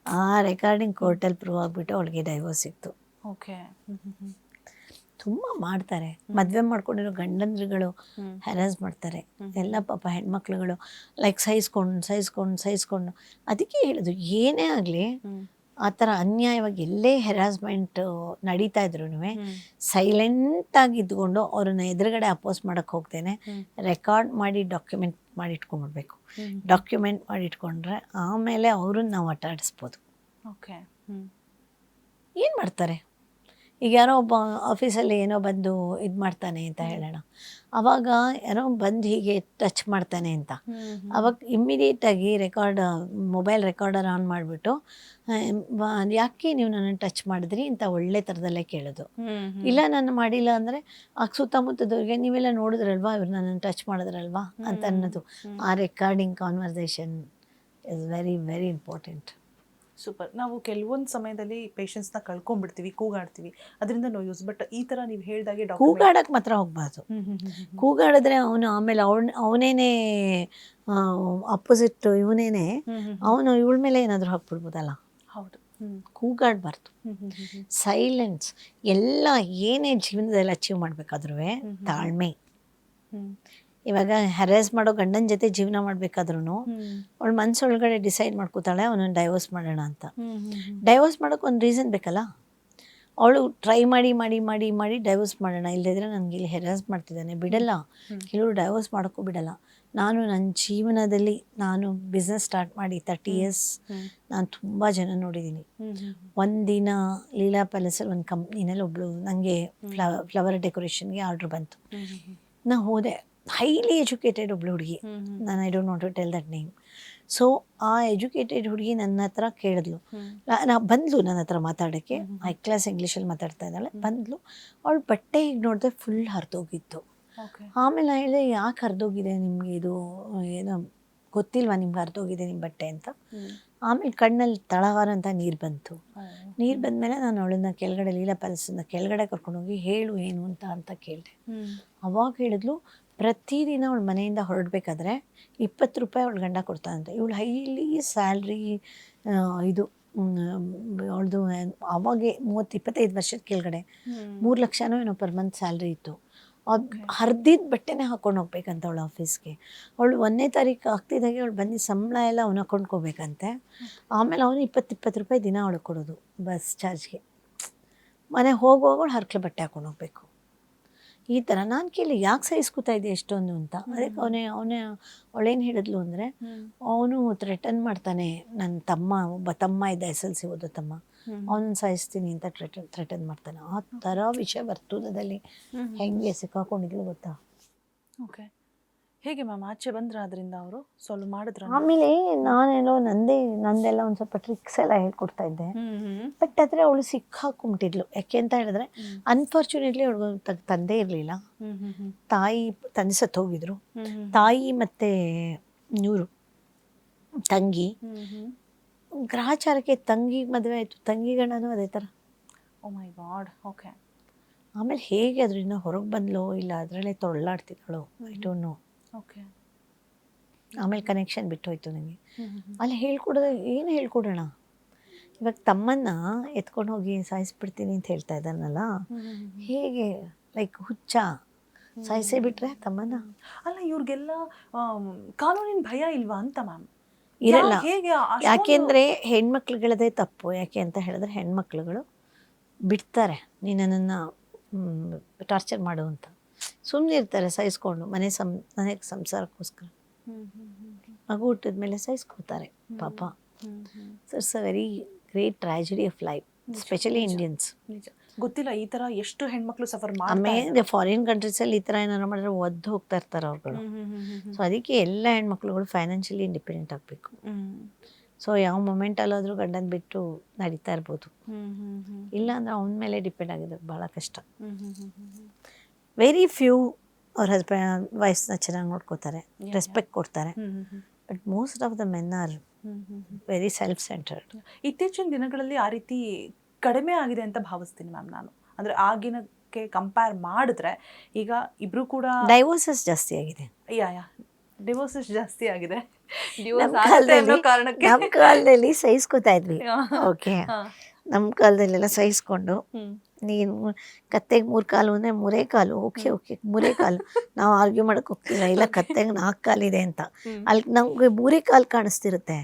ಆ ರೆಕಾರ್ಡಿಂಗ್ ಕೋರ್ಟಲ್ಲಿ ಪ್ರೂವ್ ಆಗಿಬಿಟ್ಟು ಅವಳಿಗೆ ಡೈವೋರ್ಸ್ ಸಿಕ್ತು. ಓಕೆ, ತುಂಬ ಮಾಡ್ತಾರೆ. ಮದುವೆ ಮಾಡ್ಕೊಂಡಿರೋ ಗಂಡಂದ್ರುಗಳು ಹ್ಯಾರಾಸ್ ಮಾಡ್ತಾರೆ. ಎಲ್ಲ ಪಾಪ ಹೆಣ್ಮಕ್ಳುಗಳು ಲೈಕ್ ಸಹಿಸ್ಕೊಂಡು ಅದಕ್ಕೆ ಹೇಳೋದು, ಏನೇ ಆಗಲಿ ಆ ಥರ ಅನ್ಯಾಯವಾಗಿ ಎಲ್ಲೇ ಹೆರಾಸ್ಮೆಂಟ್ ನಡೀತಾ ಇದ್ರು ಸೈಲೆಂಟಾಗಿ ಇದ್ಕೊಂಡು ಅವ್ರನ್ನ ಎದುರುಗಡೆ ಅಪೋಸ್ ಮಾಡೋಕ್ಕೆ ಹೋಗ್ತೇನೆ, ರೆಕಾರ್ಡ್ ಮಾಡಿ ಡಾಕ್ಯುಮೆಂಟ್ ಮಾಡಿ ಇಟ್ಕೊಂಡ್ಬಿಡ್ಬೇಕು. ಡಾಕ್ಯುಮೆಂಟ್ ಮಾಡಿ ಇಟ್ಕೊಂಡ್ರೆ ಆಮೇಲೆ ಅವ್ರನ್ನ ನಾವು ಆಟ ಆಡಿಸ್ಬೋದು. ಓಕೆ, ಏನು ಮಾಡ್ತಾರೆ ಈಗ ಯಾರೋ ಒಬ್ಬ ಆಫೀಸಲ್ಲಿ ಏನೋ ಬಂದು ಇದು ಮಾಡ್ತಾನೆ ಅಂತ ಹೇಳೋಣ, ಆವಾಗ ಯಾರೋ ಬಂದು ಹೀಗೆ ಟಚ್ ಮಾಡ್ತಾನೆ ಅಂತ, ಅವಾಗ ಇಮ್ಮಿಡಿಯೇಟಾಗಿ ಮೊಬೈಲ್ ರೆಕಾರ್ಡರ್ ಆನ್ ಮಾಡಿಬಿಟ್ಟು ಯಾಕೆ ನೀವು ನನ್ನನ್ನು ಟಚ್ ಮಾಡಿದ್ರಿ ಅಂತ ಒಳ್ಳೆ ಥರದಲ್ಲೇ ಕೇಳೋದು. ಇಲ್ಲ ನಾನು ಮಾಡಿಲ್ಲ ಅಂದರೆ ಆಗ ಸುತ್ತಮುತ್ತದವ್ರಿಗೆ ನೀವೆಲ್ಲ ನೋಡಿದ್ರಲ್ವಾ ಇವ್ರು ನನ್ನನ್ನು ಟಚ್ ಮಾಡಿದ್ರಲ್ವಾ ಅಂತ ಅನ್ನೋದು. ಆ recording conversation is very very important. Super. ನಾವು ಕೆಲವೊಂದು ಸಮಯದಲ್ಲಿ ಪೇಷನ್ಸ್ನ ಕಳ್ಕೊಂಡ್ಬಿಡ್ತೀವಿ, ಕೂಗಾಡ್ತೀವಿ, ಅದರಿಂದ ನೋ ಯೂಸ್. ಬಟ್ ಈ ಥರ ನೀವು ಹೇಳ್ದಾಗೆ ಕೂಗಾಡಕ್ಕೆ ಮಾತ್ರ ಹೋಗ್ಬಾರ್ದು. ಕೂಗಾಡಿದ್ರೆ ಆಮೇಲೆ ಅವನೇನೆ ಅಪೋಸಿಟ್ ಇವನೇನೆ ಅವನು ಇವಳ ಮೇಲೆ ಏನಾದರೂ ಹಾಕ್ಬಿಡ್ಬೋದಲ್ಲ. ಹೌದು. ಕೂಗಾಡಬಾರ್ದು. ಸೈಲೆನ್ಸ್. ಎಲ್ಲ ಏನೇ ಜೀವನದಲ್ಲಿ ಅಚೀವ್ ಮಾಡಬೇಕಾದ್ರೂ ತಾಳ್ಮೆ. ಇವಾಗ ಹ್ಯಾರೇಸ್ ಮಾಡೋ ಗಂಡನ ಜೊತೆ ಜೀವನ ಮಾಡಬೇಕಾದ್ರೂ ಅವಳು ಮನಸ್ಸೊಳಗಡೆ ಡಿಸೈಡ್ ಮಾಡ್ಕೋತಾಳೆ ಅವನನ್ನು ಡೈವೋರ್ಸ್ ಮಾಡೋಣ ಅಂತ. ಡೈವೋರ್ಸ್ ಮಾಡೋಕೆ ಒಂದು ರೀಸನ್ ಬೇಕಲ್ಲ. ಅವಳು ಟ್ರೈ ಮಾಡಿ ಮಾಡಿ ಮಾಡಿ ಮಾಡಿ ಡೈವೋರ್ಸ್ ಮಾಡೋಣ, ಇಲ್ಲದಿದ್ರೆ ನನಗೆ ಇಲ್ಲಿ ಹೆರಾಸ್ ಮಾಡ್ತಿದ್ದಾನೆ ಬಿಡಲ್ಲ. ಕೆಲವರು ಡೈವೋರ್ಸ್ ಮಾಡೋಕ್ಕೂ ಬಿಡಲ್ಲ. ನಾನು ನನ್ನ ಜೀವನದಲ್ಲಿ ನಾನು ಬಿಸ್ನೆಸ್ ಸ್ಟಾರ್ಟ್ ಮಾಡಿ 30 years ನಾನು ತುಂಬ ಜನ ನೋಡಿದ್ದೀನಿ. ಒಂದಿನ ಲೀಲಾ ಪ್ಯಾಲೇಸಲ್ಲಿ ಒಂದು ಕಂಪ್ನಿನಲ್ಲಿ ಒಬ್ಬಳು ನನಗೆ ಫ್ಲವರ್ ಡೆಕೋರೇಷನ್ಗೆ ಆರ್ಡ್ರ್ ಬಂತು. ನಾನು ಹೋದೆ. ಹೈಲಿ ಎಜುಕೇಟೆಡ್ ಒಬ್ಳು ಹುಡುಗಿ, ನಾನು I don't want to tell that name. So ಆ ಎಜುಕೇಟೆಡ್ ಹುಡುಗಿ ನನ್ನ ಹತ್ರ ಕೇಳಿದ್ಲು, ಬಂದ್ಲು ನನ್ನ ಹತ್ರ ಮಾತಾಡೋಕ್ಕೆ. ಹೈ ಕ್ಲಾಸ್ ಇಂಗ್ಲೀಷಲ್ಲಿ ಮಾತಾಡ್ತಾ ಇದ್ದಾಳೆ. ಬಂದ್ಲು. ಅವಳು ಬಟ್ಟೆ ಈಗ ನೋಡಿದ್ರೆ ಫುಲ್ ಹರಿದೋಗಿತ್ತು. ಆಮೇಲೆ ನಾನು ಹೇಳಿದೆ, ಯಾಕೆ ಹರಿದೋಗಿದೆ ನಿಮಗೆ, ಇದು ಏನೋ ಗೊತ್ತಿಲ್ವಾ ನಿಮ್ಗೆ ಹರಿದೋಗಿದೆ ನಿಮ್ಮ ಬಟ್ಟೆ ಅಂತ. ಆಮೇಲೆ ಕಣ್ಣಲ್ಲಿ ತಳವಾರ ಅಂತ ನೀರು ಬಂತು. ನೀರು ಬಂದಮೇಲೆ ನಾನು ಅವಳನ್ನ ಕೆಳಗಡೆ ಲೀಲಾ ಪ್ಯಾಲೇಸಿಂದ ಕೆಳಗಡೆ ಕರ್ಕೊಂಡೋಗಿ ಹೇಳು ಏನು ಅಂತ ಕೇಳಿದೆ. ಅವಾಗ ಹೇಳಿದ್ಲು, ಪ್ರತಿದಿನ ಅವಳ ಮನೆಯಿಂದ ಹೊರಡಬೇಕಾದ್ರೆ 20 ರೂಪಾಯಿ ಅವಳು ಗಂಡ ಕೊಡ್ತಾನಂತೆ. ಇವಳು ಹೈಲಿ ಸ್ಯಾಲ್ರಿ, ಇದು ಅವಳದು ಅವಾಗೆ 30-25 ವರ್ಷದ ಕೆಳಗಡೆ 3 ಲಕ್ಷನೋ ಏನೋ ಪರ್ ಮಂತ್ ಸ್ಯಾಲ್ರಿ ಇತ್ತು. ಅದು ಹರಿದಿದ್ದ ಬಟ್ಟೆನೇ ಹಾಕ್ಕೊಂಡು ಹೋಗ್ಬೇಕಂತ ಅವಳು ಆಫೀಸ್ಗೆ. ಅವಳು 1ನೇ ತಾರೀಕು ಆಗ್ತಿದ್ದಾಗೆ ಅವಳು ಬಂದು ಸಂಬಳ ಎಲ್ಲ ಅವನು ಕೊಂಡ್ಕೋಬೇಕಂತೆ. ಆಮೇಲೆ ಅವನು 20 ರೂಪಾಯಿ ದಿನ ಅವಳು ಕೊಡೋದು ಬಸ್ ಚಾರ್ಜ್ಗೆ. ಮನೆ ಹೋಗುವಾಗ ಹರ್ಕಲೆ ಬಟ್ಟೆ ಹಾಕೊಂಡು ಹೋಗ್ಬೇಕು. ಈ ಥರ ನಾನು ಕೇಳಿ ಯಾಕೆ ಸಹಿಸ್ಕೊತಾ ಇದ್ದೆ ಎಷ್ಟೊಂದು ಅಂತ. ಅದಕ್ಕೆ ಅವಳೇನು ಹೇಳಿದ್ಲು ಅಂದರೆ, ಅವನು ಥ್ರೆಟನ್ ಮಾಡ್ತಾನೆ, ನನ್ನ ಒಬ್ಬ ತಮ್ಮ ಇದ್ದ SLC ಓದೋ ತಮ್ಮ, ಅವನನ್ನು ಸಾಯಿಸ್ತೀನಿ ಅಂತ ಥ್ರೆಟನ್ ಮಾಡ್ತಾನೆ. ಆ ಥರ ವಿಷಯ ವರ್ತೂಲದಲ್ಲಿ ಹೆಂಗೆ ಸಿಕ್ಕಾಕೊಂಡಿದ್ಲು ಗೊತ್ತಾ. ಓಕೆ. ಹೇಗೆ ಮ್ಯಾಮ್ ಆಚೆ ಬಂದ್ರ ಅದರಿಂದ ಅವರು ಸಾಲ್ವ್ ಮಾಡಿದ್ರ? ಆಮೇಲೆ ನಾನೇನೋ ನಂದೆಲ್ಲ ಒಂದು ಸ್ವಲ್ಪ ಟ್ರಿಕ್ಸ್ ಎಲ್ಲ ಹೇಳ್ಕೊಡ್ತಾ ಇದ್ದೆ. ಬಟ್ ಆದರೆ ಅವಳು ಸಿಕ್ಕಾಕೊಂಬಿಟ್ಟಿದ್ಲು. ಯಾಕೆ ಅಂತ ಹೇಳಿದ್ರೆ, ಅನ್ಫಾರ್ಚುನೇಟ್ಲಿ ಅವಳಿಗೆ ತಂದೆ ಇರಲಿಲ್ಲ. ತಂದೆ ಸತ್ತೋಗಿದ್ರು. ತಾಯಿ ಮತ್ತು ಇವರು ತಂಗಿ ಗ್ರಹಚಾರಕ್ಕೆ ತಂಗಿಗೆ ಮದುವೆ ಆಯಿತು. ತಂಗಿ ಗಂಡನೂ ಅದೇ ಥರ. ಓ ಮೈ ಗಾಡ್. ಓಕೆ. ಆಮೇಲೆ ಹೇಗೆ ಅದರಿಂದ ಹೊರಗೆ ಬಂದ್ಲೋ ಇಲ್ಲ ಅದರಲ್ಲೇ ತೊಳ್ಳಾಡ್ತಿದ್ದಾಳೋ ಐ ಡೋಂಟ್ ನೋ. ಓಕೆ. ಆಮೇಲೆ ಕನೆಕ್ಷನ್ ಬಿಟ್ಟೋಯ್ತು ನನಗೆ. ಅಲ್ಲಿ ಹೇಳ್ಕೊಡೋದು ಏನು ಹೇಳ್ಕೊಡೋಣ. ಇವಾಗ ತಮ್ಮನ್ನ ಎತ್ಕೊಂಡು ಹೋಗಿ ಸಾಯಿಸ್ಬಿಡ್ತೀನಿ ಅಂತ ಹೇಳ್ತಾ ಇದ್ದಾನಲ್ಲ, ಹೇಗೆ ಲೈಕ್ ಹುಚ್ಚ ಸಾಯಿಸೇ ಬಿಟ್ರೆ ತಮ್ಮನ್ನ. ಅಲ್ಲ, ಇವ್ರಿಗೆಲ್ಲ ಕಾನೂನಿನ ಭಯ ಇಲ್ವಾ ಅಂತ ಮ್ಯಾಮ್? ಇರಲ್ಲ. ಯಾಕೆಂದರೆ ಹೆಣ್ಮಕ್ಳುಗಳದೇ ತಪ್ಪು. ಯಾಕೆ ಅಂತ ಹೇಳಿದ್ರೆ ಹೆಣ್ಮಕ್ಳುಗಳು ಬಿಡ್ತಾರೆ ನೀನನ್ನು ಟಾರ್ಚರ್ ಮಾಡು ಅಂತ. ಸುಮ್ಮನೆ ಇರ್ತಾರೆ ಸಹಿಸ್ಕೊಂಡು ಮನೆಗೆ ಸಂಸಾರಕ್ಕೋಸ್ಕರ. ಮಗು ಹುಟ್ಟಿದ ಮೇಲೆ ಸಹಿಸ್ಕೋತಾರೆ ಪಾಪ. It's a very great tragedy of life, specially Indians. ಗೊತ್ತಿಲ್ಲ ಈ ಥರ ಎಷ್ಟು ಹೆಣ್ಮಕ್ಳು ಸಫರ್ ಆಮೇಲೆ ಫಾರಿನ್ ಕಂಟ್ರೀಸಲ್ಲಿ ಈ ಥರ ಏನಾರು ಮಾಡಿದ್ರೆ ಒದ್ದು ಹೋಗ್ತಾ ಇರ್ತಾರೆ ಅವ್ರುಗಳು. ಸೊ ಅದಕ್ಕೆ ಎಲ್ಲ ಹೆಣ್ಮಕ್ಳುಗಳು ಫೈನಾನ್ಷಿಯಲಿ ಇಂಡಿಪೆಂಡೆಂಟ್ ಆಗಬೇಕು. ಸೊ ಯಾವ ಮೊಮೆಂಟಲ್ಲಾದರೂ ಗಂಡನ ಬಿಟ್ಟು ನಡೀತಾ ಇರ್ಬೋದು. ಇಲ್ಲ ಅಂದರೆ ಅವನ ಮೇಲೆ ಡಿಪೆಂಡ್ ಆಗಿದೆ, ಭಾಳ ಕಷ್ಟ. ವೆರಿ ಫ್ಯೂ ಅವ್ರ ವೈಫ್ಸ್ನ ಚೆನ್ನಾಗಿ ನೋಡ್ಕೋತಾರೆ, ರೆಸ್ಪೆಕ್ಟ್ ಕೊಡ್ತಾರೆ. But most of the men are very self centred. ಇತ್ತೀಚಿನ ದಿನಗಳಲ್ಲಿ ಆ ರೀತಿ ಕಡಿಮೆ ಆಗಿದೆ ಅಂತ ಭಾವಿಸ್ತೀನಿ ಮ್ಯಾಮ್ ನಾನು. ಅಂದರೆ ಆಗಿನಕ್ಕೆ ಕಂಪೇರ್ ಮಾಡಿದ್ರೆ ಈಗ ಇಬ್ರು ಕೂಡ ಡೈವೋರ್ಸಸ್ ಜಾಸ್ತಿ ಆಗಿದೆ. ಡಿವೋರ್ಸಸ್ ಜಾಸ್ತಿ ಆಗಿದೆ. ನಮ್ಮ ಕಾಲದಲ್ಲಿ ಸಹಿಸ್ಕೋತಾ ಇದ್ವಿ. ಓಕೆ, ನಮ್ಮ ಕಾಲದಲ್ಲೆಲ್ಲ ಸಹಿಸ್ಕೊಂಡು ನೀನು ಕತ್ತೆಗೆ 3 ಕಾಲು ಅಂದರೆ 3 ಕಾಲು, ಓಕೆ 3 ಕಾಲು. ನಾವು ಆರ್ಗ್ಯೂ ಮಾಡೋಕ್ಕೆ ಹೋಗ್ತಿಲ್ಲ, ಇಲ್ಲ ಕತ್ತೆಗೆ 4 ಕಾಲಿದೆ ಅಂತ. ಅಲ್ಲಿ ನಮಗೆ 3 ಕಾಲು ಕಾಣಿಸ್ತಿರುತ್ತೆ.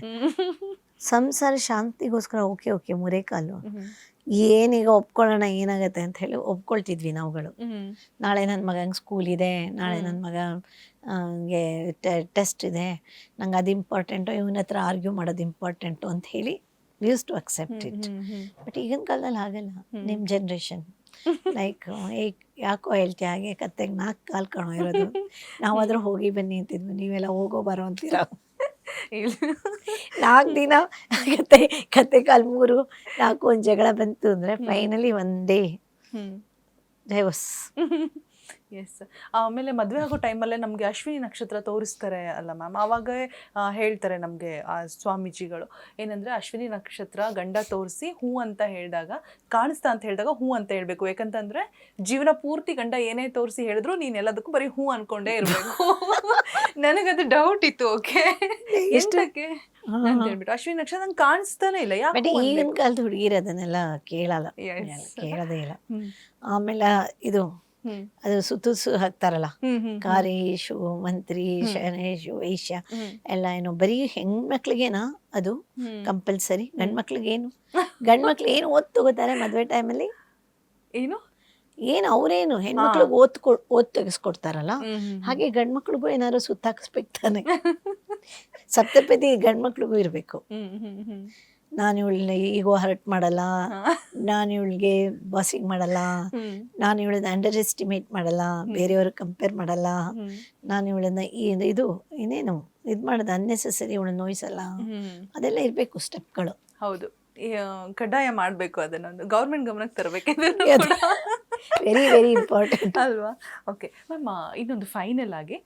ಸಂಸಾರ ಶಾಂತಿಗೋಸ್ಕರ ಓಕೆ 3 ಕಾಲು. ಏನೀಗ ಒಪ್ಕೊಳ್ಳೋಣ ಏನಾಗುತ್ತೆ ಅಂತ ಹೇಳಿ ಒಪ್ಕೊಳ್ತಿದ್ವಿ ನಾವುಗಳು. ನಾಳೆ ನನ್ನ ಮಗಂಗೆ ಸ್ಕೂಲ್ ಇದೆ, ನಾಳೆ ನನ್ನ ಮಗಗೆ ಟೆಸ್ಟ್ ಇದೆ, ನಂಗೆ ಅದು ಇಂಪಾರ್ಟೆಂಟು, ಇವನ ಹತ್ರ ಆರ್ಗ್ಯೂ ಮಾಡೋದು ಇಂಪಾರ್ಟೆಂಟು ಅಂತ ಹೇಳಿ use to accept it. But ಈಗಿನ ಕಾಲದಲ್ಲಿ ಹಾಗಲ್ಲ. ನಿಮ್ಮ ಜನ್ರೇಷನ್ ಲೈಕ್ ಯಾಕೋ ಹೇಳ್ತೀಯ ಹಾಗೆ ಕತ್ತೆಗೆ 4 ಕಾಲು ಕಣೋ ಇರೋದು, ನಾವಾದ್ರೂ ಹೋಗಿ ಬನ್ನಿ ಅಂತಿದ್ವಿ, ನೀವೆಲ್ಲ ಹೋಗೋ ಬರೋ ಅಂತೀರ. 4 ದಿನ ಕತ್ತೆ ಕಾಲು 3 4 ಒಂದು ಜಗಳ ಬಂತು ಅಂದರೆ ಫೈನಲಿ ಒಂದೇ ಡೈವರ್ಸ್. ಎಸ್. ಆಮೇಲೆ ಮದುವೆ ಆಗೋ ಟೈಮಲ್ಲೇ ನಮಗೆ ಅಶ್ವಿನಿ ನಕ್ಷತ್ರ ತೋರಿಸ್ತಾರೆ ಅಲ್ಲ ಮ್ಯಾಮ್, ಆವಾಗ ಹೇಳ್ತಾರೆ ನಮಗೆ ಆ ಸ್ವಾಮೀಜಿಗಳು ಏನಂದರೆ ಅಶ್ವಿನಿ ನಕ್ಷತ್ರ ಗಂಡ ತೋರಿಸಿ ಹೂ ಅಂತ ಹೇಳಿದಾಗ, ಕಾಣಿಸ್ತಾ ಅಂತ ಹೇಳಿದಾಗ ಹೂ ಅಂತ ಹೇಳಬೇಕು. ಯಾಕಂತಂದರೆ ಜೀವನ ಪೂರ್ತಿ ಗಂಡ ಏನೇ ತೋರಿಸಿ ಹೇಳಿದ್ರು ನೀನು ಎಲ್ಲದಕ್ಕೂ ಬರೀ ಹೂ ಅಂದ್ಕೊಂಡೇ ಇರಬೇಕು. ನನಗದು ಡೌಟ್ ಇತ್ತು. ಓಕೆ, ಎಷ್ಟಕ್ಕೆ ಅಂತ ಹೇಳ್ಬಿಟ್ಟು ಅಶ್ವಿನಿ ನಕ್ಷತ್ರ ನಂಗೆ ಕಾಣಿಸ್ತಾನೆ ಇಲ್ಲ. ಬಟ್ ಯಾಕೆ ಈಗಿನ ಕಾಲದ ಹುಡುಗಿರು ಅದನ್ನೆಲ್ಲ ಕೇಳಲ್ಲ, ಕೇಳೋದೇ ಇಲ್ಲ. ಆಮೇಲೆ ಇದು ಅದು ಸುತ್ತುಸು ಹಾಕ್ತಾರಲ್ಲ, ಕಾರೇಶು ಮಂತ್ರಿ ಶನೇಶು ವೈಶ್ಯ ಎಲ್ಲ, ಏನು ಬರೀ ಹೆಣ್ಮಕ್ಳಿಗೇನಾ ಅದು ಕಂಪಲ್ಸರಿ? ಗಂಡ್ಮಕ್ಳಿಗೇನು? ಗಂಡ್ಮಕ್ಳು ಏನು ಓದ್ ತಗೋತಾರೆ ಮದುವೆ ಟೈಮಲ್ಲಿ? ಏನು ಅವ್ರೇನು ಹೆಣ್ಮಕ್ಳಿಗೆ ಓದ್ ತೆಗೆಸ್ಕೊಡ್ತಾರಲ್ಲ, ಹಾಗೆ ಗಂಡ್ಮಕ್ಳಿಗೂ ಏನಾದ್ರು ಸುತ್ತಾಕಿಸ್ಬೇಕು ತಾನೆ. ಸಪ್ತಪದಿ ಗಂಡ್ಮಕ್ಳಿಗೂ ಇರಬೇಕು. ನಾನು ಇವಳನ್ನ ಈಗೋ ಹರ್ಟ್ ಮಾಡಲ್ಲ, ನಾನು ಇವಳಿಗೆ ಬಾಸಿಂಗ್ ಮಾಡಲ್ಲ, ನಾನು ಇವಳನ್ನ ಅಂಡರ್ ಎಸ್ಟಿಮೇಟ್ ಮಾಡಲ್ಲ, ಬೇರೆಯವ್ರಿಗೆ ಕಂಪೇರ್ ಮಾಡಲ್ಲ, ನಾನು ಇವಳನ್ನ ಇದು ಇನ್ನೇನು ಇದು ಮಾಡೋದು ಅನ್ನೆಸೆಸರಿ ಇವಳನ್ನ ನೋಯಿಸಲ್ಲ, ಅದೆಲ್ಲ ಇರಬೇಕು ಸ್ಟೆಪ್ಗಳು. ಹೌದು, ಕಡ್ಡಾಯ ಮಾಡಬೇಕು, ಅದನ್ನೊಂದು ಗೌರ್ಮೆಂಟ್ ಗಮನಕ್ಕೆ ತರಬೇಕು. ವೆರಿ ವೆರಿ ಇಂಪಾರ್ಟೆಂಟ್ ಅಲ್ವಾ? ಓಕೆ ಮ್ಯಾಮ್, ಇನ್ನೊಂದು ಫೈನಲ್ ಆಗಿ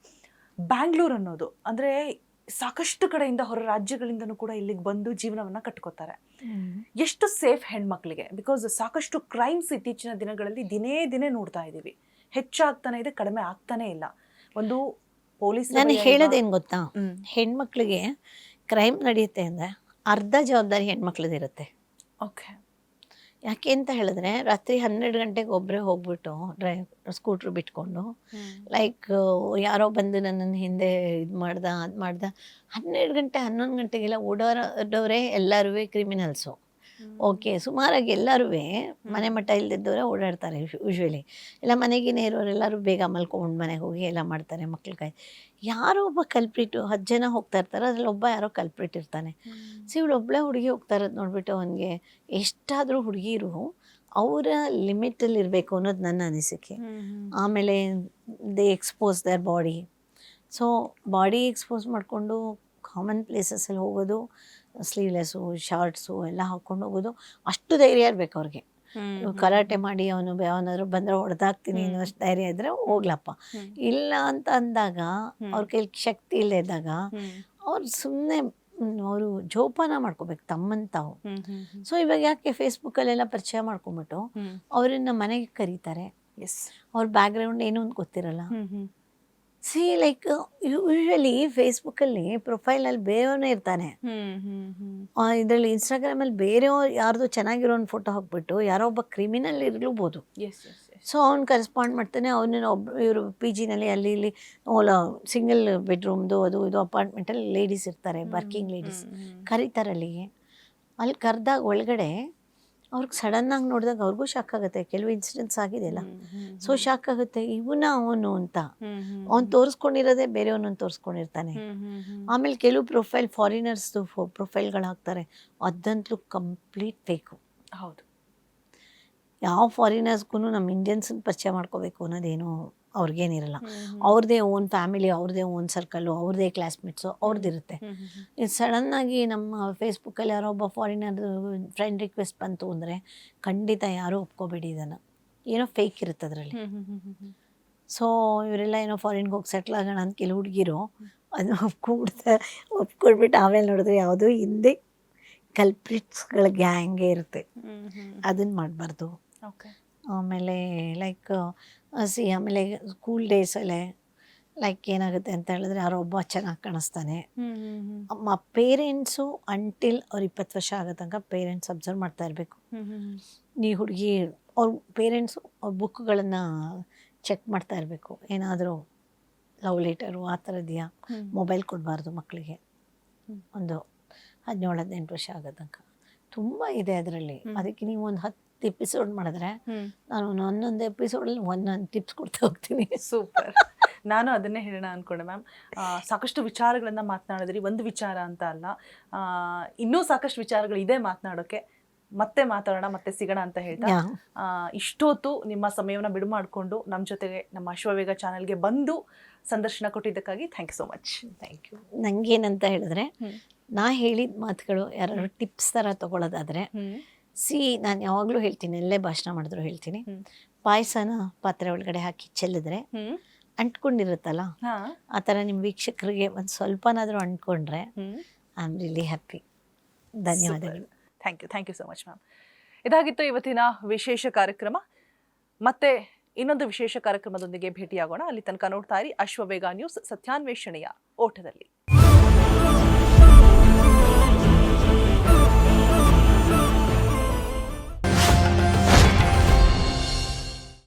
ಬ್ಯಾಂಗ್ಳೂರ್ ಅನ್ನೋದು ಅಂದರೆ ಸಾಕಷ್ಟು ಕಡೆಯಿಂದ ಹೊರ ರಾಜ್ಯಗಳಿಂದನೂ ಕೂಡ ಇಲ್ಲಿಗೆ ಬಂದು ಜೀವನವನ್ನು ಕಟ್ಕೋತಾರೆ. ಎಷ್ಟು ಸೇಫ್ ಹೆಣ್ಮಕ್ಳಿಗೆ? ಬಿಕಾಸ್ ಸಾಕಷ್ಟು ಕ್ರೈಮ್ಸ್ ಇತ್ತೀಚಿನ ದಿನಗಳಲ್ಲಿ ದಿನೇ ದಿನೇ ನೋಡ್ತಾ ಇದ್ದೀವಿ, ಹೆಚ್ಚಾಗ್ತಾನೆ ಇದೆ, ಕಡಿಮೆ ಆಗ್ತಾನೆ ಇಲ್ಲ. ಒಂದು ಪೊಲೀಸ್ ನಾನು ಹೇಳೋದೇನು ಗೊತ್ತಾ, ಹೆಣ್ಮಕ್ಳಿಗೆ ಕ್ರೈಮ್ ನಡೆಯುತ್ತೆ ಅಂದರೆ ಅರ್ಧ ಜವಾಬ್ದಾರಿ ಹೆಣ್ಮಕ್ಳದಿರುತ್ತೆ. ಓಕೆ, ಯಾಕೆ ಅಂತ ಹೇಳಿದ್ರೆ ರಾತ್ರಿ 12 ಗಂಟೆಗೆ ಒಬ್ಬರೇ ಹೋಗ್ಬಿಟ್ಟು ಸ್ಕೂಟ್ರ್ ಬಿಟ್ಕೊಂಡು, ಲೈಕ್ ಯಾರೋ ಬಂದು ನನ್ನನ್ನು ಹಿಂದೆ ಇದು ಮಾಡ್ದ ಅದು ಮಾಡ್ದ, 12 ಗಂಟೆ 11 ಗಂಟೆಗೆಲ್ಲ ಓಡಾಡೋರೇ ಎಲ್ಲರೂ ಕ್ರಿಮಿನಲ್ಸು. ಓಕೆ, ಸುಮಾರಾಗಿ ಎಲ್ಲರೂ ಮನೆ ಮಟ್ಟ ಇಲ್ದಿದ್ದವರೇ ಓಡಾಡ್ತಾರೆ ಯೂಶ್ವಲಿ. ಇಲ್ಲ ಮನೆಗೇನೆ ಇರೋರು ಎಲ್ಲರೂ ಬೇಗ ಮಲ್ಕೊಂಡು ಮನೆಗೆ ಹೋಗಿ ಎಲ್ಲ ಮಾಡ್ತಾರೆ ಮಕ್ಳಿಗೆ. ಯಾರೋ ಒಬ್ಬ ಕಲ್ಪ್ರಿಟು, 10 ಜನ ಹೋಗ್ತಾ ಇರ್ತಾರೆ, ಅದ್ರಲ್ಲಿ ಒಬ್ಬ ಯಾರೋ ಕಲ್ಪ್ರಿಟ್ ಇರ್ತಾನೆ. ಸೊ ಇವಳು ಒಬ್ಬಳೇ ಹುಡುಗಿ ಹೋಗ್ತಾ ಇರೋದು ನೋಡ್ಬಿಟ್ಟು ಅವನಿಗೆ ಎಷ್ಟಾದರೂ ಹುಡುಗಿರು ಅವರ ಲಿಮಿಟಲ್ಲಿ ಇರಬೇಕು ಅನ್ನೋದು ನನ್ನ ಅನಿಸಿಕೆ. ಆಮೇಲೆ they expose their body. So body expose ಮಾಡಿಕೊಂಡು ಕಾಮನ್ ಪ್ಲೇಸಸ್ಸಲ್ಲಿ ಹೋಗೋದು, ಸ್ಲೀವ್ಲೆಸ್ಸು ಶಾರ್ಟ್ಸು ಎಲ್ಲ ಹಾಕ್ಕೊಂಡು ಹೋಗೋದು, ಅಷ್ಟು ಧೈರ್ಯ ಇರಬೇಕು ಅವ್ರಿಗೆ. ಕರಾಟೆ ಮಾಡಿ ಯಾವನಾದ್ರು ಬಂದರೆ ಹೊಡೆದಾಕ್ತೀನಿ ಅನ್ನೋ ಅಷ್ಟು ಧೈರ್ಯ ಇದ್ದರೆ ಹೋಗ್ಲಪ್ಪ. ಇಲ್ಲ ಅಂತ ಅಂದಾಗ ಅವ್ರ ಕೈಲಿ ಶಕ್ತಿ ಇಲ್ಲದೆ ಇದ್ದಾಗ ಅವ್ರು ಸುಮ್ಮನೆ ಅವರು ಜೋಪಾನ ಮಾಡ್ಕೋಬೇಕು ತಮ್ಮನ್ನು ತಾವು. ಸೊ ಇವಾಗ ಯಾಕೆ ಫೇಸ್ಬುಕ್ಕಲ್ಲೆಲ್ಲ ಪರಿಚಯ ಮಾಡ್ಕೊಂಬಿಟ್ಟು ಅವ್ರನ್ನ ಮನೆಗೆ ಕರೀತಾರೆ, ಅವ್ರ ಬ್ಯಾಕ್ಗ್ರೌಂಡ್ ಏನು ಅಂತ ಗೊತ್ತಿರಲ್ಲ. ಸಿ ಲೈಕ್ ಯೂಶ್ವಲಿ ಫೇಸ್ಬುಕ್ಕಲ್ಲಿ ಪ್ರೊಫೈಲಲ್ಲಿ ಬೇರೆಯವನೇ ಇರ್ತಾನೆ, ಇದರಲ್ಲಿ ಇನ್ಸ್ಟಾಗ್ರಾಮಲ್ಲಿ ಬೇರೆಯವ್ರು ಯಾರ್ದು ಚೆನ್ನಾಗಿರೋ ಒಂದು ಫೋಟೋ ಹಾಕ್ಬಿಟ್ಟು ಯಾರೋ ಒಬ್ಬ ಕ್ರಿಮಿನಲ್ ಇರಲೂಬೋದು. ಸೊ ಅವ್ನು ಕರೆಸ್ಪಾಂಡ್ ಮಾಡ್ತಾನೆ, ಅವನನ್ನ ಇವರು ಪಿ ಜಿನಲ್ಲಿ ಅಲ್ಲಿ ಇಲ್ಲಿ ಸಿಂಗಲ್ ಬೆಡ್ರೂಮ್ದು ಅದು ಇದು ಅಪಾರ್ಟ್ಮೆಂಟಲ್ಲಿ ಲೇಡೀಸ್ ಇರ್ತಾರೆ, ವರ್ಕಿಂಗ್ ಲೇಡೀಸ್ ಕರೀತಾರೆ ಅಲ್ಲಿಗೆ. ಅಲ್ಲಿ ಕರೆದಾಗ ಒಳಗಡೆ ಅವ್ರಿಗೆ ಸಡನ್ನಾಗಿ ನೋಡಿದಾಗ ಅವ್ರಿಗೂ ಶಾಕ್ ಆಗುತ್ತೆ. ಕೆಲವು ಇನ್ಸಿಡೆಂಟ್ಸ್ ಆಗಿದೆಯಲ್ಲ, ಸೊ ಶಾಕ್ ಆಗುತ್ತೆ, ಇವನ ಅವನು ಅಂತ. ಅವ್ನು ತೋರಿಸ್ಕೊಂಡಿರೋದೇ ಬೇರೆಯವನನ್ನು ತೋರಿಸ್ಕೊಂಡಿರ್ತಾನೆ. ಆಮೇಲೆ ಕೆಲವು ಪ್ರೊಫೈಲ್ ಫಾರಿನರ್ಸ್ದು ಪ್ರೊಫೈಲ್ಗಳು ಹಾಕ್ತಾರೆ, ಅದಂತೂ ಕಂಪ್ಲೀಟ್ ಫೇಕು. ಹೌದು, ಯಾವ ಫಾರಿನರ್ಸ್ಗೂ ನಮ್ಮ ಇಂಡಿಯನ್ಸನ್ನ ಪರಿಚಯ ಮಾಡ್ಕೋಬೇಕು ಅನ್ನೋದೇನು ಅವ್ರಿಗೇನಿರಲ್ಲ. ಅವ್ರದ್ದೇ ಓನ್ ಫ್ಯಾಮಿಲಿ, ಅವ್ರದ್ದೇ ಓನ್ ಸರ್ಕಲ್ಲು, ಅವ್ರದ್ದೇ ಕ್ಲಾಸ್ಮೇಟ್ಸು ಅವ್ರದ್ದಿರುತ್ತೆ. ಇದು ಸಡನ್ನಾಗಿ ನಮ್ಮ ಫೇಸ್ಬುಕ್ಕಲ್ಲಿ ಯಾರೋ ಒಬ್ಬ ಫಾರಿನರ್ ಫ್ರೆಂಡ್ ರಿಕ್ವೆಸ್ಟ್ ಬಂತು ಅಂದರೆ ಖಂಡಿತ ಯಾರೂ ಒಪ್ಕೋಬೇಡಿ, ಇದನ್ನು ಏನೋ ಫೇಕ್ ಇರುತ್ತೆ ಅದರಲ್ಲಿ. ಸೊ ಇವರೆಲ್ಲ ಏನೋ ಫಾರಿನ್ಗೆ ಹೋಗಿ ಸೆಟ್ಲ್ ಆಗೋಣ ಅಂತ ಕೆಲವು ಹುಡುಗಿರು ಅದನ್ನ ಒಪ್ಕೊಳ್ಬಿಟ್ಟು ಆಮೇಲೆ ನೋಡಿದ್ರೆ ಯಾವುದೋ ಹಿಂದೆ ಕಲ್ಪ್ರಿಟ್ಸ್ಗಳ ಗ್ಯಾಂಗೇ ಇರುತ್ತೆ. ಅದನ್ನು ಮಾಡಬಾರ್ದು. ಆಮೇಲೆ ಲೈಕ್ ಆಮೇಲೆ ಸ್ಕೂಲ್ ಡೇಸಲ್ಲೇ ಲೈಕ್ ಏನಾಗುತ್ತೆ ಅಂತ ಹೇಳಿದ್ರೆ ಯಾರೋ ಒಬ್ಬ ಚೆನ್ನಾಗಿ ಕಾಣಿಸ್ತಾನೆ, ಪೇರೆಂಟ್ಸು ಅಂಟಿಲ್ ಅವ್ರು 20 ವರ್ಷ ಆಗೋ ತನಕ ಪೇರೆಂಟ್ಸ್ ಅಬ್ಸರ್ವ್ ಮಾಡ್ತಾ ಇರಬೇಕು. ಈ ಹುಡುಗಿ ಅವ್ರ ಪೇರೆಂಟ್ಸು ಅವ್ರ ಬುಕ್ಗಳನ್ನು ಚೆಕ್ ಮಾಡ್ತಾ ಇರಬೇಕು, ಏನಾದರೂ ಲವ್ ಲೆಟರು ಆ ಥರದ್ಯಾ. ಮೊಬೈಲ್ ಕೊಡಬಾರ್ದು ಮಕ್ಕಳಿಗೆ ಒಂದು 17-18 ವರ್ಷ ಆಗೋ ತನಕ. ತುಂಬ ಇದೆ ಅದರಲ್ಲಿ. ಅದಕ್ಕೆ ನೀವು ಒಂದು 10 ಎಪಿಸೋಡ್ ಮಾಡಿದ್ರೆ ನಾನು ಒಂದೊಂದು ಎಪಿಸೋಡಲ್ಲಿ ಒಂದೊಂದು ಟಿಪ್ಸ್ ಕೊಡ್ತಾ ಹೋಗ್ತೀನಿ. ಸೂಪರ್. ನಾನು ಅದನ್ನೇ ಹೇಳೋಣ ಅಂದ್ಕೊಂಡೆ ಮ್ಯಾಮ್. ಸಾಕಷ್ಟು ವಿಚಾರಗಳನ್ನು ಮಾತನಾಡಿದ್ರಿ, ಒಂದು ವಿಚಾರ ಅಂತ ಅಲ್ಲ, ಇನ್ನೂ ಸಾಕಷ್ಟು ವಿಚಾರಗಳಿದೆ ಮಾತನಾಡೋಕ್ಕೆ. ಮತ್ತೆ ಮಾತಾಡೋಣ, ಮತ್ತೆ ಸಿಗೋಣ ಅಂತ ಹೇಳ್ತಾ Yeah. ಇಷ್ಟೊತ್ತು ನಿಮ್ಮ ಸಮಯವನ್ನು ಬಿಡು ಮಾಡಿಕೊಂಡು ನಮ್ಮ ಜೊತೆಗೆ ನಮ್ಮ ಅಶ್ವವೇಗ ಚಾನೆಲ್ಗೆ ಬಂದು ಸಂದರ್ಶನ ಕೊಟ್ಟಿದ್ದಕ್ಕಾಗಿ thank you so much. Thank you. ನಂಗೇನಂತ ಹೇಳಿದ್ರೆ, ನಾ ಹೇಳಿದ ಮಾತುಗಳು ಯಾರು ಟಿಪ್ಸ್ ಥರ ತೊಗೊಳೋದಾದರೆ, ನಾನು ಯಾವಾಗಲೂ ಹೇಳ್ತೀನಿ, ಎಲ್ಲೇ ಭಾಷಣ ಮಾಡಿದ್ರು ಹೇಳ್ತೀನಿ, ಪಾಯಸನ ಪಾತ್ರೆ ಒಳಗಡೆ ಹಾಕಿ ಚೆಲ್ಲಿದ್ರೆ ಅಂಟ್ಕೊಂಡಿರುತ್ತಲ್ಲ, ಆ ಥರ ನಿಮ್ಮ ವೀಕ್ಷಕರಿಗೆ ಒಂದು ಸ್ವಲ್ಪನಾದರೂ ಅಂಟ್ಕೊಂಡ್ರೆ ಐ ಆಮ್ ರಿಯಲಿ ಹ್ಯಾಪಿ. ಧನ್ಯವಾದಗಳು. Thank you so much ma'am. ಇದಾಗಿತ್ತು ಇವತ್ತಿನ ವಿಶೇಷ ಕಾರ್ಯಕ್ರಮ. ಮತ್ತೆ ಇನ್ನೊಂದು ವಿಶೇಷ ಕಾರ್ಯಕ್ರಮದೊಂದಿಗೆ ಭೇಟಿಯಾಗೋಣ. ಅಲ್ಲಿ ತನಕ ನೋಡ್ತಾ ಇರಿ ಅಶ್ವವೇಗ ನ್ಯೂಸ್, ಸತ್ಯಾನ್ವೇಷಣೆಯ ಓಟದಲ್ಲಿ.